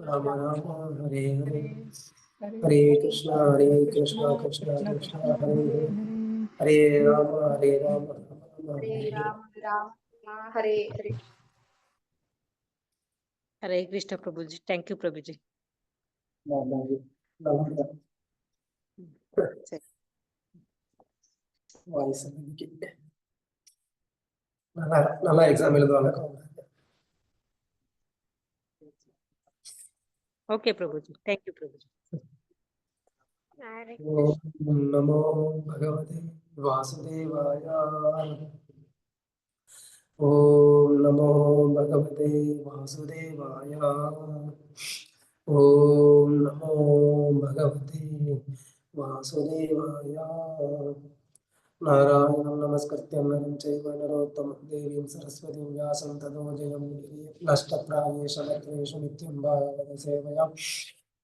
Ram Ram Hare Hare Hare Krishna Krishna Krishna Hare Hare Hare Ram Ram Hare Ram Ram Hare Hare. Hare Krishna Prabhuji. Thank you प्रभुजी. நல்லா exam எழுதுவாங்க. Okay Prabhuji. Thank you प्रभुजी. ओम नमो भगवते वासुदेवाय. ओम नमो भगवते वासुदेवाय. ओम नमो भगवते वासुदेवाय. नारायणं नमस्कृत्यं नरं चैव नरोत्तमं देवीं सरस्वतीं व्यासं ततो जयमुदीरये. नष्टप्रायेषु भद्रेषु नित्यं भागवत सेवया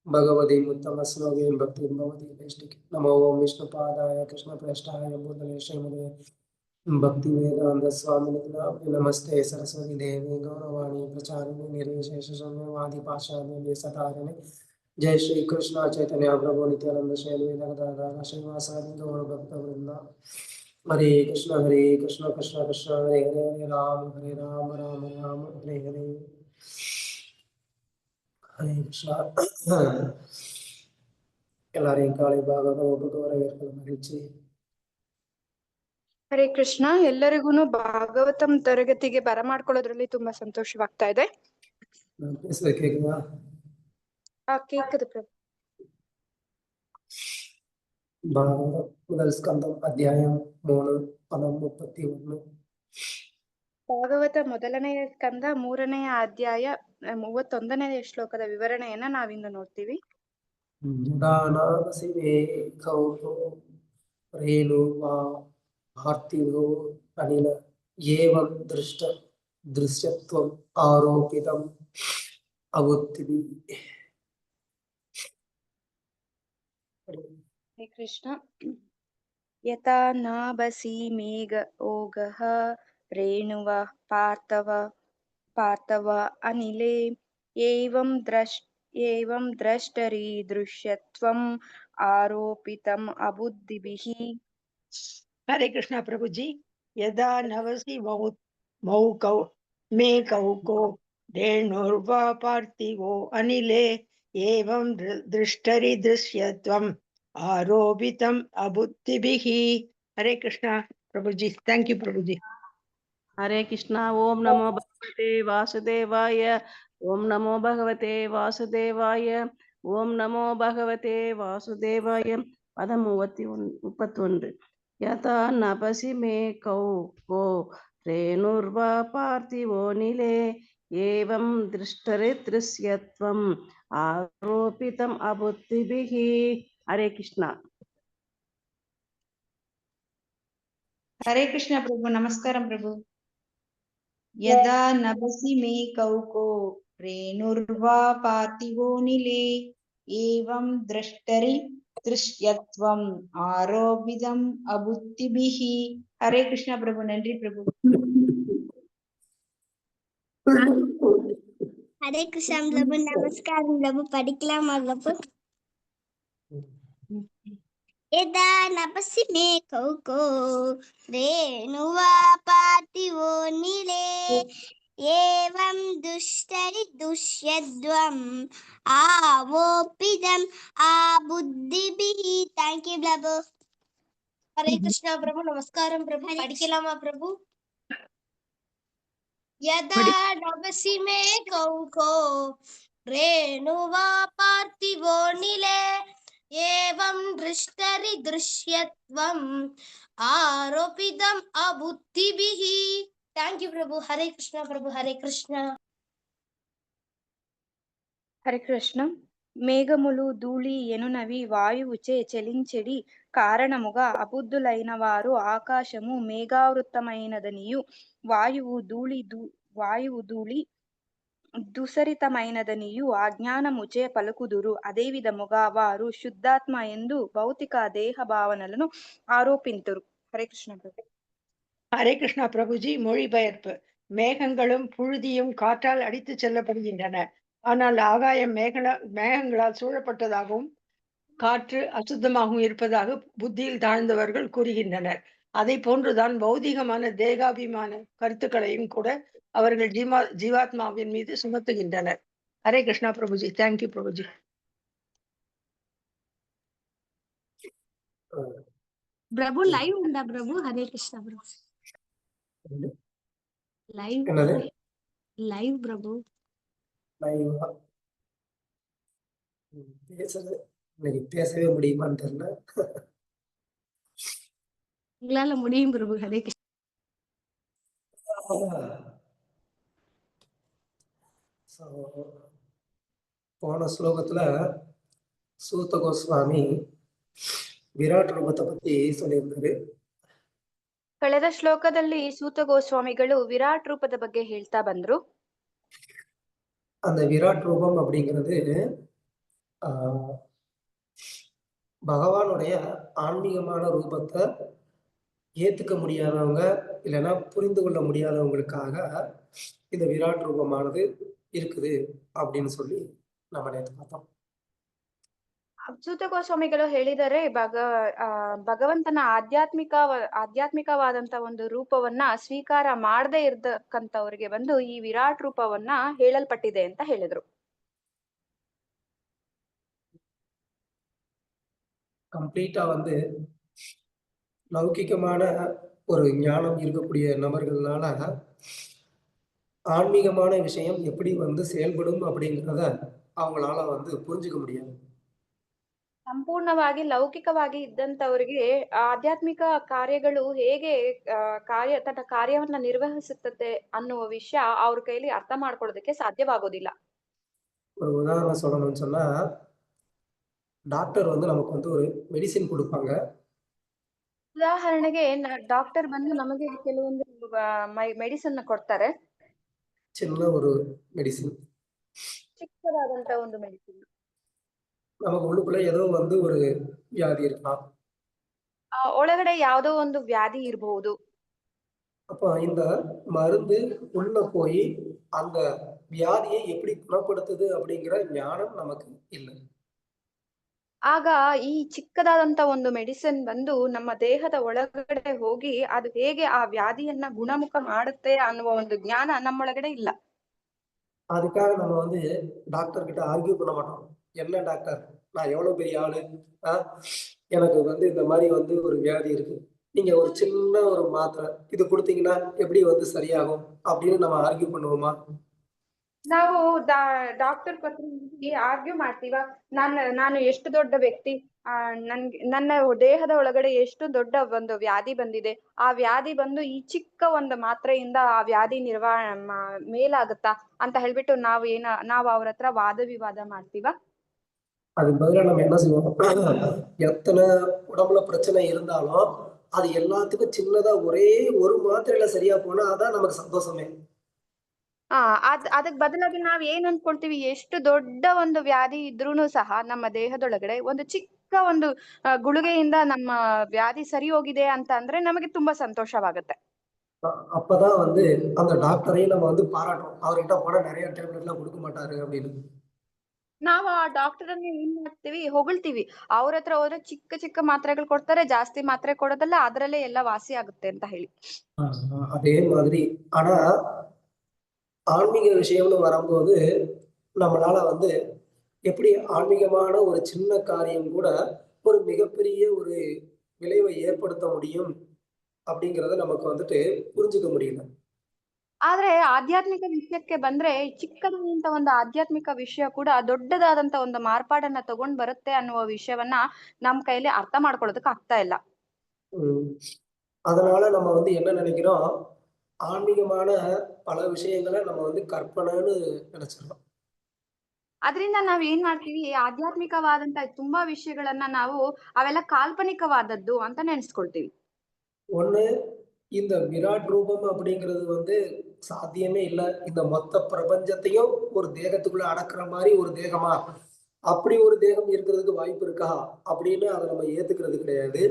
भगवतीं उत्तमश्लोकीं भक्तिं भवति वैष्णिके. नमो ओं विष्णुपादाय कृष्णप्रेष्ठाय भूतले श्रीमते भक्तिवेदान्त स्वामिने नमस्ते सरस्वती देवी गौरवाणी प्रचारिणे निर्विशेष शून्यवादी पाषाणे सतारिणे. जय श्री कृष्ण चैतन्य प्रभु नित्यानंद श्री गदाधर श्रीवासादि गौर भक्त वृंद. हरे कृष्ण कृष्ण कृष्ण हरे हरे हरे राम राम राम हरे हरे. हरे कृष्ण. எல்லாரையும் காலை பாகவத வரவேற்கிற மகிழ்ச்சி. ಹರೇ ಕೃಷ್ಣ. ಎಲ್ಲರಿಗೂ ಭಾಗವತಂ ತರಗತಿಗೆ ಬರಮಾಡ್ಕೊಳ್ಳೋದ್ರಲ್ಲಿ ತುಂಬಾ ಸಂತೋಷವಾಗ್ತಾ ಇದೆ. நான் பேசுறது கேக்குதா? ಕೇக்குது ಪ್ರಭು. ಭಾಗವತ முதல் ஸ்கந்தம் அத்தியாயம் 3 பதம் 31. ಭಾಗವತ ಮೊದಲನೆಯ ಸ್ಕಂದ 3ನೇ ಅಧ್ಯಾಯ 31ನೇ ಶ್ಲೋಕದ ವಿವರಣೆಯನ್ನ ನಾವಿಂದು ನೋಡ್ತೀವಿ. ದಾನಾಸಿವೆ ಕೌತೋ ರೇಣು ವಾ ಭಾರ್ತಿವೋ ಅನಿಲ ಏವಂ ದೃಶ್ಯತ್ವಂ ಆರೋಪಿತಂ ಅವುತ್ತಿವಿ. ಹರೇ ಕೃಷ್ಣ. ಯಥಾ ನಾಭಸಿ ಮೇಘ ಓಗಃ ರೇಣುವ ಪಾರ್ಥವ ಅನಿಲೇ ಏವಂ ದ್ರಷ್ಟರಿ ದೃಶ್ಯತ್ವಂ ಆರೋಪಿತಂ ಅಬುದ್ಧಿಭಿಃ. हरे कृष्णा प्रभु जी. यदा नवसी मौकौ मेकौको रेणुर्वा पार्थिवो अनिले एवं दृष्टरि दृश्यत्वम् आरोपितम् अबुद्धिभिः. हरे कृष्णा प्रभु जी. थैंक यू प्रभु जी. हरे कृष्णा. ओम नमो भगवते वासुदेवाय. ओम नमो भगवते वासुदेवाय. ओम नमो भगवते वासुदेवाय. पदम 31. यथा नभसि मे कौ रेणुर्वा पार्थिवो निले एवं दृष्टरिदृश्यत्वम् आरोपितम् अबुद्धिभिः. हरे कृष्णा. हरे कृष्ण प्रभु. नमस्कारं प्रभु. यदा नभसि मे कौको रेणुर्वा पार्थिवो निले एवं द्रष्टरि दृश्यत्वम् आरोपितम् अबुद्धिभिः. हरे कृष्ण प्रभु. नंरी प्रभु. हरे कृष्ण प्रभु. नमस्कार प्रभु. படிக்கலாமா प्रभु? यदा नभसि मे कौको रेणुवा पार्थिवो निले एवं दुष्टरि दुष्यद्वम् आवोपिदम् आबुद्धिभिः. थैंक यू प्रभु. हरे कृष्णा प्रभु. नमस्कारम प्रभु. படிக்கலாமா प्रभु? यदा नभसि मे कौको रेणुवा पार्थिवो निले एवं दृष्टरि दृश्यत्वम् आरोपितम् अबुद्धिभिः. थैंक यू प्रभु. हरे कृष्णा प्रभु. हरे कृष्णा. హరే కృష్ణ. మేఘములు ధూళి ఎనునవి వాయువుచే చలించెడి కారణముగా అబుద్ధులైన వారు ఆకాశము మేఘావృతమైనదనియు వాయువు ధూళి దుసరితమైనదనియు అజ్ఞానముచే పలుకుదురు. అదే విధముగా వారు శుద్ధాత్మ యందు భౌతిక దేహ భావనలను ఆరోపింతురు. హరే కృష్ణ ప్రభు. हरे कृष्णा प्रभु जी. மொழிபெயர்ப்பு. மேகங்களும் புழுதியும் காற்றால் அடித்துச் செல்லப்படுகின்றன. ஆனால் ஆகாயம் மேகங்களால் சூழப்பட்டதாகவும் காற்று அசுத்தமாகவும் இருப்பதாக புத்தியில் தாழ்ந்தவர்கள் கூறுகின்றனர். அதை போன்றுதான் பௌதிகமான தேகாபிமான கருத்துக்களையும் கூட அவர்கள் ஜீவாத்மாவின் மீது சுமத்துகின்றனர். ஹரே கிருஷ்ணா பிரபுஜி. தேங்க்யூ பிரபுஜி. பிரபு லைவ் உண்டா பிரபு? ஹரே கிருஷ்ணா பிரபு. லைவ் என்னது லைவ் பிரபு. லைவா? பேசுறது இன்னைக்கு பேசவே முடியுமான்னு தெரியல. உங்களால முடியும் பிரபு. ஹரே கிருஷ்ணா. So, போன ஸ்லோகத்துல சூத்த கோஸ்வாமி ವಿರಾಟ್ ರೂಪத்தை பத்தி சொல்லியிருந்தாரு. ಕಳೆದ ಶ್ಲೋಕದಲ್ಲಿ ಸೂತ ಗೋಸ್ವಾಮಿಗಳು ವಿರಾಟ್ ರೂಪದ ಬಗ್ಗೆ ಹೇಳ್ತಾ ಬಂದ್ರು. அந்த விராட் ரூபம் அப்படிங்கிறது பகவானுடைய ஆன்மீகமான ரூபத்தை ஏத்துக்க முடியாதவங்க இல்லைன்னா புரிந்து கொள்ள முடியாதவங்களுக்காக இந்த விராட் ரூபமானது இருக்குது அப்படின்னு சொல்லி நம்ம நேற்று பார்த்தோம். ಸೂತ ಗೋಸ್ವಾಮಿಗಳು ಹೇಳಿದರೆ ಭಗವಂತನ ಆಧ್ಯಾತ್ಮಿಕವಾದಂತ ಒಂದು ರೂಪವನ್ನ ಸ್ವೀಕಾರ ಮಾಡದೇ ಇರ್ತಕ್ಕಂಥವ್ರಿಗೆ ಬಂದು ಈ ವಿರಾಟ್ ರೂಪವನ್ನ ಹೇಳಲ್ಪಟ್ಟಿದೆ ಅಂತ ಹೇಳಿದ್ರು. கம்ப்ளீட்டா வந்து லௌகிகமான ஒரு ஞானம் இருக்கக்கூடிய நபர்களால ஆன்மீகமான விஷயம் எப்படி வந்து செயல்படும் அப்படிங்கிறத அவங்களால வந்து புரிஞ்சுக்க முடியாது. ಸಂಪೂರ್ಣವಾಗಿ ಲೌಕಿಕವಾಗಿ ಇದ್ದಂತವರಿಗೆ ಆಧ್ಯಾತ್ಮಿಕ ಕಾರ್ಯಗಳು ಹೇಗೆ ತನ್ನ ಕಾರ್ಯವನ್ನ ನಿರ್ವಹಿಸುತ್ತದೆ ಅನ್ನುವ ವಿಷಯ ಅವ್ರ ಕೈಲಿ ಅರ್ಥ ಮಾಡ್ಕೊಳ್ಳೋದಕ್ಕೆ ಸಾಧ್ಯವಾಗೋದಿಲ್ಲ. ஒரு உதாரணம் சொல்லணும்னு சொன்னா, டாக்டர் வந்து நமக்கு வந்து ஒரு மெடிசின் கொடுப்பாங்க. ಉದಾಹರಣೆಗೆ ಡಾಕ್ಟರ್ ಬಂದು ನಮಗೆ ಕೆಲವೊಂದು ಮೆಡಿಸಿನ್ ಕೊಡ್ತಾರೆ. சின்ன ஒரு மெடிசின், ಚಿಕ್ಕದಾದಂತ ಒಂದು ಮೆಡಿಸಿನ್. நமக்கு உள்ளுக்குள்ள ஏதோ வந்து ஒரு வியாதி இருக்கலாம். ಒಳಗಡೆ ಯಾವುದೋ ಒಂದು ವ್ಯಾಧಿ ಇರಬಹುದು. அப்போ இந்த மருந்து உள்ள போய் அந்த வியாதியை எப்படி குணப்படுத்துது அப்படிங்கிற ஞானம் நமக்கு இல்லை. ಆಗ ಈ ಚಿಕ್ಕದಾದಂತ ಒಂದು ಮೆಡಿಸಿನ್ ಬಂದು ನಮ್ಮ ದೇಹದ ಒಳಗಡೆ ಹೋಗಿ ಅದು ಹೇಗೆ ಆ ವ್ಯಾಧಿಯನ್ನ ಗುಣಮುಖ ಮಾಡುತ್ತೆ ಅನ್ನುವ ಒಂದು ಜ್ಞಾನ ನಮ್ಮೊಳಗಡೆ ಇಲ್ಲ. அதுக்காக நம்ம வந்து டாக்டர் கிட்ட ஆர்கியூ பண்ண மாட்டோம். என்ன டாக்டர், நான் எவ்வளவு பெரிய ஆளு, எனக்கு வந்து இந்த மாதிரி வந்து ஒரு வியாதி இருக்கு, நீங்க ஒரு சின்ன ஒரு மாத்திரை இது கொடுத்தீங்கன்னா எப்படி வந்து சரியாகும் அப்படின்னு நம்ம ஆர்கியூ பண்ணுவோமா? ನಾವು ಡಾಕ್ಟರ್ ಪತ್ರ ಆರ್ಗ್ಯೂ ಮಾಡ್ತೀವ. ನಾನು ಎಷ್ಟು ದೊಡ್ಡ ವ್ಯಕ್ತಿ, ನನ್ನ ದೇಹದ ಒಳಗಡೆ ಎಷ್ಟು ದೊಡ್ಡ ಒಂದು ವ್ಯಾಧಿ ಬಂದಿದೆ, ಆ ವ್ಯಾಧಿ ಬಂದು ಈ ಚಿಕ್ಕ ಒಂದು ಮಾತ್ರೆಯಿಂದ ಆ ವ್ಯಾಧಿ ಮೇಲಾಗುತ್ತಾ ಅಂತ ಹೇಳ್ಬಿಟ್ಟು ನಾವು ಅವ್ರ ಹತ್ರ ವಾದ ವಿವಾದ ಮಾಡ್ತೀವ. அதுக்கு பதிலா நம்ம என்ன செய்வோம், எத்தனை உடம்புல பிரச்சனை இருந்தாலும் அது எல்லாத்துக்கும் சின்னதா ஒரே ஒரு மாத்திரையில சரியா போனா அதான் நமக்கு சந்தோஷமே. ಅದಕ್ ಬದಲಾಗಿ ನಾವ್ ಏನ್ ಅನ್ಕೊಳ್ತೀವಿ, ಎಷ್ಟು ದೊಡ್ಡ ಒಂದು ವ್ಯಾಧಿ ಇದ್ರೂನು ಸಹ ನಮ್ಮ ದೇಹದೊಳಗಡೆ ಒಂದು ಚಿಕ್ಕ ಒಂದು ಗುಳಿಗೆಯಿಂದ ನಮ್ಮ ವ್ಯಾಧಿ ಸರಿ ಹೋಗಿದೆ ಅಂತ ಅಂದ್ರೆ ನಮಗೆ ತುಂಬಾ ಸಂತೋಷವಾಗುತ್ತೆ. அப்பதான் வந்து அந்த டாக்டரையும் நம்ம வந்து பாராட்டுறோம், அவர்கிட்ட போனா நிறைய டேப்லெட் எல்லாம் கொடுக்க மாட்டாரு அப்படின்னு. ನಾವು ಆ ಡಾಕ್ಟರ್ ಅನ್ನ ಏನ್ ಮಾಡ್ತೀವಿ, ಹೊಗಳ್ತೀವಿ. ಅವ್ರ ಹತ್ರ ಹೋದ್ರೆ ಚಿಕ್ಕ ಚಿಕ್ಕ ಮಾತ್ರೆಗಳು ಕೊಡ್ತಾರೆ, ಜಾಸ್ತಿ ಮಾತ್ರೆ ಕೊಡೋದಲ್ಲ, ಅದ್ರಲ್ಲೇ ಎಲ್ಲ ವಾಸಿ ಆಗುತ್ತೆ ಅಂತ ಹೇಳಿ. அதே மாதிரி ஆனா ஆன்மீக விஷயம்னு வரும்போது நம்மளால வந்து எப்படி ஆன்மீகமான ஒரு சின்ன காரியம் கூட ஒரு மிகப்பெரிய ஒரு விளைவை ஏற்படுத்த முடியும் அப்படிங்கறத நமக்கு வந்துட்டு புரிஞ்சுக்க முடியல. ಆದ್ರೆ ಆಧ್ಯಾತ್ಮಿಕ ವಿಷಯಕ್ಕೆ ಬಂದ್ರೆ ಚಿಕ್ಕದಾದಂತ ಒಂದು ಆಧ್ಯಾತ್ಮಿಕ ವಿಷಯ ಕೂಡ ದೊಡ್ಡದಾದಂತ ಒಂದು ಮಾರ್ಪಾಡನ್ನ ತಗೊಂಡ್ ಬರುತ್ತೆ ಅನ್ನುವ ವಿಷಯವನ್ನ ನಮ್ ಕೈಲಿ ಅರ್ಥ ಮಾಡ್ಕೊಳ್ಳೋದಕ್ಕೆ ಆಗ್ತಾ ಇಲ್ಲ. அதனால நம்ம வந்து என்ன நினைக்கிறோம், ஆன்மீகமான பல விஷயங்களை நம்ம வந்து கற்பனைன்னு நினைச்சிடறோம். ಅದರಿಂದ ನಾವ್ ಏನ್ ಮಾಡ್ತೀವಿ, ಆಧ್ಯಾತ್ಮಿಕವಾದಂತ ತುಂಬಾ ವಿಷಯಗಳನ್ನ ನಾವು ಅವೆಲ್ಲ ಕಾಲ್ಪನಿಕವಾದದ್ದು ಅಂತ ನೆನೆಸ್ಕೊಳ್ತೀವಿ. ஒண்ணு, இந்த விராட் ரூபம் அப்படிங்கிறது வந்து சாத்தியமே இல்லை, இந்த மொத்த பிரபஞ்சத்தையும் ஒரு தேகத்துக்குள்ள அடக்குற மாதிரி ஒரு தேகமா, அப்படி ஒரு தேகம் இருக்கிறதுக்கு வாய்ப்பு இருக்கா அப்படின்னு அதை நம்ம ஏத்துக்கிறது கிடையாது.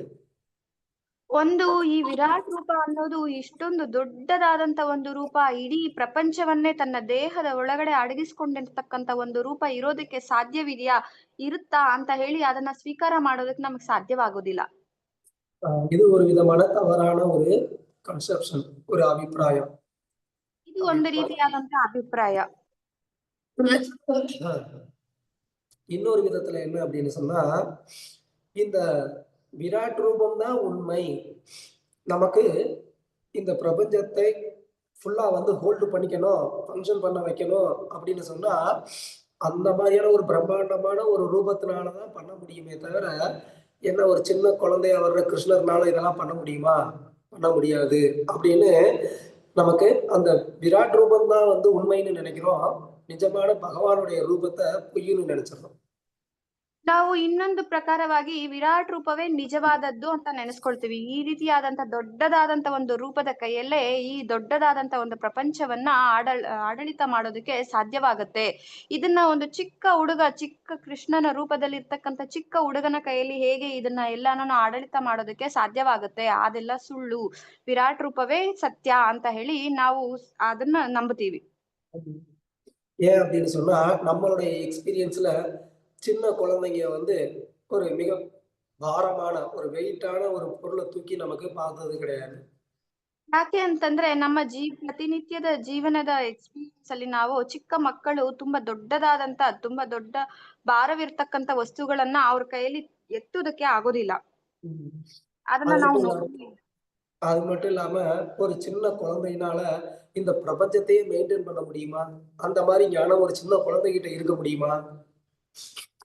ಒಂದು ಈ ವಿರಾಟ್ ರೂಪ ಅನ್ನೋದು ಇಷ್ಟೊಂದು ದೊಡ್ಡದಾದಂತ ಒಂದು ರೂಪ, ಇಡೀ ಪ್ರಪಂಚವನ್ನೇ ತನ್ನ ದೇಹದ ಒಳಗಡೆ ಅಡಗಿಸ್ಕೊಂಡಿರ್ತಕ್ಕಂತ ಒಂದು ರೂಪ ಇರೋದಕ್ಕೆ ಸಾಧ್ಯವಿದೆಯಾ, ಇರುತ್ತಾ ಅಂತ ಹೇಳಿ ಅದನ್ನ ಸ್ವೀಕಾರ ಮಾಡೋದಕ್ಕೆ ನಮಗೆ ಸಾಧ್ಯವಾಗೋದಿಲ್ಲ. இது ஒரு விதமான தவறான ஒரு கன்செப்ஷன், ஒரு அபிப்பிராயம். ಇದು ಒಂದು ರೀತಿಯಾದಂತ ಅಭಿಪ್ರಾಯ. இன்னொரு விதத்துல என்ன அப்படின்னு சொன்னா, இந்த விராட் ரூபம் தான் உண்மை, நமக்கு இந்த பிரபஞ்சத்தை ஃபுல்லா வந்து ஹோல்டு பண்ணிக்கணும், ஃபங்க்ஷன் பண்ண வைக்கணும் அப்படின்னு சொன்னா, அந்த மாதிரியான ஒரு பிரம்மாண்டமான ஒரு ரூபத்தினாலதான் பண்ண முடியுமே தவிர, என்ன ஒரு சின்ன குழந்தையா வர்ற கிருஷ்ணர்னால இதெல்லாம் பண்ண முடியுமா? பண்ண முடியாது அப்படின்னு நமக்கு அந்த விராட் ரூபம் தான் வந்து உண்மைன்னு நினைக்கிறோம். நிஜமான பகவானுடைய ரூபத்தை பொய்ன்னு நினைச்சிடறோம். ನಾವು ಇನ್ನೊಂದು ಪ್ರಕಾರವಾಗಿ ವಿರಾಟ್ ರೂಪವೇ ನಿಜವಾದದ್ದು ಅಂತ ನೆನೆಸ್ಕೊಳ್ತೀವಿ. ಈ ರೀತಿಯಾದಂತ ದೊಡ್ಡದಾದಂತ ಒಂದು ರೂಪದ ಕೈಯಲ್ಲೇ ಈ ದೊಡ್ಡದಾದಂತ ಒಂದು ಪ್ರಪಂಚವನ್ನ ಆಡಳಿತ ಮಾಡೋದಕ್ಕೆ ಸಾಧ್ಯವಾಗುತ್ತೆ. ಇದನ್ನ ಒಂದು ಚಿಕ್ಕ ಹುಡುಗ, ಚಿಕ್ಕ ಕೃಷ್ಣನ ರೂಪದಲ್ಲಿ ಇರ್ತಕ್ಕಂತ ಚಿಕ್ಕ ಹುಡುಗನ ಕೈಯಲ್ಲಿ ಹೇಗೆ ಇದನ್ನ ಎಲ್ಲಾನು ಆಡಳಿತ ಮಾಡೋದಕ್ಕೆ ಸಾಧ್ಯವಾಗುತ್ತೆ? ಅದೆಲ್ಲ ಸುಳ್ಳು. ವಿರಾಟ್ ರೂಪವೇ ಸತ್ಯ ಅಂತ ಹೇಳಿ ನಾವು ಅದನ್ನ ನಂಬುತ್ತೀವಿ. ஏன் அப்படின்னு சொன்னா, நம்மளுடைய எக்ஸ்பீரியன்ஸ்ல சின்ன குழந்தைங்க வந்து ஒரு மிக பாரமான ஒரு வெயிட்டான ஒரு பொருளை தூக்கி நமக்கு பார்த்தது கிடையாது. ಯಾಕೆ ಅಂತಂದ್ರೆ ನಮ್ಮ ಪ್ರತಿನಿತ್ಯದ ಜೀವನದ ಎಕ್ಸ್ಪೀರಿಯನ್ಸ್ ಅಲ್ಲಿ ನಾವು ಚಿಕ್ಕ ಮಕ್ಕಳು ತುಂಬಾ ದೊಡ್ಡ ಭಾರವಿರ್ತಕ್ಕಂತ ವಸ್ತುಗಳನ್ನ ಅವ್ರ ಕೈಯಲ್ಲಿ ಎತ್ತುವುದಕ್ಕೆ ಆಗೋದಿಲ್ಲ. ಅದನ್ನ அது ನಾವು மட்டும் இல்லாம அது மட்டும் இல்லாம ஒரு சின்ன குழந்தையினால இந்த பிரபஞ்சத்தையே மெயின்டைன் பண்ண முடியுமா? அந்த மாதிரி ஞானம் ஒரு சின்ன குழந்தைகிட்ட இருக்க முடியுமா?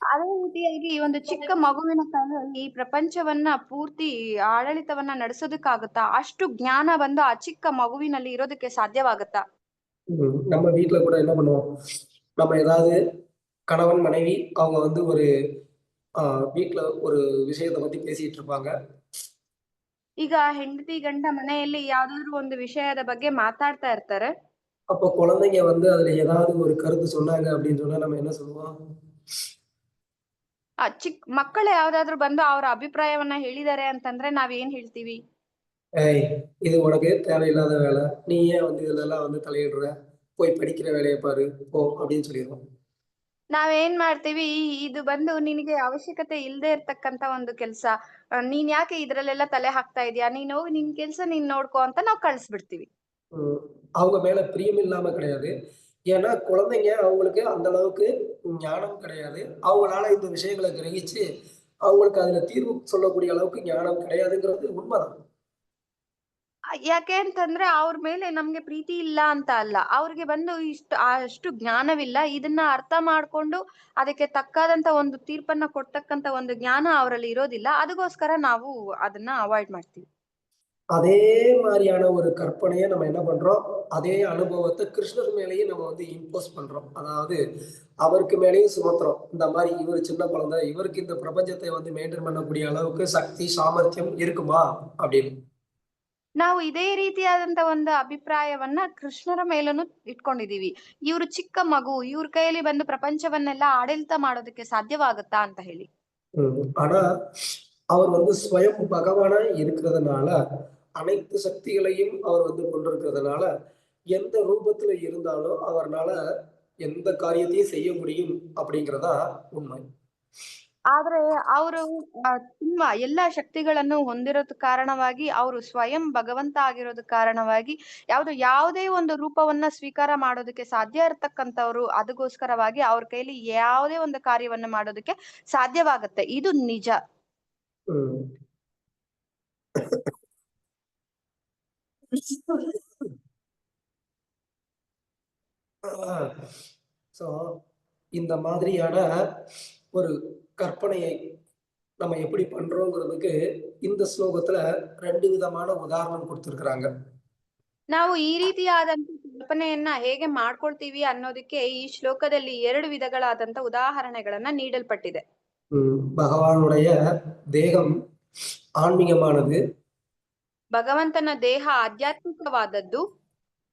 ಅದೇ ರೀತಿಯಾಗಿ ಒಂದು ಚಿಕ್ಕ ಮಗುವಿನ ಕೈಯಲ್ಲಿ ಈ ಪ್ರಪಂಚವನ್ನ ಪೂರ್ತಿ ಆಡಳಿತವನ್ನ ನಡೆಸೋದಕ್ಕಾಗುತ್ತಾ? ಅಷ್ಟು ಜ್ಞಾನ ಬಂದು ಆ ಚಿಕ್ಕ ಮಗುವಿನಲ್ಲಿ ಇರೋದಕ್ಕೆ ಸಾಧ್ಯವಾಗುತ್ತಾ? நம்ம வீட்டுல கூட என்ன பண்ணுவோம், நம்ம ஏதாவது கணவன் மனைவி அவங்க வந்து ஒரு வீட்டுல ஒரு விஷயத்தை பத்தி பேசிட்டு இருப்பாங்க. ಈಗ ಹೆಂಡತಿ ಗಂಡ ಮನೆಯಲ್ಲಿ ಯಾವ್ದಾದ್ರು ಒಂದು ವಿಷಯದ ಬಗ್ಗೆ ಮಾತಾಡ್ತಾ ಇರ್ತಾರೆ. அப்போ குழந்தைங்க வந்து அதுல ஏதாவது ஒரு கருத்து சொன்னாங்க அப்படின்னு சொன்னா நம்ம என்ன சொல்லுவோம்? ಮಕ್ಕಳು ಯಾವ್ದಾದ್ರು ಬಂದು ಅವರ ಅಭಿಪ್ರಾಯವನ್ನ ಹೇಳಿದ್ದಾರೆ ಅಂತಂದ್ರೆ ನಾವೇನ್ ಹೇಳ್ತೀವಿ? ஏய், இது உனக்கு தேவையில்லாத வேலை, நீ ஏன் வந்து இதுல எல்லாம் வந்து தலையிடுற, போய் படிக்கிற வேலையை பாரு போ அப்படின்னு சொல்லிடுவோம். ನಾವೇನ್ ಮಾಡ್ತೀವಿ, ಇದು ಬಂದು ನಿನಗೆ ಅವಶ್ಯಕತೆ ಇಲ್ಲದೆ ಇರ್ತಕ್ಕಂತ ಒಂದು ಕೆಲ್ಸ, ನೀನ್ ಯಾಕೆ ಇದ್ರಲ್ಲೆಲ್ಲ ತಲೆ ಹಾಕ್ತಾ ಇದೀಯಾ, ನೀನ್ ಹೋಗಿ ನಿನ್ ಕೆಲ್ಸ ನೀನ್ ನೋಡ್ಕೋ ಅಂತ ನಾವ್ ಕಳಿಸ್ಬಿಡ್ತೀವಿ. அவங்க மேல பிரியம் இல்லாம கிடையாது, ஏன்னா குழந்தைங்க அவங்களுக்கு அந்த அளவுக்கு ஞானம் கிடையாது, அவங்களால இந்த விஷயங்களை கிரகிச்சு அவங்களுக்கு அதுல தீர்வு சொல்லக்கூடிய அளவுக்கு ஞானம் கிடையாதுங்கிறது உண்மைதான். ಯಾಕೆ ಅಂತಂದ್ರೆ ಅವ್ರ ಮೇಲೆ ನಮ್ಗೆ ಪ್ರೀತಿ ಇಲ್ಲ ಅಂತ ಅಲ್ಲ, ಅವ್ರಿಗೆ ಬಂದು ಅಷ್ಟು ಜ್ಞಾನವಿಲ್ಲ. ಇದನ್ನ ಅರ್ಥ ಮಾಡ್ಕೊಂಡು ಅದಕ್ಕೆ ತಕ್ಕಾದಂತ ಒಂದು ತೀರ್ಪನ್ನ ಕೊಡ್ತಕ್ಕಂತ ಒಂದು ಜ್ಞಾನ ಅವರಲ್ಲಿ ಇರೋದಿಲ್ಲ. ಅದಕ್ಕೋಸ್ಕರ ನಾವು ಅದನ್ನ ಅವಾಯ್ಡ್ ಮಾಡ್ತೀವಿ. அதே மாதிரியான ஒரு கற்பனையை நம்ம என்ன பண்றோம், அதே அனுபவத்தை கிருஷ்ணர் மேலேயும் நம்ம வந்து இம்போஸ் பண்றோம். அதாவது அவருக்கு மேலேயும் சுமத்துறோம். இந்த மாதிரி இவர் சின்ன குழந்தை, இவருக்கு இந்த பிரபஞ்சத்தை வந்து மெயின்டைன் பண்ணக்கூடிய அளவுக்கு சக்தி சாமர்த்தியம் இருக்குமா அப்படின்னு. ನಾವು ಇದೇ ರೀತಿಯಾದಂತ ಒಂದು ಅಭಿಪ್ರಾಯವನ್ನ ಕೃಷ್ಣರ ಮೇಲೂ ಇಟ್ಕೊಂಡಿದೀವಿ. ಇವ್ರು ಚಿಕ್ಕ ಮಗು, ಇವ್ರ ಕೈಯಲ್ಲಿ ಬಂದು ಪ್ರಪಂಚವನ್ನೆಲ್ಲ ಆಡಳಿತ ಮಾಡೋದಕ್ಕೆ ಸಾಧ್ಯವಾಗುತ್ತಾ ಅಂತ ಹೇಳಿ. ஆனா அவர் வந்து ஸ்வயம் பகவானா இருக்கிறதுனால, அனைத்து சக்திகளையும் அவர் வந்து கொண்டிருக்கிறதுனால, எந்த ரூபத்துல இருந்தாலும் அவர்னால எந்த காரியத்தையும் செய்ய முடியும் அப்படிங்கிறதா உண்மை. ಆದ್ರೆ ಅವರು ತುಂಬಾ ಎಲ್ಲಾ ಶಕ್ತಿಗಳನ್ನು ಹೊಂದಿರೋದ್ ಕಾರಣವಾಗಿ, ಅವರು ಸ್ವಯಂ ಭಗವಂತ ಆಗಿರೋದ್ ಕಾರಣವಾಗಿ ಯಾವುದೇ ಒಂದು ರೂಪವನ್ನ ಸ್ವೀಕಾರ ಮಾಡೋದಕ್ಕೆ ಸಾಧ್ಯ ಇರತಕ್ಕಂಥವ್ರು. ಅದಕ್ಕೋಸ್ಕರವಾಗಿ ಅವ್ರ ಕೈಲಿ ಯಾವುದೇ ಒಂದು ಕಾರ್ಯವನ್ನ ಮಾಡೋದಕ್ಕೆ ಸಾಧ್ಯವಾಗುತ್ತೆ. ಇದು ನಿಜ. சோ இந்த மாதிரியான ஒரு கற்பனையை நம்ம எப்படி பண்றோங்கிறதுக்கு இந்த ஸ்லோகத்துல 2 விதமான உதாரணம் கொடுத்திருக்கிறாங்க. ನಾವು ಈ ರೀತಿಯಾದಂತ ಕಲ್ಪನೆಯನ್ನ ಹೇಗೆ ಮಾಡ್ಕೊಳ್ತೀವಿ ಅನ್ನೋದಕ್ಕೆ ಈ ಶ್ಲೋಕದಲ್ಲಿ 2 ವಿಧಗಳಾದಂತ ಉದಾಹರಣೆಗಳನ್ನ ನೀಡಲ್ಪಟ್ಟಿದೆ. பகவானுடைய தேகம் ஆன்மீகமானது, ಭಗವಂತನ ದೇಹ ಆಧ್ಯಾತ್ಮಿಕವಾದದ್ದು.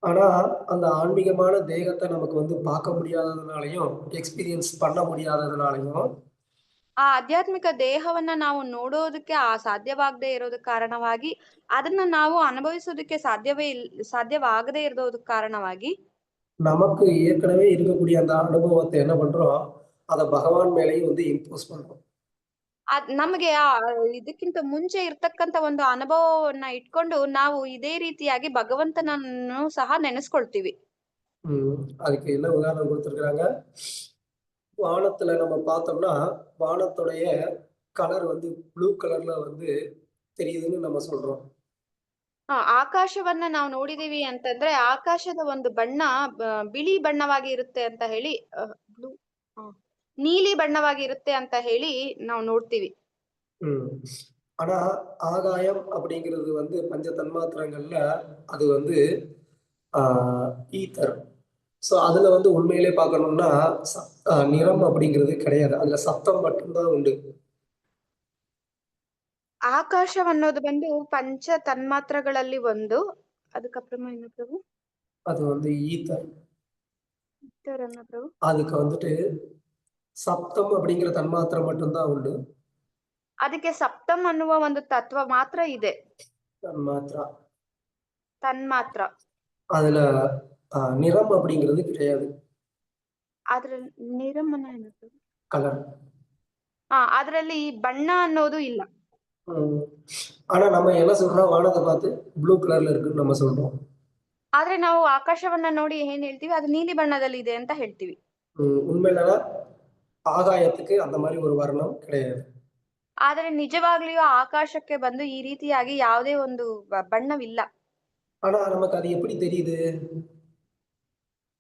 ஆனா அந்த ஆன்மீகமான தேகத்தை நமக்கு வந்து பார்க்க முடியாததுனாலையும் எக்ஸ்பீரியன்ஸ் பண்ண முடியாததுனாலையும் ಆ ಆಧ್ಯಾತ್ಮಿಕ ದೇಹವನ್ನ ನಾವು ನೋಡೋದಕ್ಕೆ ಸಾಧ್ಯವಾಗದೆ ಇರೋದಕ್ಕೆ ಕಾರಣವಾಗಿ, ಅದನ್ನ ನಾವು ಅನುಭವಿಸೋದಕ್ಕೆ ಸಾಧ್ಯವಾಗದೇ ಇರೋದಕ್ಕೆ ಕಾರಣವಾಗಿ, நமக்கு ஏற்கனவே இருக்கக்கூடிய அந்த அனுபவத்தை என்ன பண்றோம், அத பகவான் மேலேயும் வந்து இம்போஸ் பண்றோம். ನಮಗೆ ಇದಕ್ಕಿಂತ ಮುಂಚೆ ಇರ್ತಕ್ಕಂತ ಒಂದು ಅನುಭವವನ್ನ ಇಟ್ಕೊಂಡು ನಾವು ಇದೇ ರೀತಿಯಾಗಿ ಭಗವಂತನನ್ನು ಸಹ ನೆನೆಸ್ಕೊಳ್ತೀವಿ. அதுக்கு என்ன உதாரணம் கொடுத்திருக்கிறாங்க, வானத்துல நம்ம பார்த்தோம்னா வானத்துடைய கலர் வந்து ப்ளூ கலர்ல வந்து தெரியுதுன்னு நம்ம சொல்றோம். ಆಕಾಶವನ್ನ ನಾವು ನೋಡಿದೀವಿ ಅಂತಂದ್ರೆ ಆಕಾಶದ ಒಂದು ಬಣ್ಣ ಬಿಳಿ ಬಣ್ಣವಾಗಿ ಇರುತ್ತೆ ಅಂತ ಹೇಳಿ, ಬ್ಲೂ ನೀಲಿ ಬಣ್ಣವಾಗಿ ಇರುತ್ತೆ ಅಂತ ಹೇಳಿ ನಾವು ನೋಡ್ತೀವಿ. ஆனா ஆகாயம் அப்படிங்கிறது வந்து பஞ்ச தன்மாத்திரங்கள்ல அது வந்து ஈத்தர். ஸோ அதுல வந்து உண்மையிலே பார்க்கணும்னா நிறம் அப்படிங்கிறது கிடையாது, அதுல சத்தம் மட்டும்தான் உண்டு. ಆಕಾಶವನ್ನೋದು ಬಂದು ಪಂಚ ತನ್ಮಾತ್ರಗಳಲ್ಲಿ ಒಂದು, ಅದಕ್ಕப்புறமா என்ன பிரபு? அது வந்து ஈத்தர். ஈத்தர் என்ன பிரபு? அதுக்கு வந்துட்டு சப்தம் அப்படிங்கிற தன்மாத்திரம் மட்டும்தான் உண்டு. ಅದಕ್ಕೆ ಸಪ್ತಮ್ ಅನ್ನುವ ಒಂದು ತತ್ವ ಮಾತ್ರ ಇದೆ. ತನ್ಮಾತ್ರ. அதுல நிறம் அப்படிங்கிறது கிடையாது. ಅದ್ರ ನಿರಮನ என்ன பிரபு? கலர். ಅದರಲ್ಲಿ ಬಣ್ಣ ಅನ್ನೋದು ಇಲ್ಲ. ஆனா நம்ம என்ன சொல்றோம், வானத்தை பார்த்து ப்ளூ கலர்ல இருக்குன்னு நம்ம சொல்றோம். ಆದ್ರೆ ನಾವು ಆಕಾಶವನ್ನ ನೋಡಿ ಏನ್ ಹೇಳ್ತೀವಿ, ಅದು ನೀಲಿ ಬಣ್ಣದಲ್ಲಿ ಇದೆ ಅಂತ ಹೇಳ್ತೀವಿ. உண்மையில ஆகாயத்துக்கு அந்த மாதிரி ஒரு வர்ணம் கிடையாது. ಆದ್ರೆ ನಿಜವಾಗ್ಲಿಯೂ ಆಕಾಶಕ್ಕೆ ಬಂದು ಈ ರೀತಿಯಾಗಿ ಯಾವುದೇ ಒಂದು ಬಣ್ಣವಿಲ್ಲ. ஆனா நமக்கு அது எப்படி தெரியுது?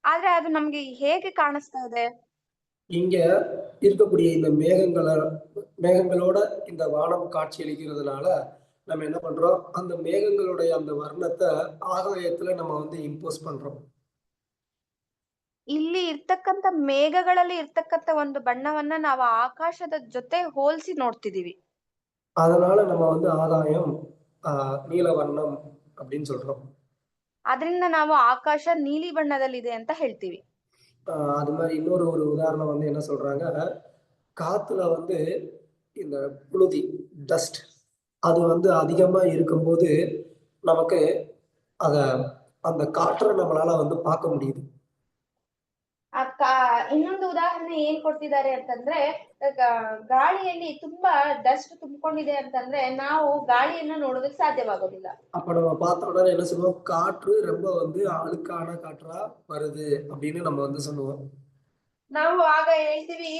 ಆದ್ರೆ ಅದು ನಮ್ಗೆ ಹೇಗೆ ಕಾಣಿಸ್ತಾ ಇದೆ? இங்க இருக்கக்கூடிய இந்த மேகங்களோட இந்த வானம் காட்சி அளிக்கிறதுனால நம்ம என்ன பண்றோம், அந்த மேகங்களுடைய அந்த வர்ணத்தை ஆகாயத்துல நம்ம வந்து இம்போஸ் பண்றோம். ಇಲ್ಲಿ ಇರ್ತಕ್ಕಂತ ಮೇಘಗಳಲ್ಲಿ ಇರ್ತಕ್ಕಂತ ಒಂದು ಬಣ್ಣವನ್ನ ನಾವು ಆಕಾಶದ ಜೊತೆ ಹೋಲಿಸಿ ನೋಡ್ತಿದೀವಿ. அதனால நம்ம வந்து ஆகாயம் நீல வர்ணம் அப்படின்னு சொல்றோம். ಅದರಿಂದ ನಾವು ಆಕಾಶ ನೀಲಿ ಬಣ್ಣದಲ್ಲಿದೆ ಅಂತ ಹೇಳ್ತೀವಿ. அது மாதிரி இன்னொரு ஒரு உதாரணம் வந்து என்ன சொல்றாங்க, காத்துல வந்து இந்த புழுதி டஸ்ட் அது வந்து அதிகமா இருக்கும்போது நமக்கு அந்த காற்றை நம்மளால வந்து பார்க்க முடியுது. ಇನ್ನೊಂದು ಉದಾಹರಣೆ ಏನ್ ಕೊಡ್ತಿದ್ದಾರೆ ಅಂತಂದ್ರೆ, ಗಾಳಿಯಲ್ಲಿ ತುಂಬಾ ಡಸ್ಟ್ ತುಂಬಿಕೊಂಡಿದೆ ಅಂತಂದ್ರೆ ನಾವು ಗಾಳಿಯನ್ನ ನೋಡೋದಕ್ಕೆ ಸಾಧ್ಯವಾಗೋದಿಲ್ಲ. அப்ப நம்ம பார்த்த உடனே என்ன சொல்லுவோம், காற்று ரொம்ப வந்து அழுக்கான காற்றா வருது அப்படின்னு நம்ம வந்து சொல்லுவோம். ನಾವು ಆಗ ಹೇಳ್ತೀವಿ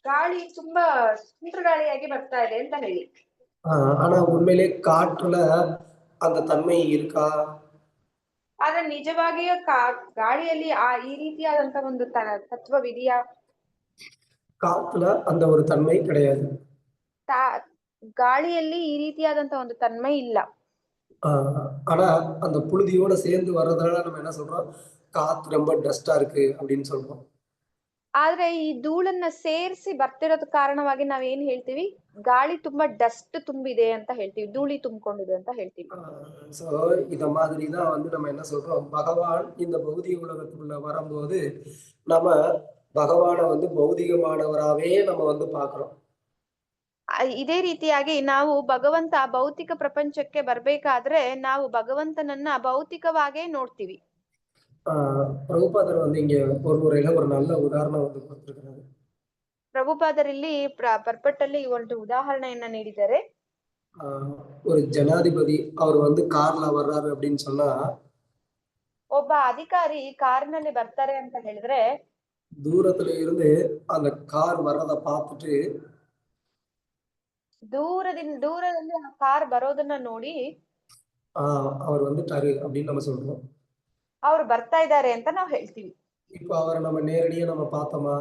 ಗಾಳಿ ತುಂಬಾ ಸುಂಟರ ಗಾಳಿಯಾಗಿ ಬರ್ತಾ ಇದೆ ಅಂತ ಹೇಳಿ. ஆனா உண்மையிலே காற்றுல அந்த தன்மை இருக்கா? ಆದ್ರೆ ನಿಜವಾಗಿಯೂ ಗಾಳಿಯಲ್ಲಿ ಈ ರೀತಿಯಾದಂತ ಒಂದು ತತ್ವವಿದೆಯಾ? காத்துல அந்த ஒரு தன்மை கிடையாது. ಗಾಳಿಯಲ್ಲಿ ಈ ರೀತಿಯಾದಂತ ಒಂದು ತನ್ಮೆ ಇಲ್ಲ. ஆனா அந்த புழுதியோட சேர்ந்து வர்றதுனால நம்ம என்ன சொல்றோம், காத்து ரொம்ப டஸ்டா இருக்கு அப்படின்னு சொல்றோம். ಆದ್ರೆ ಈ ಧೂಳನ್ನ ಸೇರಿಸಿ ಬರ್ತಿರೋದ್ ಕಾರಣವಾಗಿ ನಾವ್ ಏನ್ ಹೇಳ್ತೀವಿ, ಗಾಳಿ ತುಂಬಾ ಡಸ್ಟ್ ತುಂಬಿದೆ ಅಂತ ಹೇಳ್ತೀವಿ, ಧೂಳಿ ತುಂಬಿಕೊಂಡಿದೆ ಅಂತ ಹೇಳ್ತೀವಿ. சோ இத மாதிரி தான் வந்து நம்ம என்ன சொல்றோம், பகவான் இந்த பௌதிக உலகத்துக்குள்ள வரும்போது நம்ம பகவானை வந்து பௌதிகமானவராவே நம்ம வந்து பாக்குறோம். ಇದೇ ರೀತಿಯಾಗಿ ನಾವು ಭಗವಂತ ಭೌತಿಕ ಪ್ರಪಂಚಕ್ಕೆ ಬರ್ಬೇಕಾದ್ರೆ ನಾವು ಭಗವಂತನನ್ನ ಭೌತಿಕವಾಗೇ ನೋಡ್ತೀವಿ. ಪ್ರಭುಪಾದರು வந்து இங்க ஒரு முறையில ஒரு நல்ல உதாரணம் வந்து கொடுத்திருக்கிறாரு. ಪ್ರಭುಪಾದರಲ್ಲಿ ಪರ್ಪಟ್ಟಲ್ಲಿ ಒಂದು ಉದಾಹರಣೆಯನ್ನ ನೀಡಿದ್ದಾರೆ. ஒரு ஜனாதிபதி அவர் வந்து கார்ல வர்றாரு அப்படின்னு சொன்னா, ಒಬ್ಬ ಅಧಿಕಾರಿ ಕಾರಿನಲ್ಲಿ ಬರ್ತಾರೆ ಅಂತ ಹೇಳಿದ್ರೆ தூரத்துல இருந்து அந்த கார் வர்றத பார்த்துட்டு ದೂರದಲ್ಲಿ ಆ ಕಾರ್ ಬರೋದನ್ನ ನೋಡಿ அவர் வந்துட்டாரு அப்படின்னு நம்ம சொல்றோம். ಅವ್ರು ಬರ್ತಾ ಇದ್ದಾರೆ ಅಂತ ನಾವು ಹೇಳ್ತೀವಿ. இப்ப அவரை நம்ம நேரடியா நம்ம பார்த்தோமா?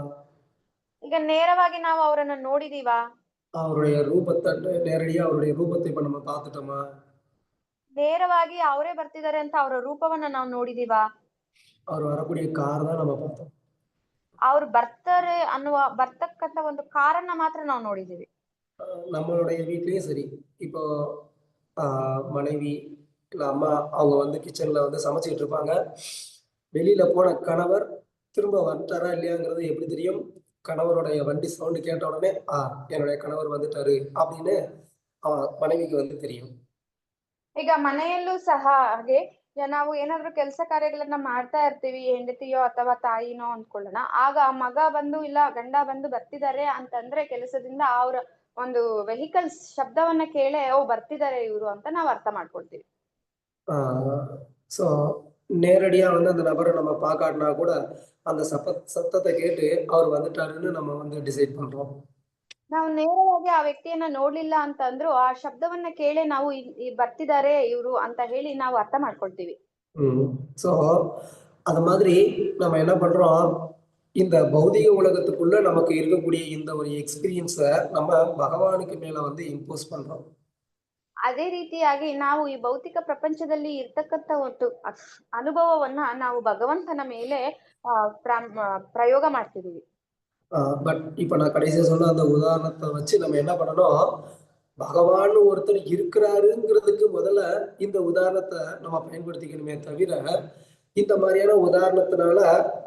ಈಗ ನೇರವಾಗಿ ನಾವು ಅವರನ್ನ ನೋಡಿದೀವಾ? அவருடைய ரூபத்தை நேரடியா அவருடைய ரூபத்தை இப்ப நம்ம பார்த்துட்டோமா? ನೇರವಾಗಿ ಅವರೇ ಬರ್ತಿದ್ದಾರೆ ಅಂತ ಅವರ ರೂಪವನ್ನ ನಾವು ನೋಡಿದೀವಾ? அவர் வரக்கூடிய கார் தான் நம்ம பார்த்தோம். ಅವ್ರು ಬರ್ತಾರೆ ಬರ್ತಕ್ಕಂತ ಒಂದು ಕಾರನ್ನ ಮಾತ್ರ ನಾವು ನೋಡಿದೀವಿ. நம்மளுடைய வீட்லயும் சரி, இப்போ மனைவி இல்ல அம்மா அவங்க வந்து கிச்சன்ல வந்து சமைச்சிட்டு இருப்பாங்க. வெளியில போன கணவர் திரும்ப வந்துட்டாரா இல்லையாங்கிறது எப்படி தெரியும்? கணவருடைய வண்டி சவுண்டு கேட்ட உடனே என்னுடைய கணவர் வந்துட்டாரு அப்படின்னு மனைவிக்கு வந்து தெரியும். ಈಗ ಮನೆಯಲ್ಲೂ ಸಹ ಹಾಗೆ ನಾವು ಏನಾದ್ರು ಕೆಲಸ ಕಾರ್ಯಗಳನ್ನ ಮಾಡ್ತಾ ಇರ್ತೀವಿ, ಹೆಂಡತಿಯೋ ಅಥವಾ ತಾಯಿನೋ ಅಂದ್ಕೊಳ್ಳೋಣ. ಆಗ ಮಗ ಬಂದು ಇಲ್ಲ ಗಂಡ ಬಂದು ಬರ್ತಿದ್ದಾರೆ ಅಂತಂದ್ರೆ ಕೆಲಸದಿಂದ ಅವ್ರ ಒಂದು ವೆಹಿಕಲ್ಸ್ ಶಬ್ದವನ್ನ ಕೇಳೇ ಬರ್ತಿದ್ದಾರೆ ಇವ್ರು ಅಂತ ನಾವ್ ಅರ್ಥ ಮಾಡ್ಕೊಳ್ತೀವಿ. ஸோ நேரடியா வந்து அந்த நபரை நம்ம பார்க்காட்டினா கூட அந்த சத்தத்தை கேட்டு அவர் வந்துட்டாருன்னு நம்ம வந்து டிசைட் பண்றோம். ನಾವು ನೇರವಾಗಿ ಆ ವ್ಯಕ್ತಿಯನ್ನ ನೋಡ್ಲಿಲ್ಲ ಅಂತಂದ್ರು ಆ ಶಬ್ದವನ್ನ ಕೇಳಿ ನಾವು ಬರ್ತಿದ್ದಾರೆ ಇವ್ರು ಅಂತ ಹೇಳಿ ನಾವು ಅರ್ಥ ಮಾಡ್ಕೊಳ್ತೀವಿ. ஸோ அது மாதிரி நம்ம என்ன பண்றோம், இந்த பௌதிக உலகத்துக்குள்ள நமக்கு இருக்கக்கூடிய இந்த ஒரு எக்ஸ்பீரியன்ஸை நம்ம பகவானுக்கு மேல வந்து இம்போஸ் பண்றோம். ಅದೇ ರೀತಿಯಾಗಿ ನಾವು ಈ ಭೌತಿಕ ಪ್ರಪಂಚದಲ್ಲಿ ಇರ್ತಕ್ಕಂಥ ಒಂದು ಅನುಭವವನ್ನ ನಾವು ಭಗವಂತನ ಮೇಲೆ ಪ್ರಯೋಗ ಮಾಡ್ತಿದೀವಿ. பட் இப்ப நான் கடைசியா சொன்ன அந்த உதாரணத்தை வச்சு நம்ம என்ன பண்ணணும், பகவான் ஒருத்தர் இருக்கிறாருங்கிறதுக்கு முதல்ல இந்த உதாரணத்தை நம்ம பயன்படுத்திக்கணுமே தவிர, இந்த மாதிரியான உதாரணத்தினால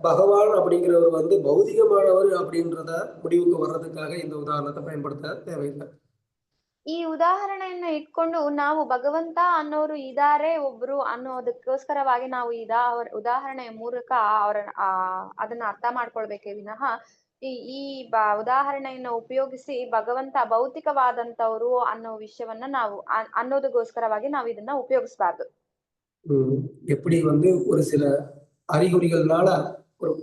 பகவான் அப்படிங்கிறவர் வந்து பௌதிகமானவர் அப்படின்றத முடிவுக்கு வர்றதுக்காக இந்த உதாரணத்தை பயன்படுத்த தேவையில்லை. ಈ ಉದಾಹರಣೆಯನ್ನ ಇಟ್ಕೊಂಡು ನಾವು ಭಗವಂತ ಅನ್ನೋರು ಇದಾರೆ ಒಬ್ರು ಅನ್ನೋದಕ್ಕೋಸ್ಕರವಾಗಿ ನಾವು ಉದಾಹರಣೆಯ ಮೂಲಕ ಅದನ್ನ ಅರ್ಥ ಮಾಡ್ಕೊಳ್ಬೇಕೇ ವಿನಃ ಈ ಉದಾಹರಣೆಯನ್ನ ಉಪಯೋಗಿಸಿ ಭಗವಂತ ಭೌತಿಕವಾದಂತವ್ರು ಅನ್ನೋ ವಿಷಯವನ್ನ ನಾವು ಅನ್ನೋದಕ್ಕೋಸ್ಕರವಾಗಿ ನಾವು ಇದನ್ನ ಉಪಯೋಗಿಸಬಾರ್ದು. எப்படி வந்து ஒரு சில அறிகுறிகள்னால ஒரு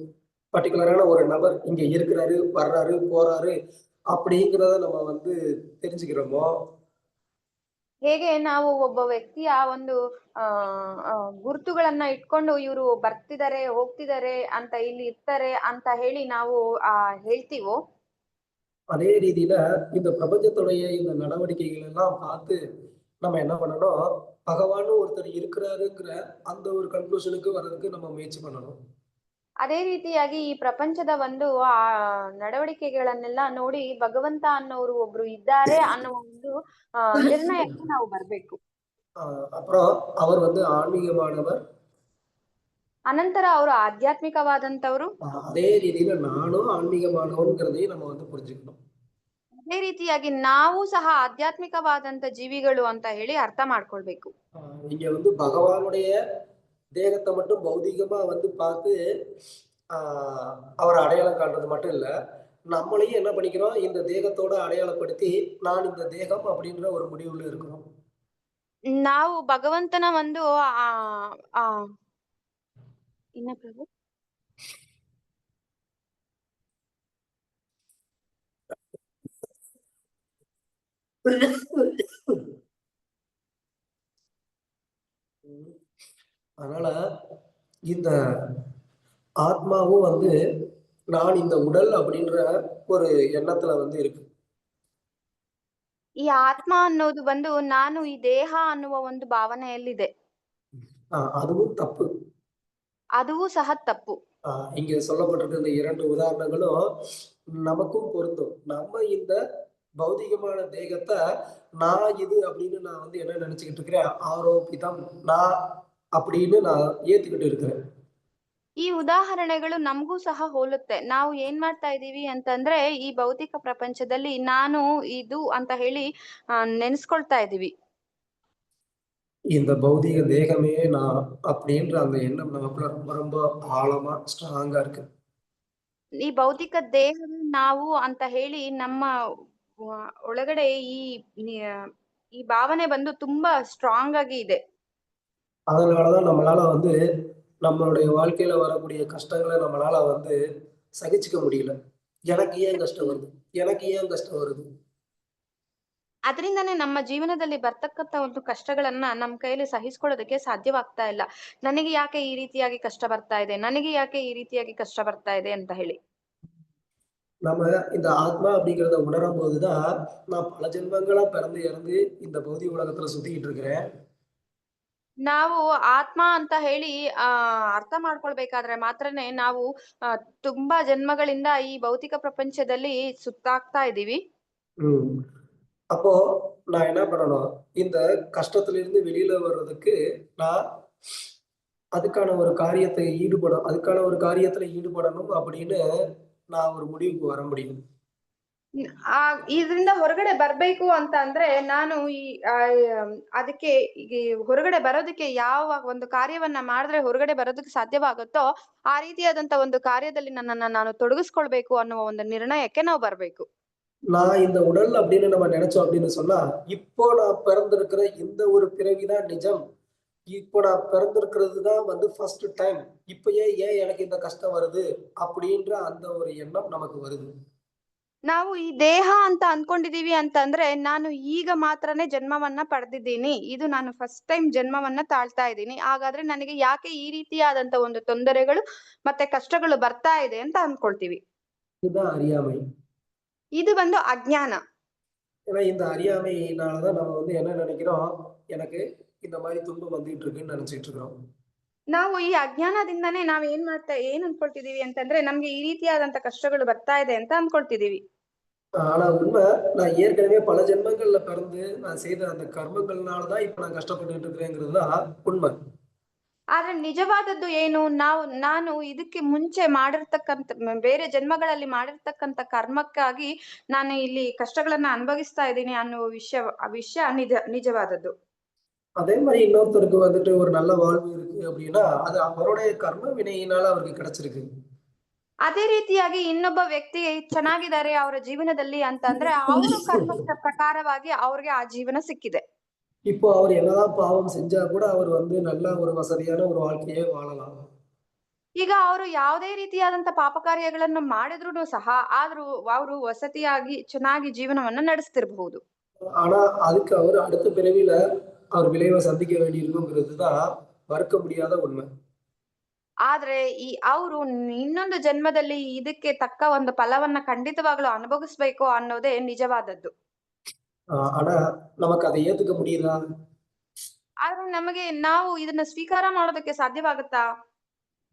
பர்டிகுலரான ஒரு நபர் இங்க இருக்கிறாரு, வர்றாரு, போறாரு அப்படிங்கிறத நம்ம வந்து தெரிஞ்சுக்கிறோமோ, ಹೇಗೆ ನಾವು ಒಬ್ಬ ವ್ಯಕ್ತಿಯ ಒಂದು ಗುರುತುಗಳನ್ನ ಇಟ್ಕೊಂಡು ಇವರು ಬರ್ತಿದ್ದಾರೆ ಹೋಗ್ತಿದ್ದಾರೆ ಅಂತ ಇಲ್ಲಿ ಇರ್ತಾರೆ ಅಂತ ಹೇಳಿ ನಾವು ಹೇಳ್ತೀವೋ, அதே ரீதியில இந்த பிரபஞ்சத்துடைய இந்த நடவடிக்கைகள் எல்லாம் பார்த்து நம்ம என்ன பண்ணணும், பகவான் ஒருத்தர் இருக்கிறாருங்கிற அந்த ஒரு கன்க்ளூஷனுக்கு வர்றதுக்கு நம்ம முயற்சி பண்ணணும். ಅದೇ ರೀತಿಯಾಗಿ ಈ ಪ್ರಪಂಚದ ಒಂದು ನಡವಳಿಕೆಗಳನ್ನೆಲ್ಲ ನೋಡಿ ಭಗವಂತ ಅನ್ನೋರು ಒಬ್ರು ಇದ್ದಾರೆ ಅನ್ನೋ ಒಂದು ನಿರ್ಣಯಕ್ಕೆ ನಾವು ಬರ್ಬೇಕು. அப்புறம் அவர் வந்து ஆன்மீகமானவர், ಅನಂತರ ಅವರು ಆಧ್ಯಾತ್ಮಿಕವಾದಂತವ್ರು, அதே ரீதியில நானும் ஆன்மீகமானவன்கிறதையும் நம்ம வந்து புரிஞ்சுக்கணும். ಅದೇ ರೀತಿಯಾಗಿ ನಾವು ಸಹ ಆಧ್ಯಾತ್ಮಿಕವಾದಂತ ಜೀವಿಗಳು ಅಂತ ಹೇಳಿ ಅರ್ಥ ಮಾಡ್ಕೊಳ್ಬೇಕು. இங்க வந்து பகவானுடைய தேகத்தை மட்டும் பௌதிகமா வந்து பார்த்து அவரை அடையாளம் காண்றது மட்டும் இல்ல, நம்மளையும் என்ன பண்ணிக்கிறோம், இந்த தேகத்தோட அடையாளப்படுத்தி நான் இந்த தேகம் அப்படின்ற ஒரு முடிவுல இருக்கிறோம். ನಾವು ಭಗವಂತನ ಒಂದು ಇನ್ನ ಪ್ರಭು அதனால இந்த ஆத்மாவும் வந்து நான் இந்த உடல் அப்படின்ற ஒரு எண்ணத்துல வந்து இருக்கு. ಈ ಆತ್ಮ ಅನ್ನೋದು ಬಂದು ನಾನು ಈ ದೇಹ ಅನ್ನುವ ಒಂದು ಭಾವನೆಯಲ್ಲಿದೆ. அதுவும் தப்பு. அதுவும் ಸಹ ತಪ್ಪು. இங்க சொல்லப்பட்டிருக்க இந்த 2 உதாரணங்களும் நமக்கும் பொருந்தும். நம்ம இந்த பௌதிகமான தேகத்தை நான் இது அப்படின்னு நான் வந்து என்ன நினைச்சுக்கிட்டு இருக்கிறேன், ஆரோபிதம் நான் அப்படின்னு நான் ஏத்துக்கிட்டு இருக்கிறேன். ಈ ಉದಾಹರಣೆಗಳು ನಮಗೂ ಸಹ ಹೋಲುತ್ತೆ. ನಾವು ಏನ್ ಮಾಡ್ತಾ ಇದೀವಿ ಅಂತಂದ್ರೆ ಈ ಭೌತಿಕ ಪ್ರಪಂಚದಲ್ಲಿ ನಾನು ಇದು ಅಂತ ಹೇಳಿ ನೆನೆಸ್ಕೊಳ್ತಾ ಇದೀವಿ. இந்த பௌதிக தேகமே நான் அப்படின்ற அந்த எண்ணம் நமக்குள்ள ரொம்ப ரொம்ப ஆழமா ஸ்ட்ராங்கா இருக்கு. ಈ ಭೌತಿಕ ದೇಹವೇ ನಾವು ಅಂತ ಹೇಳಿ ನಮ್ಮ ಒಳಗಡೆ ಈ ಭಾವನೆ ಬಂದು ತುಂಬಾ ಸ್ಟ್ರಾಂಗ್ ಆಗಿ ಇದೆ. அதனாலதான் நம்மளால வந்து நம்மளுடைய வாழ்க்கையில வரக்கூடிய கஷ்டங்களை நம்மளால வந்து சகிச்சுக்க முடியல. எனக்கு ஏன் கஷ்டம் வருது, எனக்கு ஏன் கஷ்டம் வருது. ಅದರಿಂದಾನೇ ನಮ್ಮ ಜೀವನದಲ್ಲಿ ಬರ್ತಕ್ಕಂತ ಒಂದು ಕಷ್ಟಗಳನ್ನ ನಮ್ಮ ಕೈಯಲ್ಲಿ ಸಹಿಸ್ಕೊಳ್ಳೋದಕ್ಕೆ ಸಾಧ್ಯವಾಗ್ತಾ ಇಲ್ಲ. ನನಗೆ ಯಾಕೆ ಈ ರೀತಿಯಾಗಿ ಕಷ್ಟ ಬರ್ತಾ ಇದೆ, ನನಗೆ ಯಾಕೆ ಈ ರೀತಿಯಾಗಿ ಕಷ್ಟ ಬರ್ತಾ ಇದೆ ಅಂತ ಹೇಳಿ. நம்ம இந்த ஆத்மா அப்படிங்கிறத உணரும் போதுதான் நான் பல ஜென்மங்களா பிறந்து இறந்து இந்த பௌதிக உலகத்துல சுத்திக்கிட்டு இருக்கிறேன். ನಾವು ಆತ್ಮ ಅಂತ ಹೇಳಿ ಅರ್ಥ ಮಾಡ್ಕೊಳ್ಬೇಕಾದ್ರೆ ಮಾತ್ರನೇ ನಾವು ತುಂಬಾ ಜನ್ಮಗಳಿಂದ ಈ ಭೌತಿಕ ಪ್ರಪಂಚದಲ್ಲಿ ಸುತ್ತಾಗ್ತಾ ಇದೀವಿ. அப்போ நான் என்ன பண்ணணும், இந்த கஷ்டத்துல இருந்து வெளியில வர்றதுக்கு நான் அதுக்கான ஒரு காரியத்துல ஈடுபடணும் அப்படின்னு நான் ஒரு முடிவுக்கு வர முடியும். ಇದರಿಂದ ಹೊರಗಡೆ ಬರ್ಬೇಕು ಅಂತ ಅಂದ್ರೆ ನಾನು ಅದಕ್ಕೆ ಈ ಹೊರಗಡೆ ಬರೋದಕ್ಕೆ ಯಾವ ಒಂದು ಕಾರ್ಯವನ್ನ ಮಾಡಿದ್ರೆ ಹೊರಗಡೆ ಬರೋದಕ್ಕೆ ಸಾಧ್ಯವಾಗುತ್ತೋ ಆ ರೀತಿಯಾದಂತ ಒಂದು ಕಾರ್ಯದಲ್ಲಿ ನನ್ನನ್ನ ನಾನು ತೊಡಗಿಸ್ಕೊಳ್ಬೇಕು ಅನ್ನುವ ಒಂದು ನಿರ್ಣಯಕ್ಕೆ ನಾವು ಬರ್ಬೇಕು. நான் இந்த உடல் அப்படின்னு நம்ம நினைச்சோம் அப்படின்னு சொன்னா, இப்போ நான் பிறந்திருக்கிற இந்த ஒரு பிறவிதான் நிஜம். இப்போ நான் பிறந்திருக்கிறது தான் வந்து ஃபர்ஸ்ட் டைம். இப்பயே ஏன் எனக்கு இந்த கஷ்டம் வருது அப்படின்ற அந்த ஒரு எண்ணம் நமக்கு வருது. ನಾವು ಈ ದೇಹ ಅಂತ ಅನ್ಕೊಂಡಿದೀವಿ ಅಂತಂದ್ರೆ ನಾನು ಈಗ ಮಾತ್ರನೇ ಜನ್ಮವನ್ನ ಪಡೆದಿದ್ದೀನಿ, ಇದು ನಾನು ಫಸ್ಟ್ ಟೈಮ್ ಜನ್ಮವನ್ನ ತಾಳ್ತಾ ಇದ್ದೀನಿ, ಹಾಗಾದ್ರೆ ನನಗೆ ಯಾಕೆ ಈ ರೀತಿಯಾದಂತ ಒಂದು ತೊಂದರೆಗಳು ಮತ್ತೆ ಕಷ್ಟಗಳು ಬರ್ತಾ ಇದೆ ಅಂತ ಅನ್ಕೊಳ್ತೀವಿ. இதுதான் அறியாமை. ಇದು ಒಂದು ಅಜ್ಞಾನ. ஏன்னா இந்த அறியாமையினாலதான் நம்ம வந்து என்ன நினைக்கிறோம், எனக்கு இந்த மாதிரி துன்பம் வந்துட்டு இருக்குன்னு நினைச்சிட்டு இருக்கிறோம். ನಾವು ಈ ಅಜ್ಞಾನದಿಂದಾನೇ ನಾವ್ ಏನ್ ಅನ್ಕೊಳ್ತಿದೀವಿ ಅಂತಂದ್ರೆ ನಮ್ಗೆ ಈ ರೀತಿಯಾದಂತ ಕಷ್ಟಗಳು ಬರ್ತಾ ಇದೆ ಅಂತ ಅನ್ಕೊಳ್ತಿದೀವಿ. ஆனா உண்மை, நான் ஏற்கனவே பல ஜென்மங்கள்ல பிறந்து நான் செய்த அந்த கர்மங்கள்னாலதான் இப்ப நான் கஷ்டப்பட்டுட்டு இருக்கிறேங்கிறது தான் உண்மை. ಆದ್ರೆ ನಿಜವಾದದ್ದು ಏನು, ನಾನು ಇದಕ್ಕೆ ಮುಂಚೆ ಮಾಡಿರ್ತಕ್ಕಂತ ಬೇರೆ ಜನ್ಮಗಳಲ್ಲಿ ಮಾಡಿರ್ತಕ್ಕಂತ ಕರ್ಮಕ್ಕಾಗಿ ನಾನು ಇಲ್ಲಿ ಕಷ್ಟಗಳನ್ನ ಅನುಭವಿಸ್ತಾ ಇದ್ದೀನಿ ಅನ್ನುವ ವಿಷಯ ನಿಜವಾದದ್ದು. அதே மாதிரி இன்னொருத்தருக்கு வந்துட்டு ஒரு நல்ல வாழ்வு இருக்கு அப்படின்னா அது அவருடைய கர்ம வினையினால அவருக்கு கிடைச்சிருக்கு. ಅದೇ ರೀತಿಯಾಗಿ ಇನ್ನೊಬ್ಬ ವ್ಯಕ್ತಿ ಚೆನ್ನಾಗಿದ್ದಾರೆ ಅವರ ಜೀವನದಲ್ಲಿ ಅಂತಂದ್ರೆ ಅವರ ಕರ್ಮದ ಪ್ರಕಾರವಾಗಿ ಅವ್ರಿಗೆ ಆ ಜೀವನ ಸಿಕ್ಕಿದೆ. இப்போ அவர் என்னதான் பாவம் செஞ்சா கூட அவர் வந்து நல்ல ஒரு வசதியான ஒரு வாழ்க்கையே வாழலாம். ಈಗ ಅವರು ಯಾವುದೇ ರೀತಿಯಾದಂತ ಪಾಪ ಕಾರ್ಯಗಳನ್ನು ಮಾಡಿದ್ರು ಸಹ ಆದ್ರೂ ಅವರು ವಸತಿಯಾಗಿ ಚೆನ್ನಾಗಿ ಜೀವನವನ್ನ ನಡೆಸ್ತಿರ್ಬಹುದು. ஆனா அதுக்கு அவர் அடுத்த பிறவில அவர் விளைவை சந்திக்க வேண்டியிருக்குங்கிறது தான் மறுக்க முடியாத உண்மை. ಆದ್ರೆ ಅವರು ಇನ್ನೊಂದು ಜನ್ಮದಲ್ಲಿ ಇದಕ್ಕೆ ತಕ್ಕ ಒಂದು ಫಲವನ್ನ ಖಂಡಿತವಾಗ್ಲೂ ಅನುಭವಿಸ್ಬೇಕು ಅನ್ನೋದೇ ನಿಜವಾದದ್ದು. ஆனா நமக்கு அதை ஏத்துக்க முடியுதா? ಆದ್ರೆ ನಾವು ಇದನ್ನ ಸ್ವೀಕಾರ ಮಾಡೋದಕ್ಕೆ ಸಾಧ್ಯವಾಗುತ್ತಾ?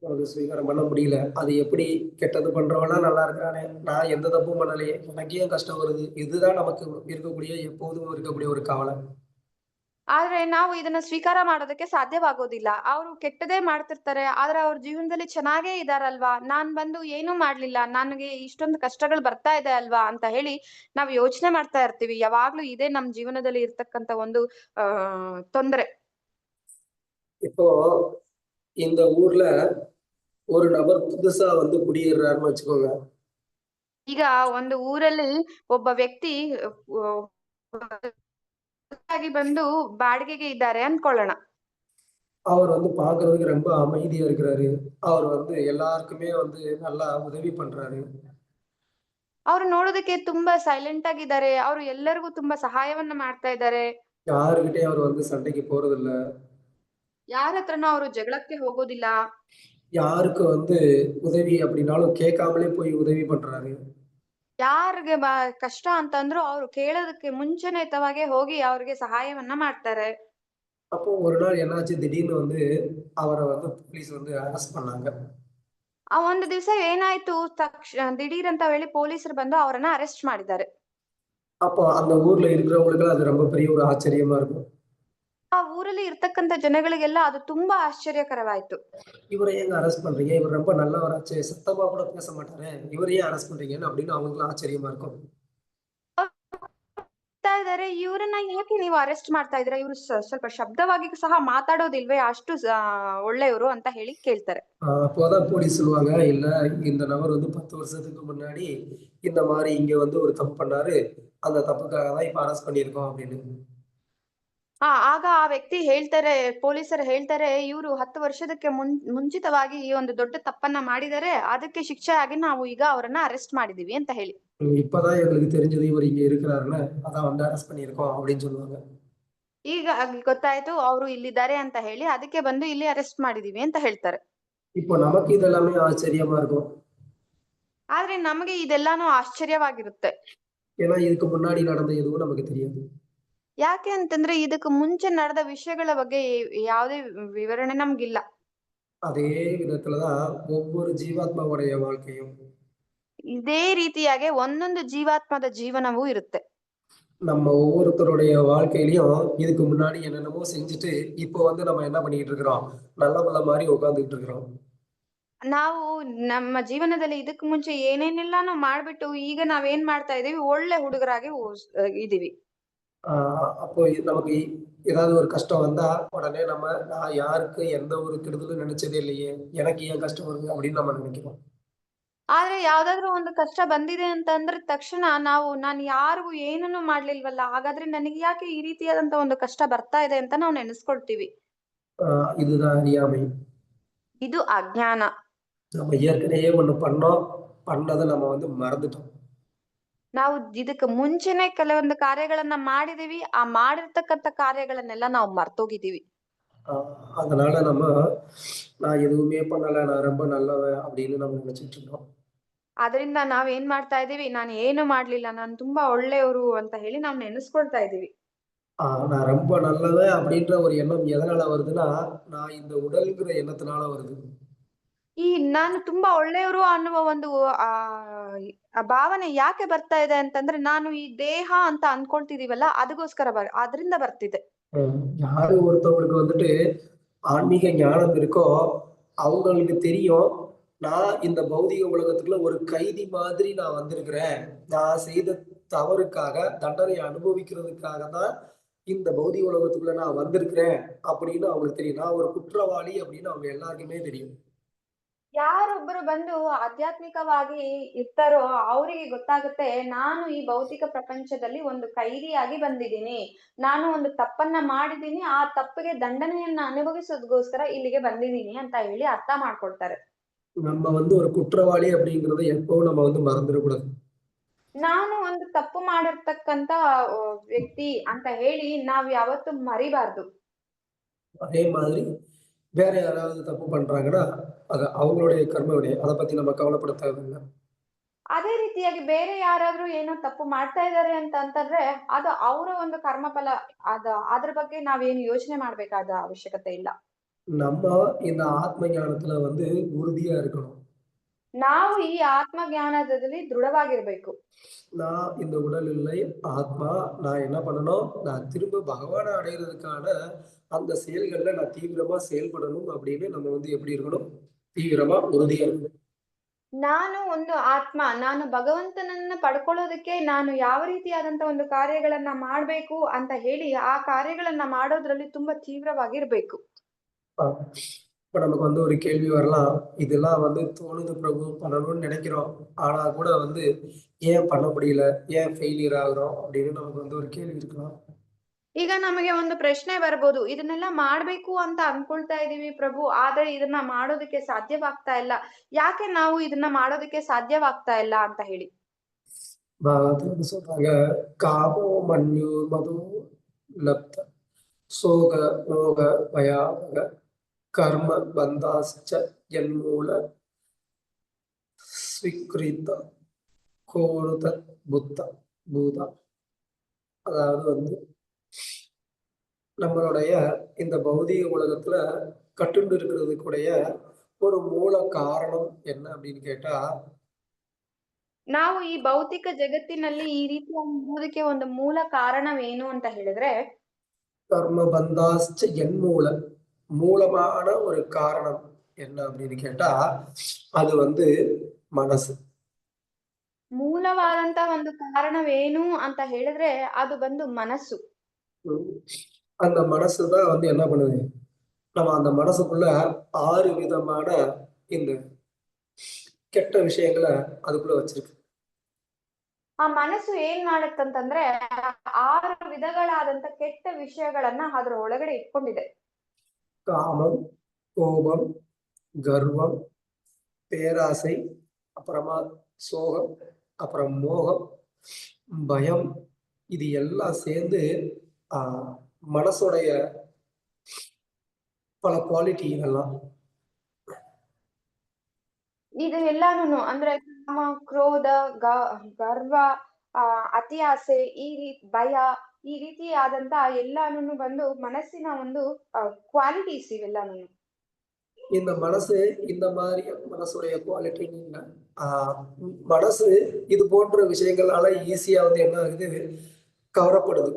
நமக்கு ஸ்வீகாரம் பண்ண முடியல. அது எப்படி கெட்டது பண்றவனா நல்லா இருக்கிறானே, நான் எந்த தப்பும் பண்ணலையே, எனக்கு ஏன் கஷ்டம் வருது? இதுதான் நமக்கு இருக்கக்கூடிய எப்போதும் இருக்கக்கூடிய ஒரு கவலை. ಆದ್ರೆ ನಾವು ಇದನ್ನ ಸ್ವೀಕಾರ ಮಾಡೋದಕ್ಕೆ ಸಾಧ್ಯವಾಗೋದಿಲ್ಲ. ಅವರು ಕೆಟ್ಟದೇ ಮಾಡ್ತಿರ್ತಾರೆ, ಆದ್ರೆ ಅವ್ರ ಜೀವನದಲ್ಲಿ ಚೆನ್ನಾಗೇ ಇದಾರಲ್ವಾ, ನಾನ್ ಬಂದು ಏನೂ ಮಾಡ್ಲಿಲ್ಲ, ನನಗೆ ಇಷ್ಟೊಂದು ಕಷ್ಟಗಳು ಬರ್ತಾ ಇದೆ ಅಲ್ವಾ ಅಂತ ಹೇಳಿ ನಾವು ಯೋಚನೆ ಮಾಡ್ತಾ ಇರ್ತೀವಿ. ಯಾವಾಗ್ಲೂ ಇದೇ ನಮ್ ಜೀವನದಲ್ಲಿ ಇರ್ತಕ್ಕಂತ ಒಂದು ತೊಂದರೆ. இப்போ இந்த ஊர்ல ஒரு நபர் புதுசா வந்து குடியேறாருன்னு வச்சுக்கோங்க. ಈಗ ಒಂದು ಊರಲ್ಲಿ ಒಬ್ಬ ವ್ಯಕ್ತಿ ಆಗಿ ಬಂದು ಬಾಡಿಗೆಗೆ ಇದ್ದಾರೆ ಅನ್ಕೊಳ್ಳೋಣ. அவர் வந்து பாக்குறதுக்கு ரொம்ப அமைதியா இருக்கிறாரு. அவர் வந்து எல்லாருக்குமே வந்து நல்லா உதவி பண்றாரு. ಅವ್ರು ನೋಡೋದಕ್ಕೆ ತುಂಬಾ ಸೈಲೆಂಟ್ ಆಗಿದ್ದಾರೆ, ಅವ್ರು ಎಲ್ಲರಿಗೂ ತುಂಬಾ ಸಹಾಯವನ್ನ ಮಾಡ್ತಾ ಇದ್ದಾರೆ. யாருகிட்டயும் அவர் வந்து சண்டைக்கு போறதில்ல. ಯಾರ ಹತ್ರನೂ ಅವರು ಜಗಳಕ್ಕೆ ಹೋಗೋದಿಲ್ಲ. யாருக்கு வந்து உதவி அப்படின்னாலும் கேட்காமலே போய் உதவி பண்றாரு. ಯಾರಿಗೆ ಕಷ್ಟ ಅಂತಂದ್ರು ಅವ್ರು ಕೇಳೋದಕ್ಕೆ ಮುಂಚಿತವಾಗೆ ಹೋಗಿ ಅವ್ರಿಗೆ ಸಹಾಯವನ್ನ ಮಾಡ್ತಾರೆ. அப்போ ஒரு நாள் என்னாச்சு, திடீர்னு வந்து அவரை வந்து போலீஸ் வந்து அரெஸ்ட் பண்ணாங்க. ಆ ಒಂದು ದಿವಸ ಏನಾಯ್ತು, ದಿಢೀರ್ ಅಂತ ಹೇಳಿ ಪೊಲೀಸರು ಬಂದು ಅವರನ್ನ ಅರೆಸ್ಟ್ ಮಾಡಿದ್ದಾರೆ. அப்போ அந்த ஊர்ல இருக்கிறவங்களுக்கு அது ரொம்ப பெரிய ஒரு ஆச்சரியமா இருக்கும். ಆ ಊರಲ್ಲಿ ಇರ್ತಕ್ಕಂತ ಜನಗಳಿಗೆಲ್ಲ ಅದು ತುಂಬಾ ಆಶ್ಚರ್ಯಕರವಾಯ್ತು. இவரை ஏங்க அரெஸ்ட் பண்றீங்க? இவர் ரொம்ப நல்லவராச்சே, சத்தமா கூட பேச மாட்டாரு, இவரை ஏன் அரெஸ்ட் பண்றீங்கன்னு அப்படின்னு அவங்களுக்கு ஆச்சரியமா இருக்கும். ಇದಾರೆ, ಇವ್ರನ್ನ ಯಾಕೆ ನೀವು ಅರೆಸ್ಟ್ ಮಾಡ್ತಾ ಇದ್ದೀರಾ, ಇವ್ರು ಸ್ವಲ್ಪ ಶಬ್ದವಾಗಿ ಸಹ ಮಾತಾಡೋದಿಲ್ವೇ, ಅಷ್ಟು ಒಳ್ಳೆಯವರು ಅಂತ ಹೇಳಿ ಕೇಳ್ತಾರೆ. அப்போதான் போலீஸ் சொல்லுவாங்க, இல்ல இந்த நபர் வந்து 10 வருஷத்துக்கு முன்னாடி இந்த மாதிரி இங்க வந்து ஒரு தப்பு பண்ணாரு, அந்த தப்புக்காக தான் இப்ப அரெஸ்ட் பண்ணியிருக்கோம் அப்படின்னு. ಆಗ ಆ ವ್ಯಕ್ತಿ ಹೇಳ್ತಾರೆ, ಪೊಲೀಸರು ಹೇಳ್ತಾರೆ, ಇವರು 10 ವರ್ಷದಕ್ಕೆ ಮುಂಚಿತವಾಗಿ ಈ ಒಂದು ದೊಡ್ಡ ತಪ್ಪನ್ನ ಮಾಡಿದರೆ ಅದಕ್ಕೆ ಶಿಕ್ಷೆಯಾಗಿ ನಾವು ಈಗ ಅವರನ್ನ ಅರೆಸ್ಟ್ ಮಾಡಿದೀವಿ ಅಂತ ಹೇಳಿ. இப்பதான் எங்களுக்கு தெரிஞ்சது இவர் இங்க இருக்கிறாருன்னு, அதான் வந்து அரெஸ்ட் பண்ணியிருக்கோம் அப்படின்னு சொல்லுவாங்க. ಈಗ ಗೊತ್ತಾಯ್ತು ಅವರು ಇಲ್ಲಿದ್ದಾರೆ ಅಂತ ಹೇಳಿ, ಅದಕ್ಕೆ ಬಂದು ಇಲ್ಲಿ ಅರೆಸ್ಟ್ ಮಾಡಿದೀವಿ ಅಂತ ಹೇಳ್ತಾರೆ. இப்போ நமக்கு இதெல்லாமே ஆச்சரியமா இருக்கும். ಆದ್ರೆ ನಮಗೆ ಇದೆಲ್ಲಾನು ಆಶ್ಚರ್ಯವಾಗಿರುತ್ತೆ. ஏன்னா இதுக்கு முன்னாடி நடந்த எதுவும் நமக்கு தெரியாது. ಯಾಕೆ ಅಂತಂದ್ರೆ ಇದಕ್ಕೆ ಮುಂಚೆ ನಡೆದ ವಿಷಯಗಳ ಬಗ್ಗೆ ಯಾವುದೇ ವಿವರಣೆ ನಮ್ಗಿಲ್ಲ. அதே விதத்துலதான் ஒவ்வொரு ஜீவாத்மாவுடைய வாழ்க்கையும். ಇದೇ ರೀತಿಯಾಗಿ ಒಂದೊಂದು ಜೀವಾತ್ಮದ ಜೀವನವೂ ಇರುತ್ತೆ. நம்ம ஒவ்வொருத்தருடைய வாழ்க்கையிலயும் இதுக்கு முன்னாடி என்னென்னமோ செஞ்சுட்டு இப்போ வந்து நம்ம என்ன பண்ணிட்டு இருக்கிறோம், நல்ல மாதிரி உட்கார்ந்துட்டு இருக்கிறோம். ನಾವು ನಮ್ಮ ಜೀವನದಲ್ಲಿ ಇದಕ್ ಮುಂಚೆ ಏನೇನೆಲ್ಲಾನು ಮಾಡ್ಬಿಟ್ಟು ಈಗ ನಾವೇನ್ ಮಾಡ್ತಾ ಇದೀವಿ, ಒಳ್ಳೆ ಹುಡುಗರಾಗಿ ಇದೀವಿ. அப்போ நமக்கு ஏதாவது ஒரு கஷ்டம் வந்தா உடனே நான் யாருக்கு எந்த ஒரு கெடுதலும் நினைச்சதே இல்லையே, எனக்கு ஏன் கஷ்டம் வருது அப்படின்னு நம்ம நினைக்கிறோம். ಆದ್ರೆ ಯಾವ್ದಾದ್ರು ಒಂದು ಕಷ್ಟ ಬಂದಿದೆ ಅಂತ ಅಂದ್ರೆ ತಕ್ಷಣ ನಾನ್ ಯಾರಿಗೂ ಏನನ್ನು ಮಾಡ್ಲಿಲ್ವಲ್ಲ, ಹಾಗಾದ್ರೆ ನನಗೆ ಯಾಕೆ ಈ ರೀತಿಯಾದಂತ ಒಂದು ಕಷ್ಟ ಬರ್ತಾ ಇದೆ ಅಂತ ನಾವು ನೆನೆಸ್ಕೊಳ್ತೀವಿ. இதுதான் அறியாமை. ಇದು ಅಜ್ಞಾನ. நம்ம ஏற்கனவே ஒண்ணு பண்ணதை நம்ம மறந்துட்டோம். ನಾವು ಇದಕ್ಕೆ ಮುಂಚೆನೆ ಕೆಲವೊಂದು ಕಾರ್ಯಗಳನ್ನ ಮಾಡಿದೀವಿ, ಆ ಮಾಡಿರ್ತಕ್ಕಂಥ ಕಾರ್ಯಗಳನ್ನೆಲ್ಲ ನಾವು ಮರ್ತೋಗಿದೀವಿ. அதனால நான் எதுவுமே பண்ணல, நான் ரொம்ப நல்லவன் அப்படின்னு நம்ம நினைச்சிட்டு இருக்கோம். ಅದರಿಂದ ನಾವ್ ಏನ್ ಮಾಡ್ತಾ ಇದೀವಿ, ನಾನು ಏನು ಮಾಡ್ಲಿಲ್ಲ, ನಾನು ತುಂಬಾ ಒಳ್ಳೆಯವರು ಅಂತ ಹೇಳಿ ನಾವು ನೆನೆಸ್ಕೊಳ್ತಾ ಇದೀವಿ. நான் ரொம்ப நல்லவன் அப்படின்ற ஒரு எண்ணம் எதனால வருதுன்னா, நான் இந்த உடல்ங்கிற எண்ணத்தினால வருது. ಈ ನಾನು ತುಂಬಾ ಒಳ್ಳೆಯವರು ಅನ್ನುವ ಒಂದು ಭಾವನೆ ಯಾಕೆ ಬರ್ತಾ ಇದೆ ಅಂತಂದ್ರೆ, ನಾನು ಈ ದೇಹ ಅಂತ ಅನ್ಕೊಳ್ತಿದೀವಲ್ಲ, ಅದಕ್ಕೋಸ್ಕರ ಅದರಿಂದ ಬರ್ತಿದೆ. யாரு ஒருத்தவங்களுக்கு ஆன்மீக ஞானம் இருக்கோ அவங்களுக்கு தெரியும், நான் இந்த பௌதிக உலகத்துக்குள்ள ஒரு கைதி மாதிரி நான் வந்திருக்கிறேன். நான் செய்த தவறுக்காக தண்டனை அனுபவிக்கிறதுக்காக தான் இந்த பௌதிக உலகத்துக்குள்ள நான் வந்திருக்கிறேன் அப்படின்னு அவங்களுக்கு தெரியும். நான் ஒரு குற்றவாளி அப்படின்னு அவங்க எல்லாருக்குமே தெரியும். ಯಾರೊಬ್ಬರು ಬಂದು ಆಧ್ಯಾತ್ಮಿಕವಾಗಿ ಇರ್ತಾರೋ ಅವರಿಗೆ ಗೊತ್ತಾಗುತ್ತೆ, ನಾನು ಈ ಭೌತಿಕ ಪ್ರಪಂಚದಲ್ಲಿ ಒಂದು ಕೈದಿಯಾಗಿ ಬಂದಿದ್ದೀನಿ, ನಾನು ಒಂದು ತಪ್ಪನ್ನ ಮಾಡಿದ್ದೀನಿ, ಆ ತಪ್ಪಿಗೆ ದಂಡನೆಯನ್ನ ಅನುಭವಿಸೋದಕ್ಕೋಸ್ಕರ ಇಲ್ಲಿಗೆ ಬಂದಿದ್ದೀನಿ ಅಂತ ಹೇಳಿ ಅರ್ಥ ಮಾಡ್ಕೊಳ್ತಾರೆ. நம்ம ஒரு குற்றவாளி அப்படிங்கறத எப்பவும் நம்ம மறந்துடக்கூடாது. ನಾನು ಒಂದು ತಪ್ಪು ಮಾಡಿರ್ತಕ್ಕಂತ ವ್ಯಕ್ತಿ ಅಂತ ಹೇಳಿ ನಾವ್ ಯಾವತ್ತೂ ಮರಿಬಾರ್ದು. அதே மாதிரி வேற யாராவது தப்பு பண்றாங்கன்னா அது அவங்களுடைய கர்ம வினை, அதை பத்தி நம்ம கவலைப்பட தேவையில்லை. ಅದೇ ರೀತಿಯಾಗಿ ಬೇರೆ ಯಾರಾದ್ರೂ ಏನೋ ತಪ್ಪು ಮಾಡ್ತಾ ಇದಾರೆ ಅಂತಂದ್ರೆ ಅದು ಅವರ ಒಂದು ಕರ್ಮಫಲ, ಅದ್ರ ಬಗ್ಗೆ ನಾವೇನು ಯೋಚನೆ ಮಾಡ್ಬೇಕಾದ ಅವಶ್ಯಕತೆ ಇಲ್ಲ. நம்ம இந்த ஆத்ம ஞானத்துல உறுதியா இருக்கணும். ನಾವು ಈ ಆತ್ಮ ಜ್ಞಾನದಲ್ಲಿ ದೃಢವಾಗಿರ್ಬೇಕು. நான் இந்த உடல் இல்லை, ஆத்மா. நான் என்ன பண்ணணும், நான் திரும்ப பகவானை அடையிறதுக்கான அந்த செயல்கள்ல நான் தீவிரமா செயல்படணும் அப்படின்னு நம்ம எப்படி இருக்கணும், தீவிரமா உறுதியா இருக்கணும். ನಾನು ಒಂದು ಆತ್ಮ, ನಾನು ಭಗವಂತನನ್ನ ಪಡ್ಕೊಳ್ಳೋದಕ್ಕೆ ನಾನು ಯಾವ ರೀತಿಯಾದಂತ ಒಂದು ಕಾರ್ಯಗಳನ್ನ ಮಾಡ್ಬೇಕು ಅಂತ ಹೇಳಿ ಆ ಕಾರ್ಯಗಳನ್ನ ಮಾಡೋದ್ರಲ್ಲಿ ತುಂಬಾ ತೀವ್ರವಾಗಿರ್ಬೇಕು. இப்ப நமக்கு ஒரு கேள்வி வரலாம், இதெல்லாம் தோணுது பிரபு, பண்ணணும்னு நினைக்கிறோம், ஆனா கூட ஏன் பண்ண முடியல, ஏன் ஃபெயிலியர் ஆகுறோம் அப்படின்னு நமக்கு ஒரு கேள்வி இருக்கலாம். ಈಗ ನಮಗೆ ಒಂದು ಪ್ರಶ್ನೆ ಬರ್ಬೋದು, ಇದನ್ನೆಲ್ಲ ಮಾಡ್ಬೇಕು ಅಂತ ಅನ್ಕೊಳ್ತಾ ಇದೀವಿ ಪ್ರಭು, ಆದ್ರೆ ಇದನ್ನ ಮಾಡೋದಕ್ಕೆ ಸಾಧ್ಯವಾಗ್ತಾ ಇಲ್ಲ, ಯಾಕೆ ನಾವು ಇದನ್ನ ಮಾಡೋದಕ್ಕೆ ಸಾಧ್ಯವಾಗ್ತಾ ಇಲ್ಲ ಅಂತ ಹೇಳಿ. ಭಾಗವತದಲ್ಲಿ சொல்றாங்க, ಕಾಮೋ ಮನ್ಯು ಮಧು ಲಬ್ಧ ಸೋಗ ಮೋಗ ಭಯಾವಗ ಕರ್ಮ ಬಂಧಾಶ್ಚ ಯನ್ಮೂಲ ಸ್ವೀಕೃತ கோணுத புத்த பூதா. அதாவது நம்மளுடைய இந்த பௌதிக உலகத்துல கட்டுண்டு இருக்கிறதுக்குடைய ஒரு மூல காரணம் என்ன அப்படின்னு கேட்டா, ನಾವು ಈ ಭೌತಿಕ ಜಗತ್ತಿನಲ್ಲಿ ಈ ರೀತಿಯಾಗಿ ಒಂದು ಮೂಲ ಕಾರಣವೇನು ಅಂತ ಹೇಳಿದ್ರೆ, கர்ம பந்தாஸ்ச என்மூல, மூலமான ஒரு காரணம் என்ன அப்படின்னு கேட்டா அது மனசு. ಮೂಲವಾದಂತ ಒಂದು ಕಾರಣವೇನು ಅಂತ ಹೇಳಿದ್ರೆ ಅದು ಮನಸ್ಸು. அந்த மனசுதான் என்ன பண்ணுது, நம்ம அந்த மனசுக்குள்ள 6 விதமான இந்த ಕೆಟ್ಟ விஷயங்களை அதுக்குள்ள வச்சிருக்கு. ಆ ಮನಸ್ಸು ಏನ್ ಮಾಡುತ್ತಂತಂದ್ರೆ 6 ವಿಧಗಳಾದಂತ ಕೆಟ್ಟ ವಿಷಯಗಳನ್ನ ಅದ್ರ ಒಳಗಡೆ ಇಟ್ಕೊಂಡಿದೆ. காமம், கோபம், கர்வம், பேராசை, அப்புறமா சோகம், அப்புறம் மோகம், பயம், இது எல்லாம் சேர்ந்து மனசுடைய பல குவாலிட்டி இதெல்லாம். ಇದು ಎಲ್ಲಾನು ಅಂದ್ರೆ ಕಾಮ, ಕ್ರೋಧ, ಗರ್ವ, ಅತಿ ಆಸೆ, ಭಯ, ಈ ರೀತಿಯಾದಂತ ಎಲ್ಲಾನು ಮನಸ್ಸಿನ ಒಂದು ಕ್ವಾಲಿಟೀಸ್ ಇವೆಲ್ಲಾನು. இந்த மனசு இந்த மாதிரி மனசுடைய குவாலிட்டி இல்ல, மனசு இது போன்ற விஷயங்களால ஈஸியா என்ன ஆகுது, கவரப்படுது.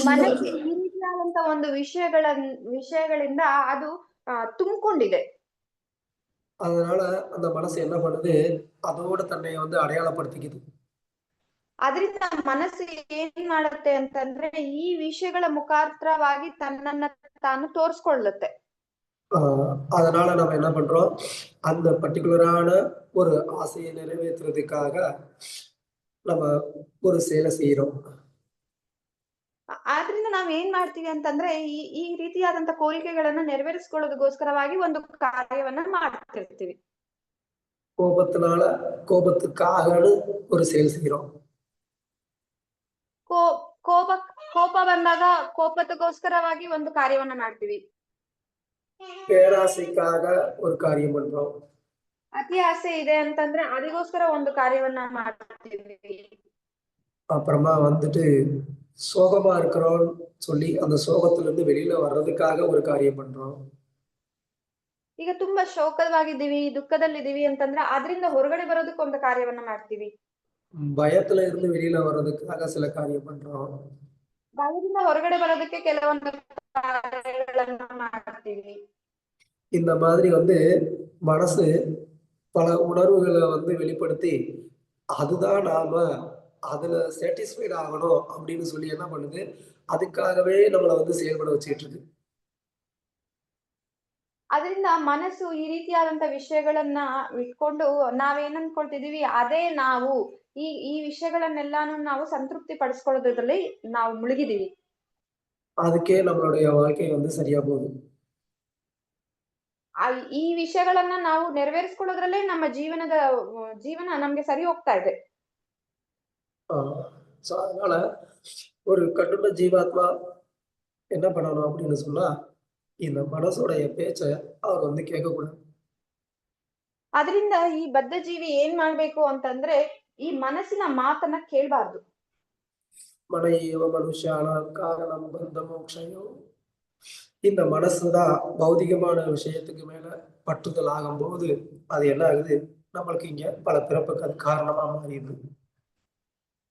ಮನಸ್ಸು ಈ ರೀತಿಯಾದಂತ ಒಂದು ವಿಷಯಗಳಿಂದ ಅದು ತುಂಬಿಕೊಂಡಿದೆ. அதனால அந்த மனசு என்ன பண்ணுது, அதோட தன்னை வந்து அடையாளப்படுத்திக்குது. ಅದರಿಂದ ಮನಸ್ಸು ಏನ್ ಮಾಡುತ್ತೆ ಅಂತಂದ್ರೆ ಈ ವಿಷಯಗಳ ಮುಖಾಂತರವಾಗಿ ತನ್ನನ್ನ ತಾನು ತೋರಿಸ್ಕೊಳ್ಳುತ್ತೆ. அதனால நம்ம என்ன பண்றோம், அந்த பர்ட்டிகுலரான ஒரு ஆசையை நிறைவேற்றுறதுக்காக நம்ம ஒரு செயலை செய்யறோம். ಆದ್ರಿಂದ ನಾವ್ ಏನ್ ಮಾಡ್ತೀವಿ ಅಂತಂದ್ರೆ ಈ ರೀತಿಯಾದಂತ ಕೋರಿಕೆಗಳನ್ನ ನೆರವೇರಿಸ್ಕೊಳ್ಳೋದಕ್ಕೋಸ್ಕರವಾಗಿ ಒಂದು ಕಾರ್ಯವನ್ನ ಮಾಡ್ತಿರ್ತೀವಿ. கோபத்துக்காகன்னு ஒரு செயல் செய்யறோம். ಕೋಪ ಕೋಪ ಬಂದಾಗ ಕೋಪದಗೋಸ್ಕರವಾಗಿ ಒಂದು ಕಾರ್ಯವನ್ನ ಮಾಡ್ತೀವಿ. பேராசைக்காக ஒரு காரியம் பண்றோம். ಅತಿ ಆಸೆ ಇದೆ ಅಂತಂದ್ರೆ ಅದಕ್ಕೋಸ್ಕರ ಒಂದು ಕಾರ್ಯವನ್ನ ಮಾಡ್ತೀವಿ. அப்புறமா வந்துட்டு சோகமா இருக்கிறோம்னு சொல்லி அந்த சோகத்துல இருந்து வெளியில வர்றதுக்காக ஒரு காரியம் பண்றோம். ಈಗ ತುಂಬಾ ಶೋಕವಾಗಿದ್ದೀವಿ, ದುಃಖದಲ್ಲಿದ್ದೀವಿ ಅಂತಂದ್ರೆ ಅದರಿಂದ ಹೊರಗಡೆ ಬರೋದಕ್ಕೆ ಒಂದು ಕಾರ್ಯವನ್ನ ಮಾಡ್ತೀವಿ. பயத்துல இருந்து வெளியில வர்றதுக்காக சில காரியம் பண்றோம். ಭಯದಿಂದ ಹೊರಗಡೆ ಬರೋದಕ್ಕೆ ಕೆಲವೊಂದು ಕಾರ್ಯಗಳನ್ನ ಮಾಡ್ತೀವಿ. இந்த மாதிரி வந்து மனசு பல உணர்வுகளை வந்து வெளிப்படுத்தி அதுதான் நாம அதுல சாட்டிஸ்ஃபைட் ஆகணும் அப்படின்னு சொல்லி என்ன பண்ணுது, அதுக்காகவே நம்மளை வந்து செயல்பட வச்சுட்டு இருக்கு. ಅದರಿಂದ ಮನಸ್ಸು ಈ ರೀತಿಯಾದಂತ ವಿಷಯಗಳನ್ನ ಇಟ್ಕೊಂಡು ನಾವೇನ್ ಅನ್ಕೊಳ್ತಿದೀವಿ ಅದೇ ನಾವು ಈ ವಿಷಯಗಳನ್ನೆಲ್ಲಾನು ನಾವು ಸಂತೃಪ್ತಿ ಪಡಿಸ್ಕೊಳ್ಳೋದ್ರಲ್ಲಿ ನಾವು ಮುಳುಗಿದೀವಿ. அதுக்கே நம்மளுடைய வாழ்க்கை வந்து சரியா போகுது. ಈ ವಿಷಯಗಳನ್ನ ನಾವು ನೆರವೇರಿಸ್ಕೊಳ್ಳೋದ್ರಲ್ಲೇ ನಮ್ಮ ಜೀವನ ನಮ್ಗೆ ಸರಿ ಹೋಗ್ತಾ ಇದೆ. சோ அதனால ஒரு கட்டுண்ட ஜீவாத்மா என்ன பண்ணணும் அப்படின்னு சொன்னா, இந்த மனசோடைய பேச்ச அவர் வந்து கேட்கக்கூடாது. ಅದರಿಂದ ಈ ಬದ್ಧ ಜೀವಿ ಏನ್ ಮಾಡ್ಬೇಕು ಅಂತಂದ್ರೆ ಈ ಮನಸ್ಸಿನ ಮಾತನ್ನ ಕೇಳ್ಬಾರ್ದು. மன ஏவ மனுஷான காரணம் பந்த மோட்சயோ. இந்த மனசுதான் பௌதிகமான விஷயத்துக்கு மேல பற்றுதல் ஆகும்போது அது என்ன ஆகுது, நம்மளுக்கு இங்க பல பிறப்புக்கு அது காரணமா மாறிடுது.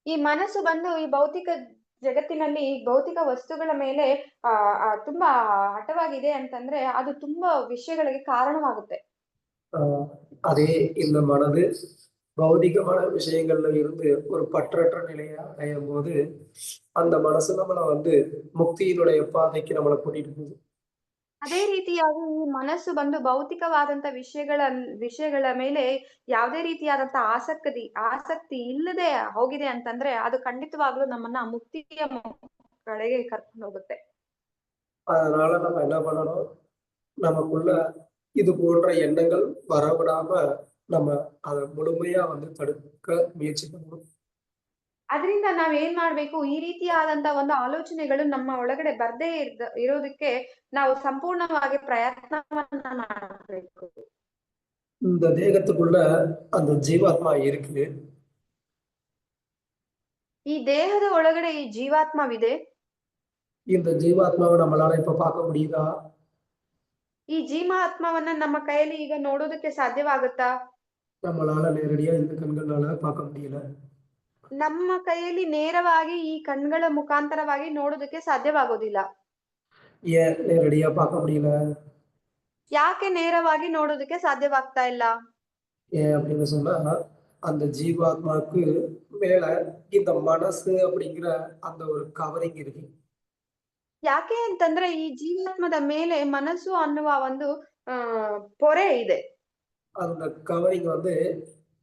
ಈ ಮನಸ್ಸು ಬಂದು ಈ ಭೌತಿಕ ಜಗತ್ತಿನಲ್ಲಿ ಭೌತಿಕ ವಸ್ತುಗಳ ಮೇಲೆ ತುಂಬಾ ಹಠವಾಗಿದೆ ಅಂತಂದ್ರೆ ಅದು ತುಂಬಾ ವಿಷಯಗಳಿಗೆ ಕಾರಣವಾಗುತ್ತೆ. அதே இந்த மனது பௌதிகமான விஷயங்கள்ல இருந்து ஒரு பற்றற்ற நிலையை அடையும் போது அந்த மனசு நம்மளை வந்து முக்தியினுடைய பாதைக்கு நம்மளை கூட்டிட்டு போகுது. ಅದೇ ರೀತಿಯಾಗಿ ಈ ಮನಸ್ಸು ಬಂದು ಭೌತಿಕವಾದಂತ ವಿಷಯಗಳ ಮೇಲೆ ಯಾವುದೇ ರೀತಿಯಾದಂತ ಆಸಕ್ತಿ ಇಲ್ಲದೆ ಹೋಗಿದೆ ಅಂತಂದ್ರೆ ಅದು ಖಂಡಿತವಾಗ್ಲೂ ನಮ್ಮನ್ನ ಮುಕ್ತಿಯ ಕಡೆಗೆ ಕರ್ಕೊಂಡು ಹೋಗುತ್ತೆ. அதனால நம்ம என்ன பண்ணணும், நமக்குள்ள இது போன்ற எண்ணங்கள் வரவிடாம நம்ம அதை முழுமையா வந்து தடுக்க முயற்சி பண்ணணும். ಅದರಿಂದ ನಾವ್ ಏನ್ ಮಾಡ್ಬೇಕು, ಈ ರೀತಿಯಾದಂತ ಒಂದು ಆಲೋಚನೆಗಳು ನಮ್ಮ ಒಳಗಡೆ ಬರ್ದೇ ಇರೋದಕ್ಕೆ ನಾವು ಸಂಪೂರ್ಣವಾಗಿ ಪ್ರಯತ್ನವನ್ನ ಮಾಡಬೇಕು. இந்த தேகத்துக்குள்ள அந்த ஜீவாத்மா இருக்கு. ಈ ದೇಹದ ಒಳಗಡೆ ಈ ಜೀವಾತ್ಮವಿದೆ. இந்த ஜீவாத்மாவை நம்மளால இப்ப பார்க்க முடியுதா? ಈ ಜೀವಾತ್ಮವನ್ನ ನಮ್ಮ ಕೈಯಲ್ಲಿ ಈಗ ನೋಡೋದಕ್ಕೆ ಸಾಧ್ಯವಾಗುತ್ತಾ? நம்மளால நேரடியா இந்த கண்களால பார்க்க முடியல. ನಮ್ಮ ಕೈಯಲ್ಲಿ ನೇರವಾಗಿ ಈ ಕಣ್ಗಳ ಮುಖಾಂತರವಾಗಿ ನೋಡೋದಕ್ಕೆ ಸಾಧ್ಯವಾಗೋದಿಲ್ಲ. ஏன் நேரடியா பார்க்க முடியல? ಯಾಕೆ ನೇರವಾಗಿ ನೋಡೋದಕ್ಕೆ ಸಾಧ್ಯವಾಗ್ತಾ ಇಲ್ಲ? ஏன் அப்படின்னு சொன்னா, அந்த ஜீவாத்மாவுக்கு மேல இந்த மனசு அப்படிங்கிற அந்த ஒரு கவரிங் இருக்கு. ಯಾಕೆ ಅಂತಂದ್ರೆ ಈ ಜೀವಾತ್ಮದ ಮೇಲೆ ಮನಸ್ಸು ಅನ್ನುವ ಒಂದು ಪೊರೆ ಇದೆ. அந்த கவரிங் வந்து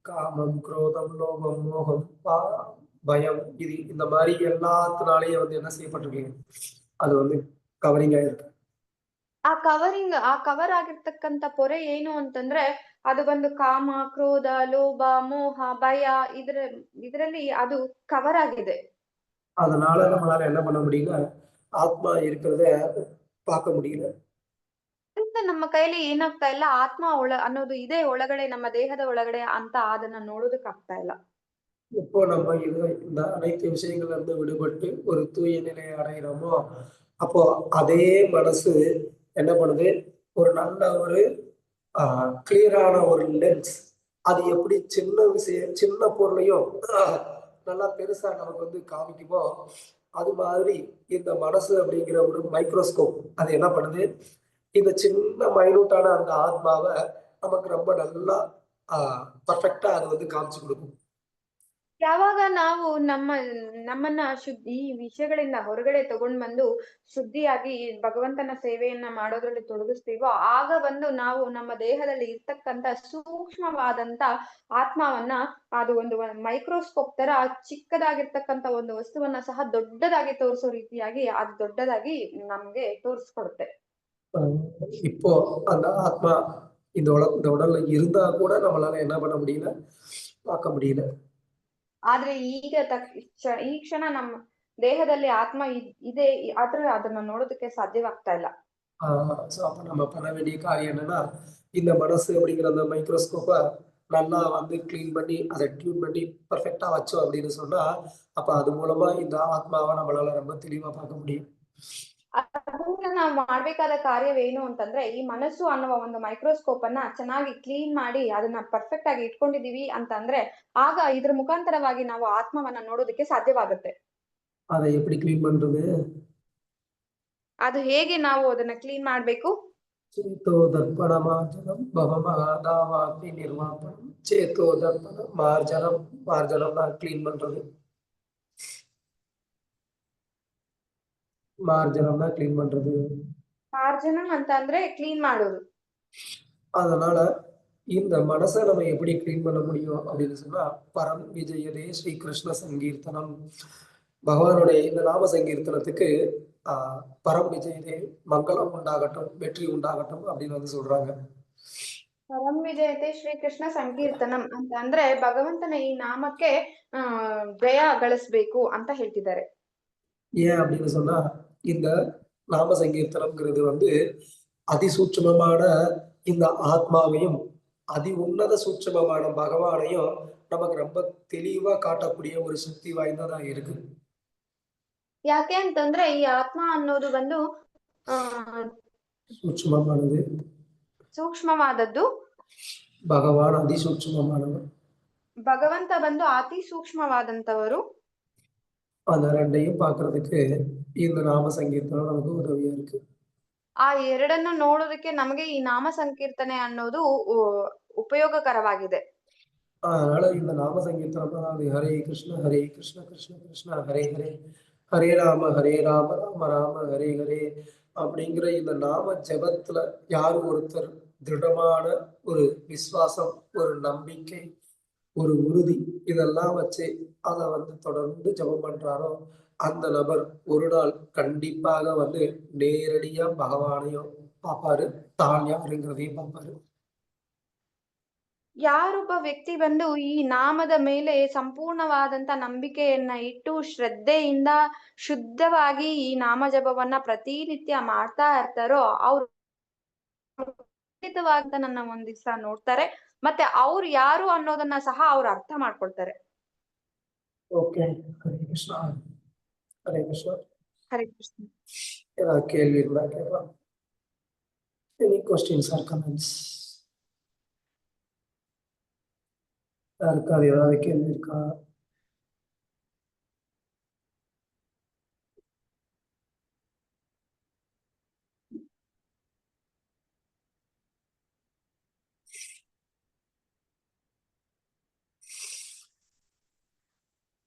காமம், குரோதம், லோகம், மோகம், பயம் இது இந்த மாதிரி எல்லாத்தினாலேயும் வந்து என்ன செய்யப்பட்டிருக்கு, அது வந்து கவரிங் ஆயிருக்கு. ಆ ಕವರ್ ಆಗಿರ್ತಕ್ಕಂತ ಪೊರೆ ಏನು ಅಂತಂದ್ರೆ ಅದು ಬಂದು ಕಾಮ, ಕ್ರೋಧ, ಲೋಭ, ಮೋಹ, ಭಯ ಇದರಲ್ಲಿ ಅದು ಕವರ್ ಆಗಿದೆ. அதனால நம்மளால என்ன பண்ண முடியல, ஆத்மா இருக்கிறத பார்க்க முடியல. ನಮ್ಮ ಕೈಯಲ್ಲಿ ಏನಾಗ್ತಾ ಇಲ್ಲ, ಆತ್ಮ ಅನ್ನೋದು ಇದೆ ಒಳಗಡೆ, ನಮ್ಮ ದೇಹದ ಒಳಗಡೆ ಅಂತ ಅದನ್ನ ನೋಡೋದಕ್ ಆಗ್ತಾ ಇಲ್ಲ. இப்போ நம்ம இந்த அனைத்து விஷயங்கள்ல இருந்து விடுபட்டு ஒரு தூய நிலையை அடைகிறோமோ, அப்போ அதே மனசு என்ன பண்ணுது, ஒரு நல்ல ஒரு கிளியரான ஒரு லென்ஸ், அது எப்படி சின்ன பொருளையும் நல்லா பெருசா நமக்கு வந்து காமிக்குமோ அது மாதிரி இந்த மனசு அப்படிங்கிற ஒரு மைக்ரோஸ்கோப் அது என்ன பண்ணுது, இந்த சின்ன மைனூட்டான அந்த ஆத்மாவை நமக்கு ரொம்ப நல்லா ಪರ್ಫೆಕ್ಟಾ ಅದು ಒಂದು ಕಾಣಿಸಿ கொடுக்கும். ಯಾವಾಗ ನಾವು ನಮ್ಮನ್ನ ಈ ವಿಷಯಗಳಿಂದ ಹೊರಗಡೆ ತಗೊಂಡ್ ಬಂದು ಶುದ್ಧಿಯಾಗಿ ಭಗವಂತನ ಸೇವೆಯನ್ನ ಮಾಡೋದ್ರಲ್ಲಿ ತೊಡಗಿಸ್ತೀವೋ ಆಗ ಬಂದು ನಾವು ನಮ್ಮ ದೇಹದಲ್ಲಿ ಇರ್ತಕ್ಕಂತ ಸೂಕ್ಷ್ಮವಾದಂತ ಆತ್ಮವನ್ನ ಅದು ಒಂದು ಮೈಕ್ರೋಸ್ಕೋಪ್ ತರ ಚಿಕ್ಕದಾಗಿರ್ತಕ್ಕಂತ ಒಂದು ವಸ್ತುವನ್ನ ಸಹ ದೊಡ್ಡದಾಗಿ ತೋರಿಸೋ ರೀತಿಯಾಗಿ ಅದು ದೊಡ್ಡದಾಗಿ ನಮ್ಗೆ ತೋರಿಸ್ಕೊಡುತ್ತೆ. இப்போ அந்த ஆத்மா இந்த உடல்ல இருந்தா கூட நம்மளால என்ன பண்ண முடியல, பார்க்க முடியல. ಆದ್ರೆ ಈಗ ಈ ಕ್ಷಣ ನಮ್ಮ ದೇಹದಲ್ಲಿ ಆತ್ಮ ಇದೆ ಆದ್ರೆ ಅದನ್ನ ನೋಡೋದಕ್ಕೆ ಸಾಧ್ಯವಾಗ್ತಾ ಇಲ್ಲ. சோ அப்ப நம்ம பண்ண வேண்டிய காரியம் என்னன்னா, இந்த மனசு அப்படிங்கிற அந்த மைக்ரோஸ்கோப்ப நல்லா வந்து கிளீன் பண்ணி அதை டியூன் பண்ணி பர்ஃபெக்டா வச்சோம் அப்படின்னு சொன்னா, அப்ப அது மூலமா இந்த ஆத்மாவை நம்மளால ரொம்ப தெளிவா பார்க்க முடியும். ಅದನ್ನ ನಾವು ಮಾಡ್ಬೇಕಾದ ಕಾರ್ಯವೇನು ಅಂತಂದ್ರೆ ಈ ಮನಸ್ಸು ಅನ್ನುವ ಒಂದು ಮೈಕ್ರೋಸ್ಕೋಪ್ ಅನ್ನ ಚೆನ್ನಾಗಿ ಕ್ಲೀನ್ ಮಾಡಿ ಅದನ್ನ ಪರ್ಫೆಕ್ಟ್ ಆಗಿ ಇಟ್ಕೊಂಡಿದೀವಿ ಅಂತಂದ್ರೆ ಆಗ ಇದ್ರ ಮುಖಾಂತರವಾಗಿ ನಾವು ಆತ್ಮವನ್ನ ನೋಡೋದಕ್ಕೆ ಸಾಧ್ಯವಾಗುತ್ತೆ. அதை எப்படி கிளீன் பண்றது? ಅದು ಹೇಗೆ ನಾವು ಅದನ್ನ ಕ್ಲೀನ್ ಮಾಡ್ಬೇಕು? ಚೇತೋ ದರ್ಪಣ ಮಾರ್ಜನಂ ಭವಮಹಾದಾವಾಗ್ನಿ ನಿರ್ವಾಪಣಂ ಚೇತೋ ದರ್ಪಣ மார்ஜனம் கிளீன் பண்றது. மார்ஜனம்னா கிளீன் பண்றது. ಮಾರ್ಜನಂ ಅಂತ ಅಂದ್ರೆ ಕ್ಲೀನ್ ಮಾಡೋದು. அதனால இந்த மனசை நம்ம எப்படி கிளீன் பண்ண முடியும் அப்படின்னு சொன்னா, பரம் விஜயதே ஸ்ரீ கிருஷ்ண சங்கீர்த்தனம், பகவானுடைய இந்த நாம சங்கீர்த்தனத்துக்கு பரம் விஜயதே மங்களம் உண்டாகட்டும், வெற்றி உண்டாகட்டும் அப்படின்னு வந்து சொல்றாங்க. ಪರಂ ವಿಜಯತೆ ಶ್ರೀ ಕೃಷ್ಣ ಸಂಕೀರ್ತನಂ ಅಂತ ಅಂದ್ರೆ ಭಗವಂತನ ಈ ನಾಮಕ್ಕೆ ಜಯ ಗಳಿಸ್ಬೇಕು ಅಂತ ಹೇಳ್ತಿದ್ದಾರೆ. ஏன் அப்படின்னு சொன்னா, இந்த நாம சங்கீர்த்தனம்ங்கிறது வந்து அதிசூட்சமமான இந்த ஆத்மாவையும் அதி உன்னத சூட்சமமான பகவானையும் நமக்கு ரொம்ப தெளிவா காட்டக்கூடிய ஒரு சக்தி வாய்ந்ததா இருக்கு. ಯಾಕೆ ಅಂತಂದ್ರೆ ಈ ಆತ್ಮ ಅನ್ನೋದು ಬಂದು சூட்சமமானது, ಸೂಕ್ಷ್ಮವಾದದ್ದು, பகவான் அதிசூட்சமமானவர், ಭಗವಂತ ಬಂದು ಅತಿ ಸೂಕ್ಷ್ಮವಾದಂತವರು. அந்த ரெண்டையும் பார்க்கறதுக்கு இந்த நாம சங்கீர்த்தனம் நமக்கு உதவியா இருக்கு. ಆ ಎರಡನ್ನು ನೋಡೋದಕ್ಕೆ ನಮಗೆ ಈ ನಾಮ ಸಂಕೀರ್ತನೆ ಅನ್ನೋದು ಉಪಯೋಗಕರವಾಗಿದೆ. அதனால இந்த நாம சங்கீர்த்தனம் அதாவது ஹரே கிருஷ்ண கிருஷ்ண கிருஷ்ண ஹரே ஹரே, ஹரே ராம ராம ராம ஹரே ஹரே அப்படிங்கிற இந்த நாம ஜபத்துல யாரு ஒருத்தர் திருடமான ஒரு விசுவாசம், ஒரு நம்பிக்கை, ஒரு உறுதி இதெல்லாம் வச்சு அதை வந்து தொடர்ந்து ஜபம் பண்றாரோ அந்த நபர் ஒரு நாள் கண்டிப்பாக வந்து நேரடியா பகவானையும் பார்ப்பாரு, தான் யாருங்கிறதையும் பார்ப்பாரு. ಯಾರೊಬ್ಬ ವ್ಯಕ್ತಿ ಬಂದು ಈ ನಾಮದ ಮೇಲೆ ಸಂಪೂರ್ಣವಾದಂತ ನಂಬಿಕೆಯನ್ನ ಇಟ್ಟು ಶ್ರದ್ಧೆಯಿಂದ ಶುದ್ಧವಾಗಿ ಈ ನಾಮ ಜಪವನ್ನ ಪ್ರತಿನಿತ್ಯ ಮಾಡ್ತಾ ಇರ್ತಾರೋ ಅವ್ರು ಖಂಡಿತವಾಗ್ತ ನನ್ನ ಒಂದ್ ದಿವ್ಸ ನೋಡ್ತಾರೆ, ಮತ್ತೆ ಅವ್ರು ಯಾರು ಅನ್ನೋದನ್ನ ಸಹ ಅವ್ರು ಅರ್ಥ ಮಾಡ್ಕೊಳ್ತಾರೆ. ಓಕೆ, ಹರೇ ಕೃಷ್ಣ. ಹರೇ ಕೃಷ್ಣ. ಹರೇ ಕೃಷ್ಣ. ஏதாவது கேள்வி இருந்தா கேட்கலாம். Any questions are comments? யாருக்காவது ஏதாவது கேள்வி இருக்கா?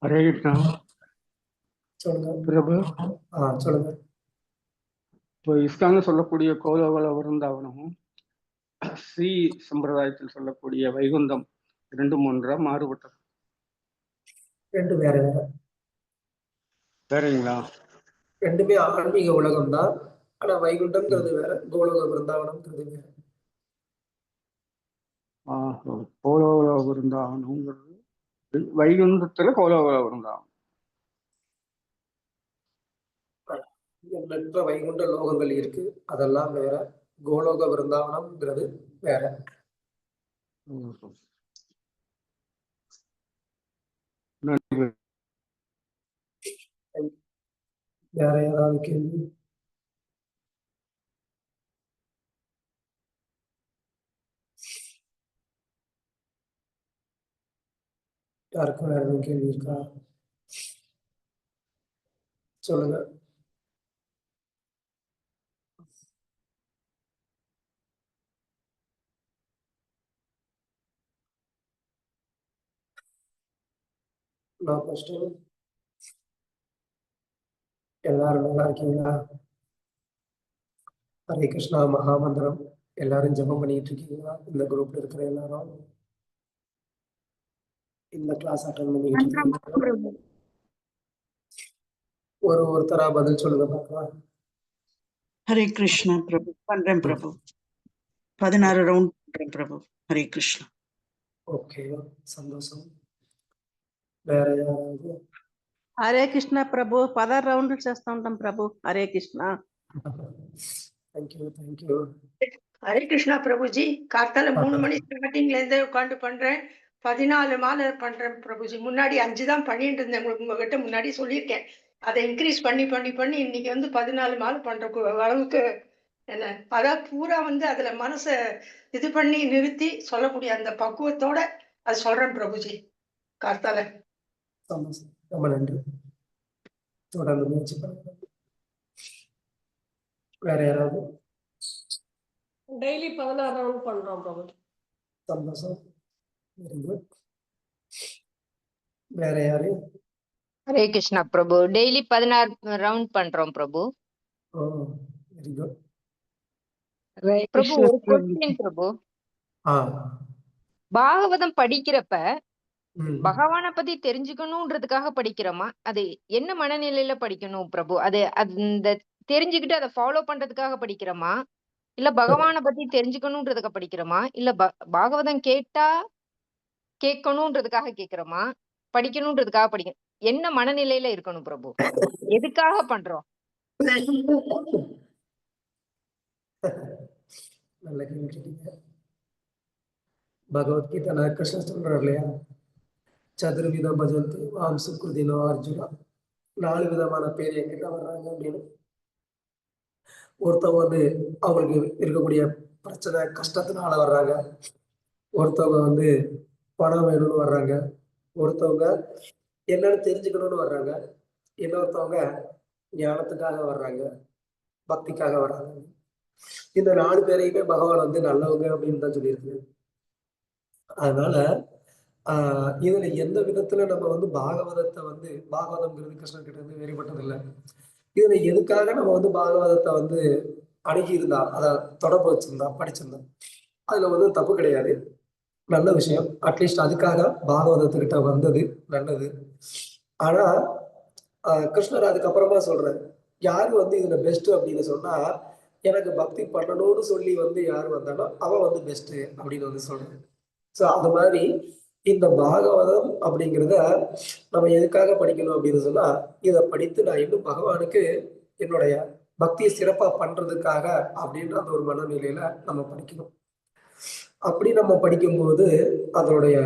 ஹரே கிருஷ்ணா. சொல்லுங்க பிரபு. சொல்லுங்க. இப்போ இஸ்கான்னு சொல்லக்கூடிய கோலோகல விருந்தாவனமும் ஸ்ரீ சம்பிரதாயத்தில் சொல்லக்கூடிய வைகுந்தம் ரெண்டும் ஒன்றா மாறுபட்டது? ரெண்டு வேற வேற. வேறங்களா? ரெண்டுமே ஆன்மீக உலகம் தான். ஆனா வைகுண்டம்ங்கிறது வேற, கோலோக விருந்தாவனம்ங்கிறது வேற. கோலோகல விருந்தாவனம்ங்கிறது வைகுந்தத்துல கோலோகல விருந்தாவனம். மற்ற வைகுண்ட லோகங்கள் இருக்கு, அதெல்லாம் வேற. கோலோக விருந்தாவனம்ங்கிறது வேற. வேற ஏதாவது கேள்வி? யாருக்கும் வேற எதுவும் கேள்வி இருக்கா? சொல்லுங்க. No question. எல்லாரும் நல்லா இருக்கீங்களா? ஹரே கிருஷ்ணா மகாமந்திரம் எல்லாரும் ஜெபம் பண்ணிட்டு இருக்கீங்களா? இந்த குரூப்ல இருக்கிற எல்லாரும் இந்த கிளாஸ் அட்டன் பண்ணிட்டு இருக்கீங்களா? ஒருத்தரா பதில் சொல்லுங்க பார்க்கலாம். ஹரே கிருஷ்ணா பிரபு. பண்றேன் பிரபு. 16 ரவுண்ட் பண்றேன் பிரபு. ஹரே கிருஷ்ணா. ஓகே, சந்தோஷம். வேற யாராவது? హరే కృష్ణ ప్రభు 16 రౌండ్లు చేస్తూ ఉంటాం ప్రభు. హరే కృష్ణ. தேங்க்யூ. ஹரே கிருஷ்ணா பிரபுஜி. காத்தால 3 மணி ஸ்டார்டிங்ல இருந்தே உட்காந்து பண்றேன். 14 மாலை பண்றேன் பிரபுஜி. முன்னாடி 5 தான் பண்ணிட்டு இருந்தேன். உங்ககிட்ட முன்னாடி சொல்லியிருக்கேன். அதை இன்க்ரீஸ் பண்ணி இன்னைக்கு வந்து 14 மாலை பண்ற அளவுக்கு என்ன அதான் பூரா வந்து அதுல மனசை இது பண்ணி நிறுத்தி சொல்லக்கூடிய அந்த பக்குவத்தோட அது சொல்றேன் பிரபுஜி. காத்தால ரொம்ப நன்றி. தொடர்ந்து முயற்சி பண்ணுங்க. வேற யாராவது? டெய்லி 16 ரவுண்ட் பண்றோம் பிரபு. சந்தோஷம். Very good. வேற யாரு? ஹரே கிருஷ்ணா பிரபு. டெய்லி 16 ரவுண்ட் பண்றோம் பிரபு. ஓ வெரி குட். பிரபு ஒரு கொஸ்டின் பிரபு. பாகவதம் படிக்கிறப்ப பகவானை பத்தி தெரிஞ்சுக்கணும்ன்றதுக்காக படிக்கிறோமா? அது என்ன மனநிலையில படிக்கணும் பிரபு? அது அந்த தெரிஞ்சுக்கிட்டு அதை ஃபாலோ பண்றதுக்காக படிக்கிறோமா? இல்ல பகவானை பத்தி தெரிஞ்சுக்கணும்ன்றதுக்காக படிக்கிறோமா? இல்ல பாகவதம் கேட்கணும்ன்றதுக்காக கேட்கிறோமா? படிக்கணும்ன்றதுக்காக படிக்கணும்? என்ன மனநிலையில இருக்கணும் பிரபு? எதுக்காக பண்றோம்? நல்ல கேள்வி கேட்டீங்க. பகவத்கீதை கிருஷ்ணன் சொல்றாரு இல்லையா, சதுர்வித பஜந்தி மாம் சுக்ருதினோ அர்ஜுனா. 4 விதமான பேர் என்கிட்ட வர்றாங்க அப்படின்னு. ஒருத்தவங்க வந்து அவங்களுக்கு இருக்கக்கூடிய பிரச்சனை கஷ்டத்தினால வர்றாங்க. ஒருத்தவங்க வந்து பணம் வேணும்னு வர்றாங்க. ஒருத்தவங்க என்னன்னு தெரிஞ்சுக்கணும்னு வர்றாங்க. இன்னொருத்தவங்க ஞானத்துக்காக வர்றாங்க, பக்திக்காக வர்றாங்க. இந்த 4 பேரையுமே பகவான் வந்து நல்லவங்க அப்படின்னு தான் சொல்லியிருக்கு. அதனால இதுல எந்த விதத்துல நம்ம வந்து பாகவதத்தை வந்து பாகவதம்ங்கிறது கிருஷ்ணன் கிட்ட இருந்து வேறுபட்டது இல்லை. இதுல எதுக்காக நம்ம வந்து பாகவதத்தை வந்து அணுகி இருந்தா, அதை தொடர்பு வச்சிருந்தா, படிச்சிருந்தா அதுல வந்து தப்பு கிடையாது. நல்ல விஷயம். அட்லீஸ்ட் அதுக்காக பாகவதத்துக்கிட்ட வந்தது நல்லது. ஆனா கிருஷ்ணர் அதுக்கப்புறமா சொல்றாரு, யாரு வந்து இதுல பெஸ்ட் அப்படின்னு சொன்னா, எனக்கு பக்தி பண்ணணும்னு சொல்லி வந்து யாரு வந்தானோ அவன் வந்து பெஸ்ட் அப்படின்னு வந்து சொல்றேன். ஸோ அது மாதிரி இந்த பாகவதம் அப்படிங்கிறத நம்ம எதுக்காக படிக்கணும் அப்படின்னு சொன்னா, இதை படித்து நான் இன்னும் பகவானுக்கு என்னுடைய பக்தியை சிறப்பா பண்றதுக்காக அப்படின்ற அந்த ஒரு மனநிலையில நம்ம படிக்கணும். அப்படி நம்ம படிக்கும்போது அதனுடைய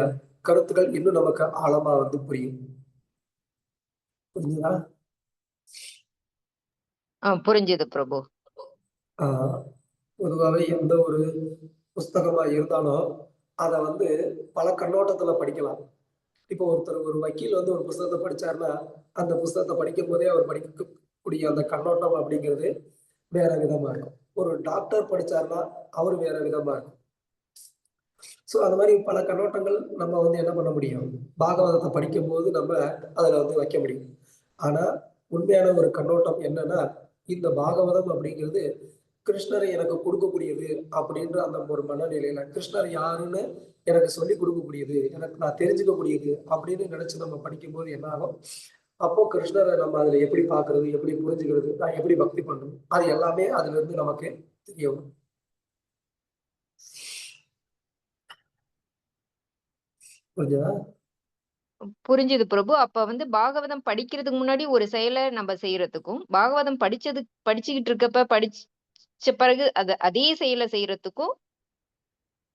கருத்துக்கள் இன்னும் நமக்கு ஆழமா வந்து புரியும். புரிஞ்சுதா? புரிஞ்சுது பிரபு. பொதுவாகவே எந்த ஒரு புஸ்தகமா இருந்தாலும் அதை வந்து பல கண்ணோட்டத்துல படிக்கலாம். இப்போ ஒரு வக்கீல் வந்து ஒரு புஸ்தகத்தை படிச்சாருன்னா, அந்த புஸ்தகத்தை படிக்கும் போதே அவர் படிக்கக்கூடிய அந்த கண்ணோட்டம் அப்படிங்கிறது வேற விதமா இருக்கும். ஒரு டாக்டர் படிச்சாருன்னா அவர் வேற விதமா இருக்கும். ஸோ அந்த மாதிரி பல கண்ணோட்டங்கள் நம்ம வந்து என்ன பண்ண முடியும், பாகவதத்தை படிக்கும் போது நம்ம அதுல வந்து வைக்க முடியும். ஆனா உண்மையான ஒரு கண்ணோட்டம் என்னன்னா, இந்த பாகவதம் அப்படிங்கிறது கிருஷ்ணரை எனக்கு கொடுக்கக்கூடியது அப்படின்ற அந்த ஒரு மனநிலையில கிருஷ்ணர் யாருன்னு எனக்கு சொல்லி கொடுக்கக்கூடியது, எனக்கு நான் தெரிஞ்சுக்கக்கூடியது அப்படின்னு நினைச்சு நம்ம படிக்கும்போது என்ன ஆகும், அப்போ கிருஷ்ணரை நம்ம அதுல எப்படி பாக்குறது, எப்படி புரிஞ்சுக்கிறது, நான் எப்படி பக்தி பண்றது, அது எல்லாமே அதுல இருந்து நமக்கு தெரிய வரும். புரிஞ்சுதா? புரிஞ்சுது பிரபு. அப்ப வந்து பாகவதம் படிக்கிறதுக்கு முன்னாடி ஒரு செயலை நம்ம செய்யறதுக்கும், பாகவதம் படிச்சுக்கிட்டு இருக்கப்ப படிச்ச பிறகு அதே செயலை செய்யறதுக்கும்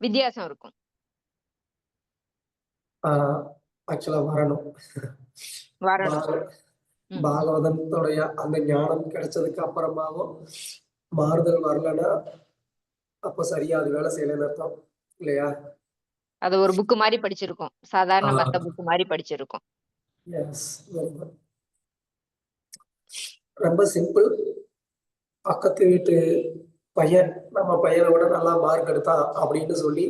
வித்தியாசம் இருக்கும். ஆக்சுவலா வரணும். பாகவதத்துடைய அந்த ஞானம் கிடைச்சதுக்கு அப்புறமாவும் மாறுதல் வரலன்னா அப்ப சரியா அது வேலை செய்யலன்னு அர்த்தம் இல்லையா? அது ஒரு புக்கு மாதிரி படிச்சிருக்கோம், சாதாரண மத்த புக்கு மாதிரி படிச்சிருக்கோம். ரொம்ப சிம்பிள். பக்கத்து வீட்டு பையன் நம்ம பையனை விட நல்லா மார்க் எடுத்தான் அப்படின்னு சொல்லி,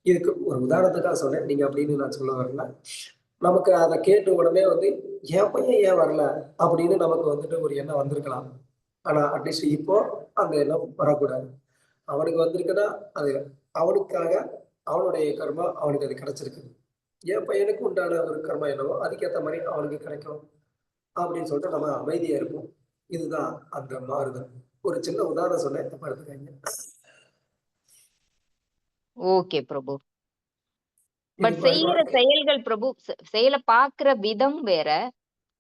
இதுக்கு ஒரு உதாரணத்துக்காக சொன்னேன், நீங்க அப்படின்னு நான் சொல்ல வரல. நமக்கு அதை கேட்ட உடனே வந்து என் பையன் ஏன் வரல அப்படின்னு நமக்கு வந்துட்டு ஒரு எண்ணம் வந்திருக்கலாம். ஆனா அட்லீஸ்ட் இப்போ அந்த எண்ணம் வரக்கூடாது. அவனுக்கு வந்திருக்குன்னா அது அவனுக்காக அவனுடைய கர்மா அவனுக்கு அது கிடைச்சிருக்கு. என் பையனுக்கு உண்டான ஒரு கர்மா என்னவோ அதுக்கேற்ற மாதிரி அவனுக்கு கிடைக்கும் அப்படின்னு சொல்லிட்டு நம்ம அமைதியா இருப்போம். இதுதான் அந்த மாறுதல். ஒரு சின்ன உதாரணம் சொன்னேன், தப்பா எடுத்துக்காதீங்க. ஓகே பிரபு. இது பட் மாதிரி செய்யற செயல்கள் பிரபு, செயலை பாக்குற விதம் வேற.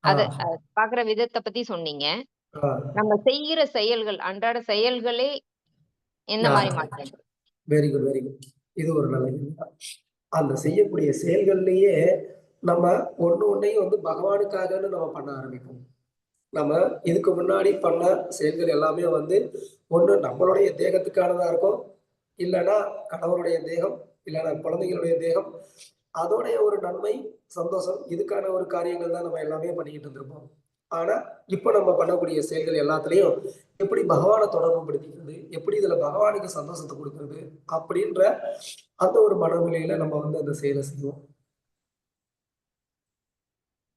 அத பாக்குற விதத்தை பத்தி சொன்னீங்க. நம்ம செய்யற செயல்கள், அன்றாட செயல்களே எந்த மாதிரி மாற்றம்? Very good, very good. இது ஒரு நல்ல கேள்விதான். அந்த செய்யக்கூடிய செயல்கள்லயே நம்ம ஒன்னையும் வந்து பகவானுக்காகன்னு நம்ம பண்ண ஆரம்பிப்போம். நம்ம இதுக்கு முன்னாடி பண்ண செயல்கள் எல்லாமே வந்து ஒண்ணு நம்மளுடைய தேகத்துக்கானதா இருக்கும், இல்லைன்னா கணவருடைய தேகம், இல்லைன்னா குழந்தைகளுடைய தேகம், அதோடைய ஒரு நன்மை, சந்தோஷம், இதுக்கான ஒரு காரியங்கள் தான் நம்ம எல்லாமே பண்ணிக்கிட்டு இருந்திருப்போம். ஆனா இப்ப நம்ம பண்ணக்கூடிய செயல்கள் எல்லாத்துலயும் எப்படி பகவானை தொடர்பு படுத்திக்கிறது, எப்படி இதுல பகவானுக்கு சந்தோஷத்தை கொடுக்கறது அப்படின்ற அந்த ஒரு மனநிலையில நம்ம வந்து அந்த செயலை செய்வோம்.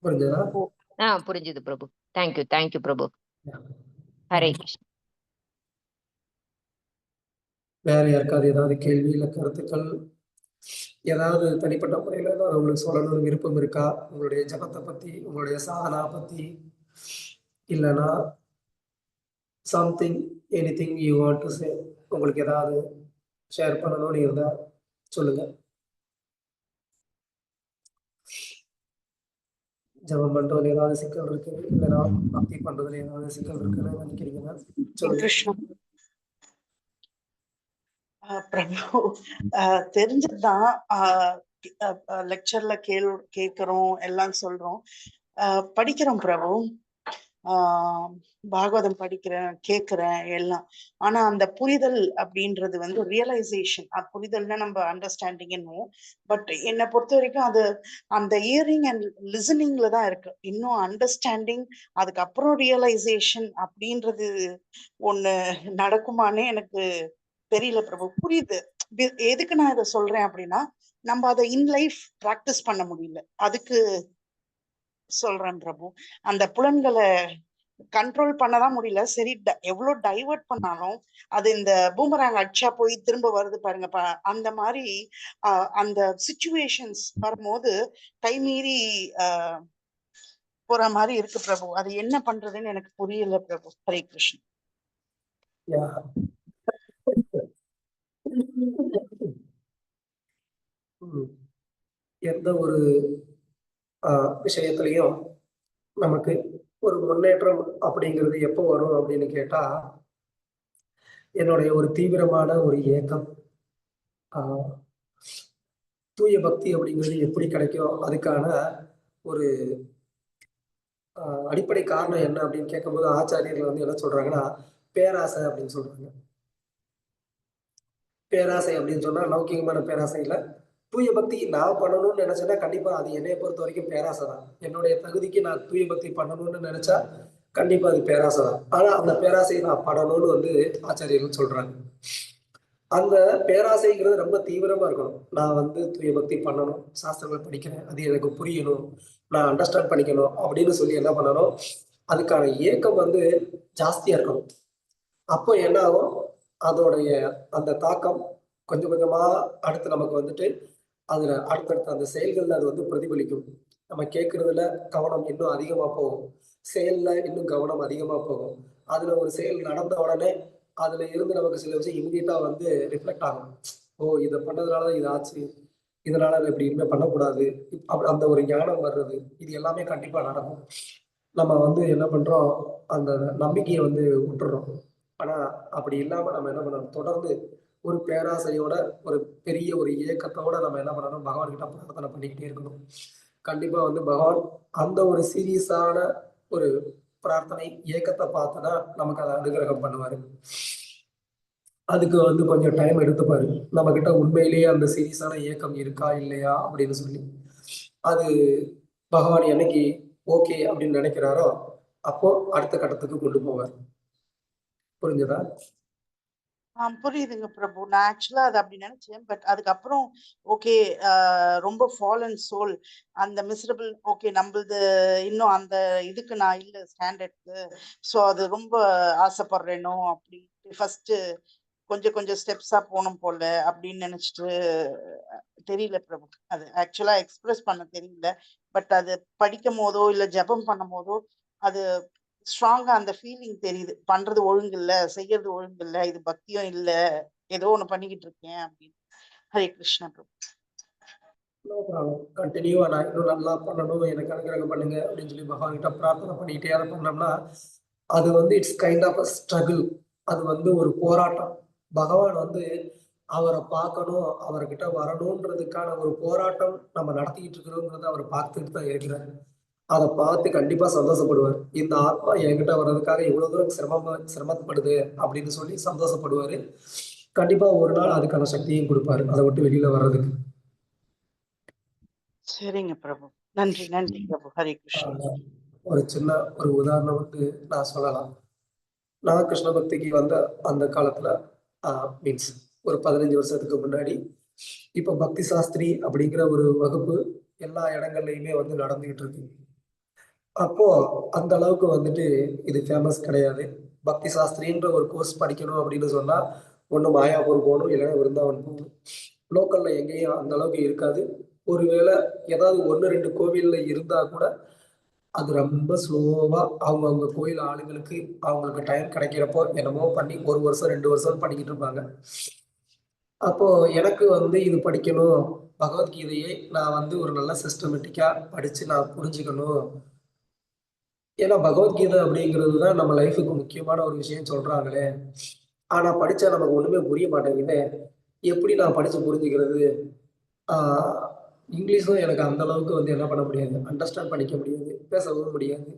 புரிஞ்சதா? புரிஞ்சுது பிரபு. தேங்க்யூ பிரபு. ஹரே கிருஷ்ணா. வேற யாருக்காவது ஏதாவது கேள்வி இல்ல கருத்துக்கள், ஏதாவது தனிப்பட்ட முறையில ஏதாவது உங்களுக்கு சொல்லணும்னு விருப்பம் இருக்கா? உங்களுடைய ஜபத்தை பத்தி, உங்களுடைய சாதனா பத்தி, இல்லைன்னா something, anything you want to say, உங்களுக்கு ஏதாவது ஷேர் பண்ணணும்னு இருந்தா சொல்லுங்க. ஜபம் பண்றதுல ஏதாவது சிக்கல் இருக்கு, இல்லைன்னா பக்தி பண்றதுல ஏதாவது சிக்கல் இருக்குன்னு நினைக்கிறீங்கன்னா சொல்லுங்க. கிருஷ்ணா பிரபு, தெரிஞ்சதுதான். லெக்சர்ல கேக்குறோம், எல்லாம் சொல்றோம், படிக்கிறோம் பிரபு. பாகவதம் படிக்கிறேன், கேக்குறேன் எல்லாம். ஆனா அந்த புரிதல் அப்படின்றது வந்து ரியலைசேஷன், புரிதல்னா நம்ம அண்டர்ஸ்டாண்டிங் என்னும். பட் என்னை பொறுத்த வரைக்கும் அது அந்த இயரிங் அண்ட் லிசனிங்ல தான் இருக்கு. இன்னும் அண்டர்ஸ்டாண்டிங், அதுக்கப்புறம் ரியலைசேஷன் அப்படின்றது ஒண்ணு நடக்குமானே எனக்கு தெரியல பிரபு. புரியுது எதுக்கு நான் இதை சொல்றேன் அப்படின்னா, நம்ம அதை இன் லைஃப் பிராக்டிஸ் பண்ண முடியல, அதுக்கு சொல்றேன் பிரபு. அந்த புலன்களை கண்ட்ரோல் பண்ணதான் முடியல. சரி, எவ்வளவு டைவர்ட் பண்ணாலும் அது இந்த பூமராங் அடிச்சா போய் திரும்ப வருது பாருங்க. அந்த மாதிரி அந்த சிச்சுவேஷன்ஸ் வரும்போது கைமீறி போற மாதிரி இருக்கு பிரபு. அது என்ன பண்றதுன்னு எனக்கு புரியல பிரபு. ஹரே கிருஷ்ணன். எந்த ஒரு விஷயத்திலையும் நமக்கு ஒரு முன்னேற்றம் அப்படிங்கிறது எப்போ வரும் அப்படின்னு கேட்டா, என்னுடைய ஒரு தீவிரமான ஒரு ஏக்கம், தூய பக்தி அப்படிங்கிறது எப்படி கிடைக்கும், அதுக்கான ஒரு அடிப்படை காரணம் என்ன அப்படின்னு கேட்கும்போது ஆச்சாரியர்கள் வந்து என்ன சொல்றாங்கன்னா, பேராசை அப்படின்னு சொல்றாங்க. பேராசை அப்படின்னு சொன்னா லௌகிகமான பேராசை இல்லை. தூய பக்தி நான் பண்ணணும்னு நினைச்சேன்னா கண்டிப்பா அது என்னைய பொறுத்த வரைக்கும் பேராசை தான். என்னுடைய தகுதிக்கு நான் தூய பக்தி பண்ணணும்னு நினைச்சா கண்டிப்பா அது பேராசை தான். ஆனா அந்த பேராசையை நான் படணும்னு வந்து ஆச்சாரியர்கள் சொல்றாங்க. அந்த பேராசைங்கிறது ரொம்ப தீவிரமா இருக்கணும். நான் வந்து தூய பக்தி பண்ணணும், சாஸ்திரங்கள் படிக்கிறேன், அது எனக்கு புரியணும், நான் அண்டர்ஸ்டாண்ட் பண்ணிக்கணும் அப்படின்னு சொல்லி என்ன பண்ணணும், அதுக்கான ஏக்கம் வந்து ஜாஸ்தியா இருக்கணும். அப்போ என்ன ஆகும், அதோடைய அந்த தாக்கம் கொஞ்சம் கொஞ்சமா அடுத்து நமக்கு வந்துட்டு அதுல அடுத்தடுத்த அந்த செயல்கள்ல அது வந்து பிரதிபலிக்கும். நம்ம கேட்கறதுல கவனம் இன்னும் அதிகமா போகும், செயல்ல இன்னும் கவனம் அதிகமா போகும். அதுல ஒரு செயல் நடந்த உடனே அதுல இருந்து நமக்கு சில விஷயம் இமீடியட்டா வந்து ரிஃப்ளெக்ட் ஆகும். ஓ, இதை பண்ணதுனாலதான் இது ஆச்சு, இதனால அதை இப்படி இனிமே பண்ணக்கூடாது, அந்த ஒரு ஞானம் வர்றது, இது எல்லாமே கண்டிப்பா நடக்கும். நம்ம வந்து என்ன பண்றோம், அந்த நம்பிக்கையை வந்து விட்டுறோம். ஆனா அப்படி இல்லாம நம்ம என்ன பண்ணணும், தொடர்ந்து ஒரு பேராசையோட, ஒரு பெரிய ஒரு ஏக்கத்தோட நம்ம என்ன பண்ணணும், பகவான் கிட்ட பிரார்த்தனை பண்ணிக்கிட்டே இருக்கணும். கண்டிப்பா வந்து பகவான் அந்த ஒரு சீரியஸான ஒரு பிரார்த்தனை ஏக்கத்தை பார்த்துனா நமக்கு அதை அனுகிரகம் பண்ணுவாரு. அதுக்கு வந்து கொஞ்சம் டைம் எடுத்துப்பாரு. நம்ம கிட்ட உண்மையிலேயே அந்த சீரியஸான ஏக்கம் இருக்கா இல்லையா அப்படின்னு சொல்லி, அது பகவான் என்னைக்கு ஓகே அப்படின்னு நினைக்கிறாரோ அப்போ அடுத்த கட்டத்துக்கு கொண்டு போவார். புரிஞ்சதா? புரியுதுங்க பிரபு. நான் ஆக்சுவலா அது அப்படி நினைச்சேன். பட் அதுக்கப்புறம் ஓகே, ரொம்ப ஃபாலன் சோல், அந்த மிசரபிள், ஓகே நம்மளது இன்னும் அந்த இதுக்கு நான் இல்ல ஸ்டாண்டர்ட்க்கு, ஸோ அது ரொம்ப ஆசைப்படுறேனோ அப்படின்ட்டு ஃபர்ஸ்ட் கொஞ்சம் கொஞ்சம் ஸ்டெப்ஸா போகணும் போல அப்படின்னு நினைச்சிட்டு தெரியல பிரபு. அது ஆக்சுவலா எக்ஸ்பிரஸ் பண்ண தெரியல. பட் அது படிக்கும் போதோ இல்ல ஜெபம் பண்ணும் போதோ அது ஸ்ட்ராங்கா அந்த ஃபீலிங் தெரியுது. பண்றது ஒழுங்கு இல்ல, செய்யறது ஒழுங்கு இல்ல, இது பக்தியும் இல்ல, ஏதோ ஒண்ணு பண்ணிக்கிட்டு இருக்கேன் அப்படின்னு. ஹரே கிருஷ்ணா பிரபு. No problem. கண்டினியூவா நான் இன்னும் நல்லா பண்ணணும், எனக்கு அனுகிரகம் பண்ணுங்க அப்படின்னு சொல்லி பகவான் கிட்ட பிரார்த்தனை பண்ணிக்கிட்டே அதை பண்ணோம்னா அது வந்து it's kind of a struggle. அது வந்து ஒரு போராட்டம். பகவான் வந்து அவரை பார்க்கணும், அவர்கிட்ட வரணுன்றதுக்கான ஒரு போராட்டம் நம்ம நடத்திக்கிட்டு இருக்கிறோங்கிறத அவர் பார்த்துட்டு தான் இருக்கிறார். அதை பார்த்து கண்டிப்பா சந்தோஷப்படுவார். இந்த ஆத்மா என்கிட்ட வர்றதுக்காக இவ்வளவு தூரம் சிரமப்படுது அப்படின்னு சொல்லி சந்தோஷப்படுவாரு. கண்டிப்பா ஒரு நாள் அதுக்கான சக்தியும் கொடுப்பாரு அதை விட்டு வெளியில வர்றதுக்கு. சரிங்க பிரபு. நன்றி நன்றி பிரபு. ஹரே கிருஷ்ணா. ஒரு சின்ன ஒரு உதாரணம் வந்து நான் சொல்லலாம். நான் கிருஷ்ண பக்திக்கு வந்த அந்த காலத்துல மீன்ஸ் ஒரு 15 வருஷத்துக்கு முன்னாடி இப்ப பக்தி சாஸ்திரி அப்படிங்கிற ஒரு வகுப்பு எல்லா இடங்கள்லயுமே வந்து நடந்துகிட்டு இருக்கு. அப்போ அந்த அளவுக்கு வந்துட்டு இது ஃபேமஸ் கிடையாது. பக்தி சாஸ்திரின்ற ஒரு கோர்ஸ் படிக்கணும் அப்படின்னு சொன்னா ஒண்ணு மாயாப்பூர் போகணும், இல்லைன்னா விருந்தாவன் போகணும். லோக்கல்ல எங்கேயும் அந்த அளவுக்கு இருக்காது. ஒருவேளை ஏதாவது 1-2 கோவில்ல இருந்தா கூட அது ரொம்ப ஸ்லோவா அவங்க கோயில் ஆளுங்களுக்கு அவங்களுக்கு டைம் கிடைக்கிறப்போ என்னமோ பண்ணி 1 வருஷம் 2 வருஷம் பண்ணிக்கிட்டு இருப்பாங்க. அப்போ எனக்கு வந்து இது படிக்கணும், பகவத்கீதையை நான் வந்து ஒரு நல்ல சிஸ்டமேட்டிக்கா படிச்சு நான் புரிஞ்சுக்கணும். ஏன்னா பகவத்கீதை அப்படிங்கிறது தான் நம்ம லைஃபுக்கு முக்கியமான ஒரு விஷயம் சொல்றாங்களே. ஆனா படிச்சா நமக்கு ஒண்ணுமே புரிய மாட்டேங்குதே. எப்படி நான் படிச்சு புரிஞ்சுக்கிறது? ஆஹ் இங்கிலீஷும் எனக்கு அந்த அளவுக்கு வந்து என்ன பண்ண முடியாது, அண்டர்ஸ்டாண்ட் பண்ணிக்க முடியாது, பேசவும் முடியாது.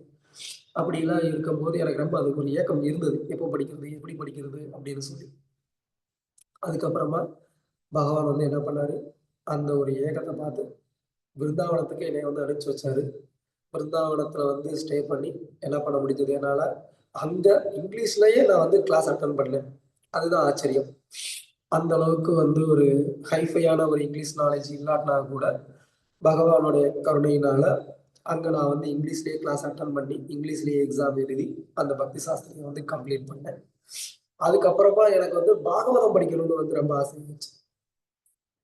அப்படிலாம் இருக்கும்போது எனக்கு ரொம்ப அதுக்கு ஒரு ஏக்கம் இருந்தது. எப்போ படிக்கிறது, எப்படி படிக்கிறது அப்படின்னு சொல்லி. அதுக்கப்புறமா பகவான் வந்து என்ன பண்ணாரு, அந்த ஒரு ஏக்கத்தை பார்த்து பிருந்தாவனத்துக்கு என்னை வந்து அனுப்பிச்சு வச்சாரு. பிருந்தாவனத்துல வந்து ஸ்டே பண்ணி என்ன பண்ண முடிஞ்சது என்னால, அங்க இங்கிலீஷ்லயே நான் வந்து கிளாஸ் அட்டன் பண்ணேன். அதுதான் ஆச்சரியம். அந்த அளவுக்கு வந்து ஒரு ஹைஃபையான ஒரு இங்கிலீஷ் நாலேஜ் இல்லாட்டினா கூட பகவானுடைய கருணையினால அங்க நான் வந்து இங்கிலீஷ்லயே கிளாஸ் அட்டன் பண்ணி இங்கிலீஷ்லயே எக்ஸாம் எழுதி அந்த பக்தி சாஸ்திரியை வந்து கம்ப்ளீட் பண்ணேன். அதுக்கப்புறமா எனக்கு வந்து பாகவதம் படிக்கணும்னு வந்து ரொம்ப ஆசை இருந்துச்சு.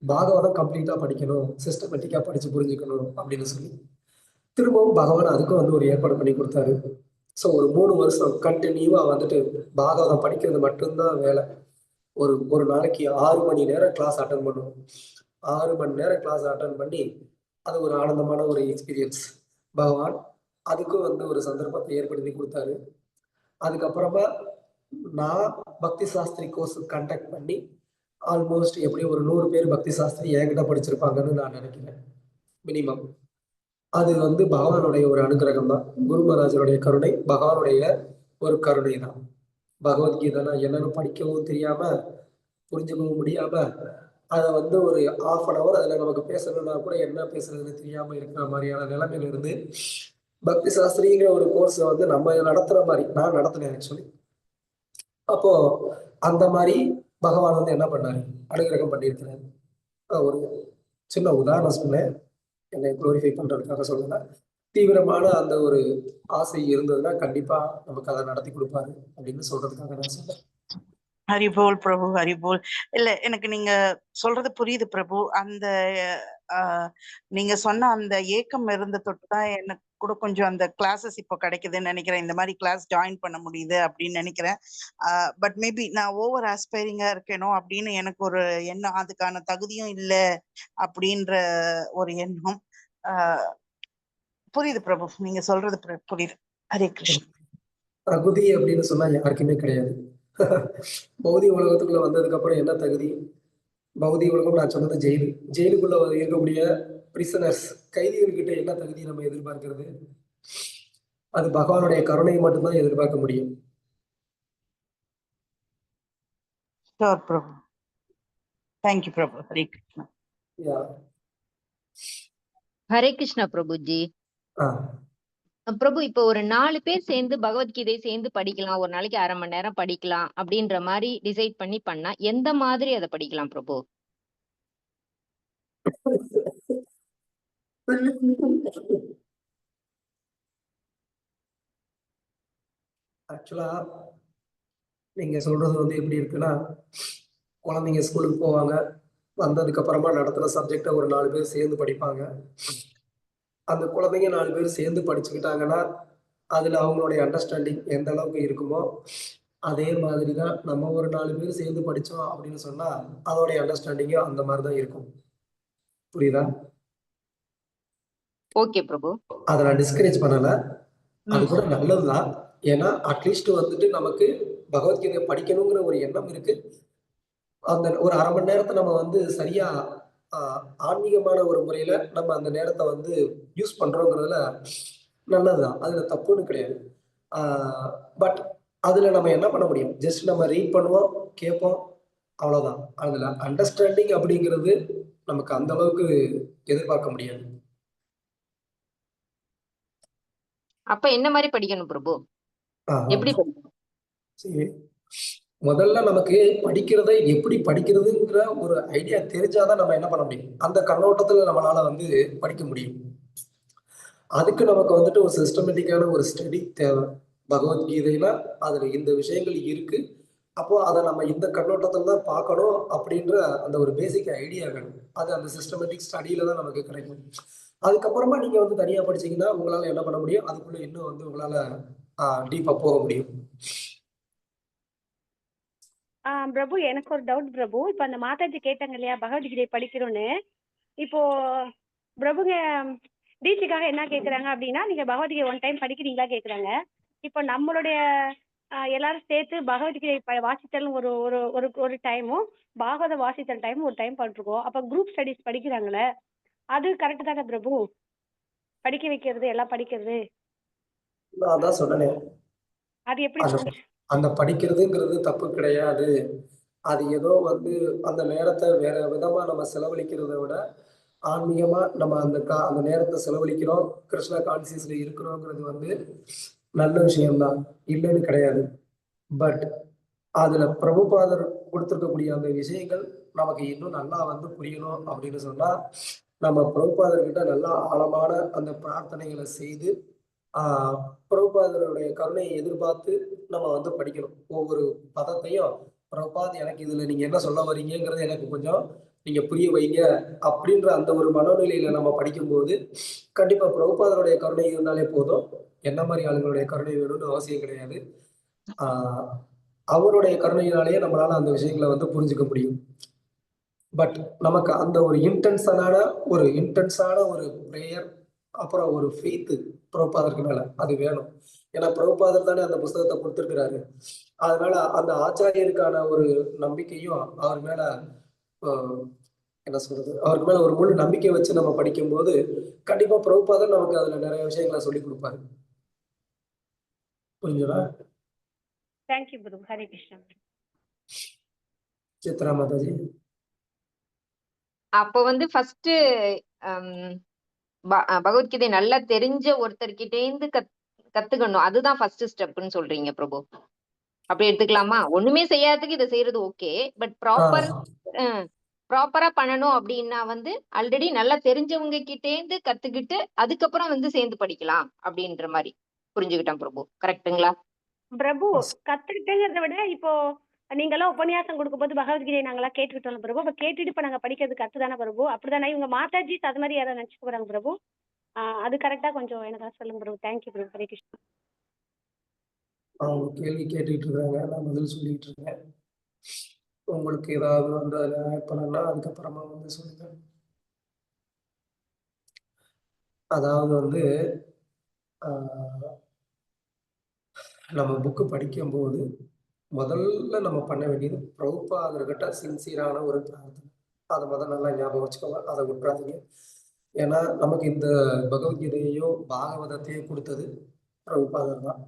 பாகவதம் கம்ப்ளீட்டா படிக்கணும், சிஸ்டமேட்டிக்கா படிச்சு புரிஞ்சுக்கணும் அப்படின்னு சொல்லி திரும்பவும் பகவான் அதுக்கும் வந்து ஒரு ஏற்பாடு பண்ணி கொடுத்தாரு. ஸோ ஒரு 3 வருஷம் கண்டினியூவா வந்துட்டு பாகவதம் படிக்கிறது மட்டும்தான் வேலை. ஒரு நாளைக்கு 6 மணி நேரம் கிளாஸ் அட்டன் பண்ணுவோம். 6 மணி நேரம் கிளாஸ் அட்டன் பண்ணி அது ஒரு ஆனந்தமான ஒரு எக்ஸ்பீரியன்ஸ். பகவான் அதுக்கும் வந்து ஒரு சந்தர்ப்பத்தை ஏற்படுத்தி கொடுத்தாரு. அதுக்கப்புறமா நான் பக்தி சாஸ்திரி கோர்ஸ் கண்டக்ட் பண்ணி ஆல்மோஸ்ட் எப்படியும் ஒரு 100 பேர் பக்தி சாஸ்திரி என்கிட்ட படிச்சிருப்பாங்கன்னு நான் நினைக்கிறேன் மினிமம். அது வந்து பகவானுடைய ஒரு அனுகிரகம் தான். குரு மகாராஜருடைய கருணை, பகவானுடைய ஒரு கருணை தான். பகவத்கீதைனா என்னன்னு படிக்கவும் தெரியாம புரிஞ்சுக்கவும் முடியாம அதை வந்து ஒரு 1/2 hour அதுல நமக்கு பேசணும்னா கூட என்ன பேசுறதுன்னு தெரியாம இருக்கிற மாதிரியான நிலைமையில இருந்து பக்தி சாஸ்திரிங்கிற ஒரு கோர்ஸ் வந்து நம்ம நடத்துற மாதிரி நான் நடத்தினேன் ஆக்சுவலி. அப்போ அந்த மாதிரி பகவான் வந்து என்ன பண்ணாரு, அனுகிரகம் பண்ணியிருக்கிறாரு. ஒரு சின்ன உதாரணம் சொன்னேன், என்னை குளோரிஃபை பண்றதுக்காக சொல்லல. தீவிரமான அந்த ஒரு ஆசை இருந்ததுன்னா கண்டிப்பா நமக்கு அதை நடத்தி கொடுப்பாரு அப்படின்னு சொல்றதுக்காக நான் சொன்னேன். ஹரிபோல் பிரபு, ஹரிபோல். இல்ல எனக்கு நீங்க சொல்றது புரியுது பிரபு. அந்த நீங்க சொன்ன அந்த ஏக்கம் இருந்த தொட்டுதான் எனக்கு கூட கொஞ்சம் அந்த கிளாஸஸ் இப்போ கிடைக்குதுன்னு நினைக்கிறேன். இந்த மாதிரி கிளாஸ் ஜாயின் பண்ண முடியுது அப்படின்னு நினைக்கிறேன். பட் மேபி நான் ஓவர் ஆஸ்பைரிங்கா இருக்கேனோ அப்படின்னு எனக்கு ஒரு எண்ணம். அதுக்கான தகுதியும் இல்லை அப்படின்ற ஒரு எண்ணம். புரியுது பிரபு, நீங்க சொல்றது புரியுது. ஹரே கிருஷ்ணா. தகுதி அப்படின்னு சொன்னா யாருக்குமே கிடையாது. பௌதிக உலகத்துக்குள்ள வந்ததுக்கு அப்புறம் என்ன தகுதி? பௌதிக உலகம் நான் சொன்னது ஜெயிலு. ஜெயிலுக்குள்ள இருக்கக்கூடிய பிரிசனர்ஸ், கைதிகள்கிட்ட என்ன தகுதி நம்ம எதிர்பார்க்கிறது? அது பகவானுடைய கருணையை மட்டும்தான் எதிர்பார்க்க முடியும். பிரபு, தேங்க்யூ பிரபு. ஹரே கிருஷ்ணா. ஹரே கிருஷ்ணா பிரபுஜி. பிரபு இப்போ ஒரு 4 பேர் சேர்ந்து பகவத்கீதை சேர்ந்து படிக்கலாம். ஒரு நாளைக்கு 1/2 மணி நேரம் படிக்கலாம் அப்படின்ற மாதிரி டிசைட் பண்ணா எந்த மாதிரி அதை படிக்கலாம் பிரபு? ஆக்சுவலா நீங்க சொல்றது வந்து எப்படி இருக்குன்னா, குழந்தைங்க ஸ்கூலுக்கு போவாங்க, வந்ததுக்கு அப்புறமா நடத்துற சப்ஜெக்டை ஒரு 4 பேர் சேர்ந்து படிப்பாங்க. அந்த குழந்தைங்க 4 பேர் சேர்ந்து படிச்சுக்கிட்டாங்கன்னா, அதுல அவங்களுடைய அண்டர்ஸ்டாண்டிங் எந்த அளவுக்கு இருக்குமோ, அதே மாதிரி தான் நம்ம ஒரு 4 பேர் சேர்ந்து படிச்சோம் அப்படின்னு சொன்னா, அதோடைய அண்டர்ஸ்டாண்டிங்கும் அந்த மாதிரி தான் இருக்கும். புரியுதா? ஓகே பிரபு. அதை நான் டிஸ்கரேஜ் பண்ணல. அது கூட நல்லதுதான். ஏன்னா அட்லீஸ்ட் வந்துட்டு நமக்கு பகவத்கீதை படிக்கணுங்கிற ஒரு எண்ணம் இருக்கு. அந்த ஒரு 1/2 மணி நேரத்தை நம்ம வந்து சரியா ஆன்மீகமான ஒரு முறையில நம்ம அந்த நேரத்தை வந்து யூஸ் பண்றோங்கிறதுல நல்லதுதான். அதுல தப்புன்னு கிடையாது. பட் அதுல நம்ம என்ன பண்ண முடியும்? ஜஸ்ட் நம்ம ரீட் பண்ணுவோம், கேட்போம், அவ்வளவுதான். அதுல அண்டர்ஸ்டாண்டிங் அப்படிங்கிறது நமக்கு அந்த அளவுக்கு எதிர்பார்க்க முடியாது. அப்ப என்ன மாதிரி படிக்கணும் பிரபு? எப்படி படிக்கணும்? சரி, முதல்ல நமக்கு படிக்கிறதை எப்படி படிக்கிறதுங்கிற ஒரு ஐடியா தெரிஞ்சாதான் நம்ம என்ன பண்ண முடியும், அந்த கண்ணோட்டத்துல நம்மளால வந்து படிக்க முடியும். அதுக்கு நமக்கு வந்துட்டு ஒரு சிஸ்டமேட்டிக்கான ஒரு ஸ்டடி தேவை. பகவத்கீதையில அதுல இந்த விஷயங்கள் இருக்கு, அப்போ அதை நம்ம இந்த கண்ணோட்டத்துல தான் பார்க்கணும் அப்படின்ற அந்த ஒரு பேசிக் ஐடியா வேணும். அது அந்த சிஸ்டமேட்டிக் ஸ்டடியில தான் நமக்கு கிடைக்கும். அதுக்கப்புறமா நீங்க வந்து தனியா படிச்சீங்கன்னா உங்களால என்ன பண்ண முடியும், அதுக்குள்ள இன்னும் வந்து உங்களால டீப்பா போக முடியும். பிரபு, எனக்கு ஒரு டவுட் பிரபு. இப்ப அந்த மாதாஜி கேட்டாங்க இல்லையா பகவத்கீதை படிக்கிறோன்னு. இப்போ பிரபுங்க டீச்சுக்காக என்ன கேக்குறாங்க அப்படின்னா, நீங்க பகவத்கீதை 1 டைம் படிக்கிறீங்களா கேக்குறாங்க. இப்போ நம்மளுடைய எல்லாரும் சேர்த்து பகவத்கீதை வாசித்தல் ஒரு ஒரு ஒரு ஒரு டைமும் பாகவத வாசித்தல் டைம் ஒரு டைம் பண்ணிருக்கோம். அப்ப குரூப் ஸ்டடிஸ் படிக்கிறாங்களே, அது கரெக்ட் தானே பிரபு? படிக்க வைக்கிறது எல்லாம் படிக்கிறது நான் அதான் சொன்னேன், அது எப்படி? அந்த படிக்கிறதுங்கிறது தப்பு கிடையாது. அது ஏதோ வந்து அந்த நேரத்தை வேற விதமா நம்ம செலவழிக்கிறத விட ஆன்மீகமா நம்ம அந்த நேரத்தை செலவழிக்கிறோம், கிருஷ்ண கான்சியஸ்ல இருக்கிறோங்கிறது வந்து நல்ல விஷயம்தான், இல்லைன்னு கிடையாது. பட் அதுல பிரபுபாதர் கொடுத்திருக்கக்கூடிய அந்த விஷயங்கள் நமக்கு இன்னும் நல்லா வந்து புரியணும் அப்படின்னு சொன்னா, நம்ம பிரபுபாதர்கிட்ட நல்லா ஆழமான அந்த பிரார்த்தனைகளை செய்து பிரபுபாதருடைய கருணையை எதிர்பார்த்து நம்ம வந்து படிக்கணும். ஒவ்வொரு பதத்தையும் பிரபுபாத் எனக்கு இதுல நீங்க என்ன சொல்ல வரீங்கிறத எனக்கு கொஞ்சம் நீங்க புரிய வைங்க அப்படின்ற அந்த ஒரு மனநிலையில நம்ம படிக்கும்போது கண்டிப்பா பிரபுபாதருடைய கருணை இருந்தாலே போதும். என்ன மாதிரி ஆளுங்களுடைய கருணை வேணும்னு அவசியம் கிடையாது. அவருடைய கருணையினாலேயே நம்மளால அந்த விஷயங்களை வந்து புரிஞ்சுக்க முடியும். பட் நமக்கு அந்த ஒரு இன்டென்ஸான ஒரு பிரேயர், அப்புறம் ஒரு ஃபெய்த் பிரபுபாதருக்கு மேல அது வேணும். ஏன்னா பிரபுபாதர் தானே அந்த புஸ்தகத்தை கொடுத்திருக்கிறாரு. அதனால அந்த ஆச்சாரியருக்கான ஒரு நம்பிக்கையும் அவர் மேல என்ன சொல்றது, அவருக்கு மேல ஒரு முழு நம்பிக்கை வச்சு நம்ம படிக்கும்போது கண்டிப்பா பிரபுபாதர் நமக்கு அதுல நிறைய விஷயங்களை சொல்லி கொடுப்பாரு. புரிஞ்சுதா? தேங்க்யூ குரு. ஹரே கிருஷ்ணா. சித்ரா மாதாஜி, அப்போ வந்து ஃபர்ஸ்ட் பகவத்கீதை நல்லா தெரிஞ்ச ஒருத்தர்கிட்ட இருந்து கத்துக்கணும். அதுதான் ஃபர்ஸ்ட் ஸ்டெப்னு சொல்றீங்க பிரபு. அப்படி எடுத்துக்கலாமா? ஒண்ணுமே செய்யாததுக்கு இதை செய்யறது ஓகே, பட் ப்ராப்பரா பண்ணணும் அப்படின்னா வந்து ஆல்ரெடி நல்லா தெரிஞ்சவங்க கிட்டே இருந்து கத்துக்கிட்டு அதுக்கப்புறம் வந்து சேர்ந்து படிக்கலாம் அப்படின்ற மாதிரி புரிஞ்சுக்கிட்டேன் பிரபு. கரெக்டுங்களா பிரபு? கத்துக்கிட்டேங்கிறத விட இப்போ நீங்க எல்லாம் உபன்யாசம் கொடுக்கும் போது பகவத்கீதை நாங்கெல்லாம் கேட்டுக்கிட்டோம் பிரபு. அப்ப கேட்டுட்டு இப்ப நாங்க படிக்கிறது கத்துதானே பிரபு? அப்படிதானே? இவங்க மாதாஜி அது மாதிரி யாராவது நினைச்சுட்டு போறாங்க பிரபு. அது கரெக்டா கொஞ்சம் எனக்கு சொல்லுங்க பிரபு. தேங்க்யூ பிரபு. ஹரே கிருஷ்ணா. அவங்க கேள்வி கேட்டுக்கிட்டு இருக்காங்க, நான் பதில் சொல்லிட்டு இருக்கேன். உங்களுக்கு ஏதாவது வந்து அதை ஆட் பண்ணனா அதுக்கப்புறமா வந்து சொல்லுங்க. அதாவது வந்து நம்ம புக்கு படிக்கும்போது முதல்ல நம்ம பண்ண வேண்டியது பிரபுபாதர்கிட்ட சின்சியரான ஒரு பிரார்த்தனை. அதை முதல்ல நல்லா ஞாபகம் வச்சுக்கோங்க, அதை விட்டுறாதீங்க. ஏன்னா நமக்கு இந்த பகவத்கீதையோ பாகவதத்தையோ கொடுத்தது பிரபுபாதர் தான்.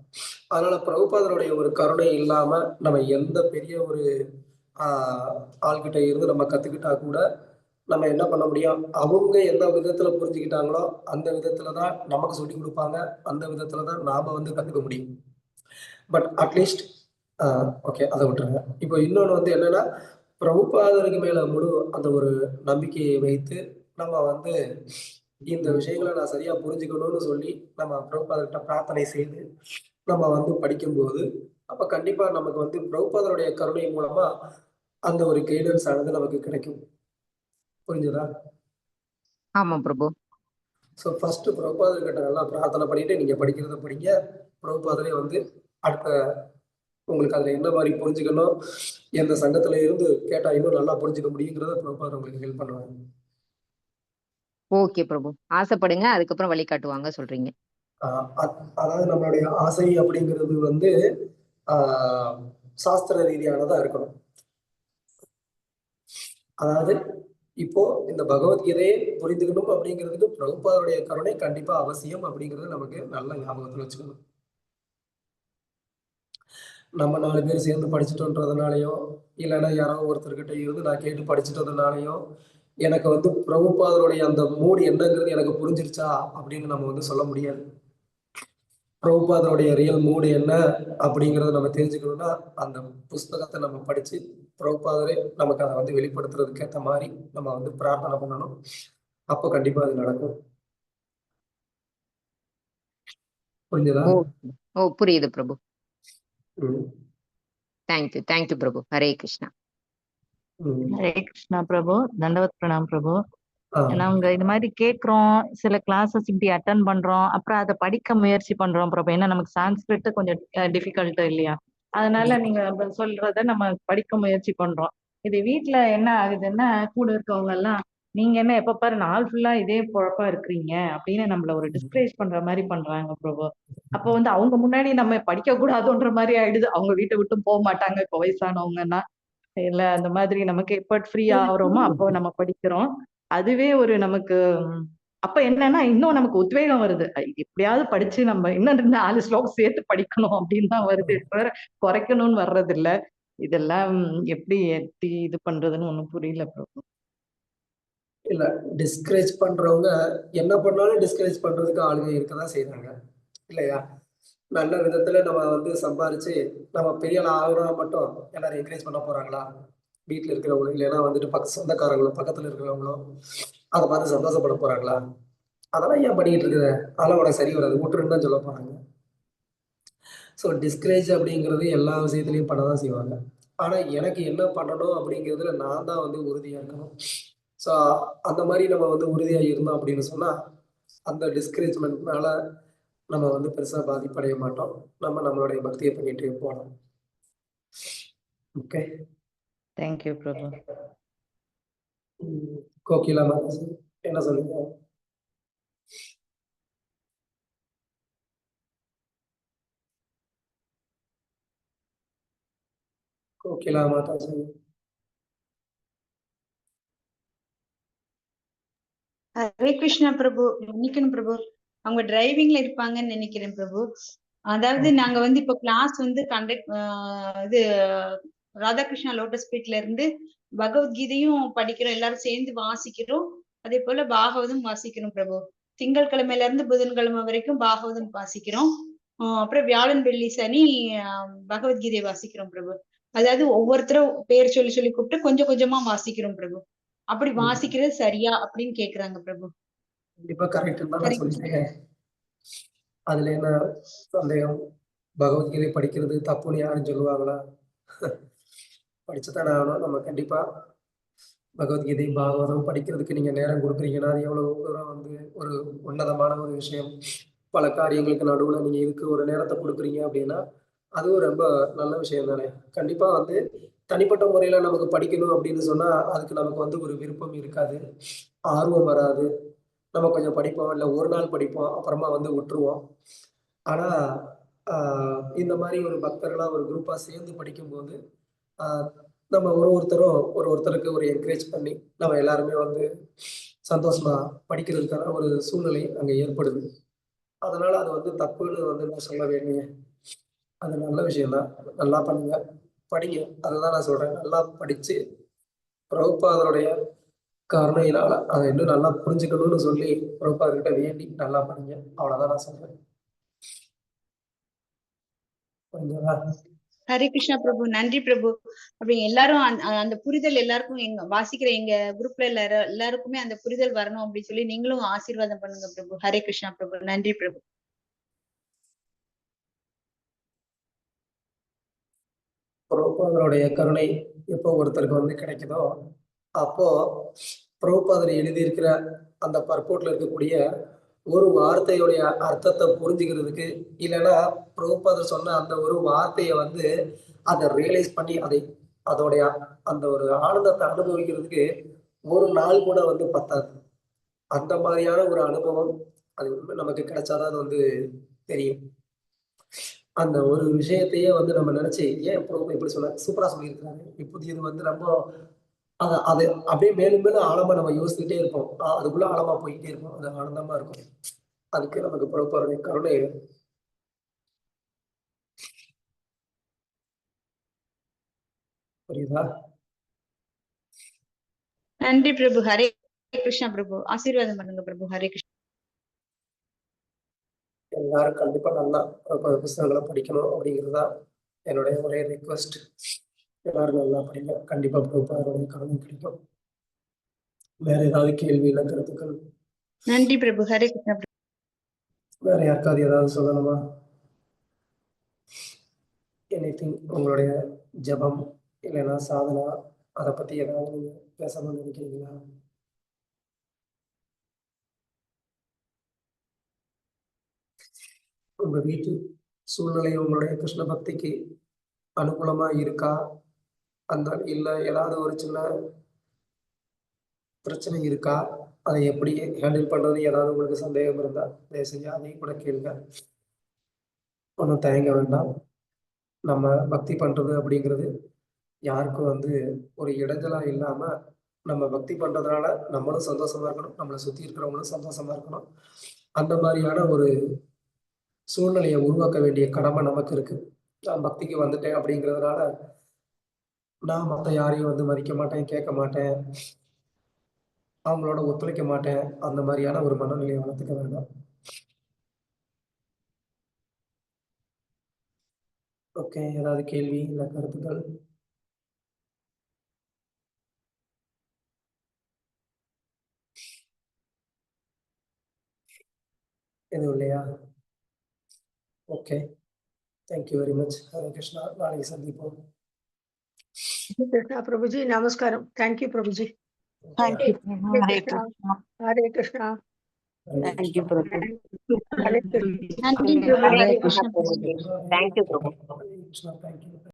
அதனால பிரபுபாதருடைய ஒரு கருணை இல்லாம நம்ம எந்த பெரிய ஒரு ஆள்கிட்ட இருந்து நம்ம கத்துக்கிட்டா கூட நம்ம என்ன பண்ண முடியும், அவங்க எந்த விதத்துல புரிஞ்சுக்கிட்டாங்களோ அந்த விதத்துலதான் நமக்கு சொல்லி கொடுப்பாங்க, அந்த விதத்துலதான் நாம வந்து கத்துக்க முடியும். பட் அட்லீஸ்ட் ஓகே, அதை விட்டுருங்க. இப்போ இன்னொன்று வந்து என்னன்னா, பிரபுபாதருக்கு மேல முழு அந்த ஒரு நம்பிக்கையை வைத்து நம்ம வந்து இந்த விஷயங்களை நான் சரியா புரிஞ்சுக்கணும்னு சொல்லி நம்ம பிரபுபாதர்கிட்ட பிரார்த்தனை செய்து நம்ம வந்து படிக்கும்போது, அப்ப கண்டிப்பா நமக்கு வந்து பிரபுபாதருடைய கருணை மூலமா அந்த ஒரு கைடன்ஸ் ஆனது நமக்கு கிடைக்கும். புரிஞ்சுதா? ஆமா பிரபு. ஸோ ஃபர்ஸ்ட் பிரபுபாதர்கிட்ட நல்லா பிரார்த்தனை பண்ணிட்டு நீங்க படிக்கிறத படிங்க. பிரபுபாதரே வந்து அடுத்த உங்களுக்கு அதுல என்ன மாதிரி புரிஞ்சுக்கணும், எந்த சங்கத்துல இருந்து கேட்டா இன்னும் நல்லா புரிஞ்சுக்க முடியுங்கிறத பிரபுபாதர் உங்களுக்கு ஹெல்ப் பண்ணுவாங்க. ஓகே பிரபு, ஆசைப்படுங்க, அதுக்கப்புறம் வழி காட்டுவாங்க சொல்றீங்க. அதாவது நம்மளுடைய ஆசை அப்படிங்கிறது வந்து சாஸ்திர ரீதியானதா இருக்கணும். அதாவது இப்போ இந்த பகவத்கீதையை புரிந்துக்கணும் அப்படிங்கிறதுக்கு பிரபுபாதருடைய கருணை கண்டிப்பா அவசியம் அப்படிங்கிறது நமக்கு நல்ல ஞாபகத்துல வச்சுக்கணும். நம்ம 4 பேர் சேர்ந்து படிச்சுட்டோன்றதுனாலயோ இல்லைன்னா யாராவது ஒருத்தர்கிட்ட இருந்து நான் கேட்டு படிச்சுட்டதுனாலயோ எனக்கு வந்து பிரபுபாதருடைய அந்த மூடு என்னங்கிறது எனக்கு புரிஞ்சிருச்சா அப்படின்னு நம்ம வந்து சொல்ல முடியாது. பிரபுபாதருடைய ரியல் மூடு என்ன அப்படிங்கிறத நம்ம தெரிஞ்சுக்கணும்னா அந்த புஸ்தகத்தை நம்ம படிச்சு பிரபுபாதரே நமக்கு அதை வந்து வெளிப்படுத்துறதுக்கு ஏற்ற மாதிரி நம்ம வந்து பிரார்த்தனை பண்ணணும். அப்போ கண்டிப்பா அது நடக்கும். புரிஞ்சுதா? ஓ புரியுது பிரபு. தேங்க்யூ பிரபு. ஹரே கிருஷ்ணா. ஹரே கிருஷ்ணா பிரபு. தண்டவத் பிரணாம் பிரபு. நாங்க இது மாதிரி கேக்குறோம், சில கிளாஸஸ் இப்படி அட்டன் பண்றோம், அப்புறம் அதை படிக்க முயற்சி பண்றோம் பிரபு. ஏன்னா நமக்கு சான்ஸ்கிரிட் கொஞ்சம் டிஃபிகல்ட் இல்லையா, அதனால நீங்க சொல்றத நம்ம படிக்க முயற்சி பண்றோம். இது வீட்டுல என்ன ஆகுதுன்னா, கூட இருக்கவங்க எல்லாம் நீங்க என்ன எப்ப பாரு நாள் ஃபுல்லா இதே பொழப்பா இருக்கிறீங்க அப்படின்னு நம்மள ஒரு டிஸ்கரேஜ் பண்ற மாதிரி பண்றாங்க பிரபு. அப்போ வந்து அவங்க முன்னாடி நம்ம படிக்க கூடாதுன்ற மாதிரி ஆயிடுது. அவங்க வீட்டை விட்டு போக மாட்டாங்க இப்போ வயசானவங்கன்னா. இல்ல அந்த மாதிரி நமக்கு எப்ப ஃப்ரீ ஆகுறோமோ அப்போ நம்ம படிக்கிறோம். அதுவே ஒரு நமக்கு அப்ப என்னன்னா இன்னும் நமக்கு உத்வேகம் வருது. எப்படியாவது படிச்சு நம்ம இன்னும் 4 ஸ்லோகம் சேர்த்து படிக்கணும் அப்படின்னு தான் வருது. குறைக்கணும்னு வர்றது இல்ல. இதெல்லாம் எப்படி இது பண்றதுன்னு ஒண்ணும் புரியல பிரபு. இல்ல, டிஸ்கரேஜ் பண்றவங்க என்ன பண்ணாலும் டிஸ்கரேஜ் பண்றதுக்கு ஆளுங்க இருக்கதான் செய்யறாங்க இல்லையா? நல்ல விதத்துல நம்ம வந்து சம்பாரிச்சு நம்ம பெரிய ஆள் ஆகுறோம் மட்டும் எல்லாரும் என்கரேஜ் பண்ண போறாங்களா? வீட்டுல இருக்கிறவங்களும் இல்லைன்னா வந்துட்டு சொந்தக்காரங்களும் பக்கத்துல இருக்கிறவங்களும் அதை பார்த்து சந்தோஷப்பட போறாங்களா? அதெல்லாம் ஏன் பண்ணிட்டு இருக்குது, அதெல்லாம் உனக்கு சரி வராது, விட்டுருன்னு தான் சொல்ல போறாங்க. ஸோ டிஸ்கரேஜ் அப்படிங்கிறது எல்லா விஷயத்துலையும் பண்ணதான் செய்வாங்க. ஆனா எனக்கு என்ன பண்ணணும் அப்படிங்கிறதுல நான் தான் வந்து உறுதியா இருக்கணும். ஸோ அந்த மாதிரி நம்ம வந்து உறுதியா இருந்தோம் அப்படின்னு சொன்னா அந்த டிஸ்கரேஜ்மெண்ட்னால நம்ம வந்து பெருசா பாதிப்படைய மாட்டோம். நம்ம நம்மளுடைய பக்தியை பண்ணிட்டே போகலாம். ஓகே, தேங்க்யூ பிரபு. கோகிலா மாதாஜி என்ன சொல்லுங்க? கோகிலா மாதாஜி. ஹரே கிருஷ்ணா பிரபு. மன்னிக்கணும் பிரபு, அவங்க டிரைவிங்ல இருப்பாங்கன்னு நினைக்கிறேன் பிரபு. அதாவது நாங்க வந்து இப்போ கிளாஸ் வந்து இது ராதாகிருஷ்ணா லோட்டஸ் பீட்ல இருந்து பகவத்கீதையும் படிக்கிறோம், எல்லாரும் சேர்ந்து வாசிக்கிறோம். அதே போல பாகவதம் வாசிக்கிறோம் பிரபு. திங்கட்கிழமையில இருந்து புதன்கிழமை வரைக்கும் பாகவதம் வாசிக்கிறோம். அப்புறம் வியாழன் வெள்ளி சனி பகவத்கீதை வாசிக்கிறோம் பிரபு. அதாவது ஒவ்வொருத்தரும் பேர் சொல்லி சொல்லி கூப்பிட்டு கொஞ்சம் கொஞ்சமா வாசிக்கிறோம் பிரபு. அப்படி வாசிக்கிறது சரியா அப்படின்னு கேக்குறாங்க பிரபு. கண்டிப்பா கரெக்ட் தான் நான் சொல்லிட்டேன். அதுல என்ன சந்தேகம்? பகவத்கீதை படிக்கிறது தப்புன்னு யாரும் சொல்லுவாங்களா? படிச்சுதானே ஆகணும். நம்ம கண்டிப்பா பகவத்கீதை பாகவதம் படிக்கிறதுக்கு நீங்க நேரம் கொடுக்குறீங்கன்னா அது எவ்வளவு தூரம் வந்து ஒரு உன்னதமான ஒரு விஷயம். பல காரியங்களுக்கு நடுவுல நீங்க இதுக்கு ஒரு நேரத்தை கொடுக்குறீங்க அப்படின்னா அதுவும் ரொம்ப நல்ல விஷயம் தானே. கண்டிப்பா வந்து தனிப்பட்ட முறையில நமக்கு படிக்கணும் அப்படின்னு சொன்னா அதுக்கு நமக்கு வந்து ஒரு விருப்பம் இருக்காது, ஆர்வம் வராது. நம்ம கொஞ்சம் படிப்போம், இல்லை ஒரு நாள் படிப்போம், அப்புறமா வந்து விட்டுருவோம். ஆனா இந்த மாதிரி ஒரு பக்தர்களா ஒரு குரூப்பா சேர்ந்து படிக்கும்போது நம்ம ஒருத்தருக்கு ஒரு என்கரேஜ் பண்ணி நம்ம எல்லாருமே வந்து சந்தோஷமா படிக்கிறதுக்கான ஒரு சூழ்நிலை அங்க ஏற்படுது. அதனால அது வந்து தப்புன்னு வந்து நான் சொல்ல வேண்டிய, அது நல்ல விஷயம்தான். நல்லா பண்ணுங்க, படிங்க. அதுதான் நான் சொல்றேன். நல்லா படிச்சு பிரபுபாதருடைய கருணையினால அதை இன்னும் நல்லா புரிஞ்சுக்கணும்னு சொல்லி பிரபுபாதர்கிட்ட வேண்டி நல்லா படிங்க. அவ்வளவுதான் நான் சொல்றேன். புரிஞ்சதா? ஹரே கிருஷ்ணா பிரபு, நன்றி பிரபு. அப்படி எல்லாரும் அந்த புரிதல் எல்லாருக்கும் வாசிக்கிற எங்க குரூப்ல எல்லாருக்குமே அந்த புரிதல் வரணும் அப்படின்னு சொல்லி நீங்களும் ஆசீர்வாதம் பண்ணுங்க பிரபு. ஹரே கிருஷ்ணா பிரபு, நன்றி பிரபு. பிரபுபாதருடைய கருணை எப்போ ஒருத்தருக்கு வந்து கிடைக்குதோ அப்போ பிரபுபாதர் எழுதியிருக்கிற அந்த பர்போட்ல இருக்கக்கூடிய ஒரு வார்த்தையுடைய அர்த்தத்தை புரிஞ்சுக்கிறதுக்கு, இல்லைன்னா பிரபுபாதர் சொன்ன அந்த ஒரு வார்த்தையை வந்து அதை ரியலைஸ் பண்ணி அதோடைய அந்த ஒரு ஆனந்தத்தை அனுபவிக்கிறதுக்கு ஒரு நாள் கூட வந்து பத்தாது. அந்த மாதிரியான ஒரு அனுபவம் அது நமக்கு கிடைச்சாதான் அது வந்து தெரியும். அந்த ஒரு விஷயத்தையே வந்து நம்ம நினைச்சு ஏன் இப்படி சொல்ல சூப்பரா சொல்லியிருக்காரு. இப்போது இது வந்து ரொம்ப அது அப்படியே மேலும் மேலும் ஆழமா நம்ம யோசிச்சுட்டே இருப்போம். அதுக்குள்ள ஆழமா போயிட்டே இருப்போம். அது ஆனந்தமா இருக்கும். அதுக்கு நமக்கு பிரபுபாதருடைய கருணை புரியுதா? நன்றி பிரபு. ஹரே கிருஷ்ணா பிரபு, ஆசீர்வாதம் பண்ணுங்க பிரபு. ஹரே கிருஷ்ணா. எல்லாரும் கண்டிப்பா நல்லா புத்தகங்களை படிக்கணும் அப்படிங்கிறதா என்னுடைய ஒரே ரிக்வெஸ்ட். எல்லாரும் நல்லா படிங்க. கண்டிப்பா பிரபுபாதருடைய கருணை கிடைக்கும். வேற ஏதாவது கேள்வி இல்லை, கருத்துக்கள்? நன்றி பிரபு. ஹரே கிருஷ்ணா பிரபு. வேற யாருக்காவது ஏதாவது சொல்லணுமா? எனிதிங், உங்களுடைய ஜபம் இல்லைன்னா சாதனா, அதை பத்தி ஏதாவது நீங்க பேசணும்னு நினைக்கிறீங்களா? உங்க வீட்டு சூழ்நிலை உங்களுடைய கிருஷ்ண பக்திக்கு அனுகூலமா இருக்கா? அந்த இல்ல ஏதாவது ஒரு சின்ன பிரச்சனை இருக்கா? அதை எப்படி ஹேண்டில் பண்றது? ஏதாவது உங்களுக்கு சந்தேகம் இருந்தா தயவு செஞ்சு அதையும் கூட கேளுங்க. ஒன்றும் தயங்க வேண்டாம். நம்ம பக்தி பண்றது அப்படிங்கிறது யாருக்கும் வந்து ஒரு இடைஞ்சலா இல்லாம நம்ம பக்தி பண்றதுனால நம்மளும் சந்தோஷமா இருக்கணும், நம்மளை சுத்தி இருக்கிறவங்களும் சந்தோஷமா இருக்கணும். அந்த மாதிரியான ஒரு சூழ்நிலையை உருவாக்க வேண்டிய கடமை நமக்கு இருக்கு. நான் பக்திக்கு வந்துட்டேன் அப்படிங்கிறதுனால நான் மற்ற யாரையும் வந்து மதிக்க மாட்டேன், கேட்க மாட்டேன், அவங்களோட ஒத்துழைக்க மாட்டேன். அந்த மாதிரியான ஒரு மனநிலையை வளர்த்துக்க வேண்டாம். ஓகே, ஏதாவது கேள்வி இல்லை கருத்துக்கள்? எதுவும் இல்லையா? Okay, thank you very much. Hare Krishna. நாளைக்கு சந்திப்போம். கிருஷ்ணா பிரபுஜி, நமஸ்காரம். Thank you Prabhuji. Thank you. Hare Krishna. Hare Krishna. Thank you Prabhu. Hare Krishna. நன்றி பிரபு. ஹரே ஹரே கிருஷ்ணா கிருஷ்ணா பிரபு. பிரபு. தேங்க்யூ பிரபு. ஹரே கிருஷ்ணா. தேங்க்யூ.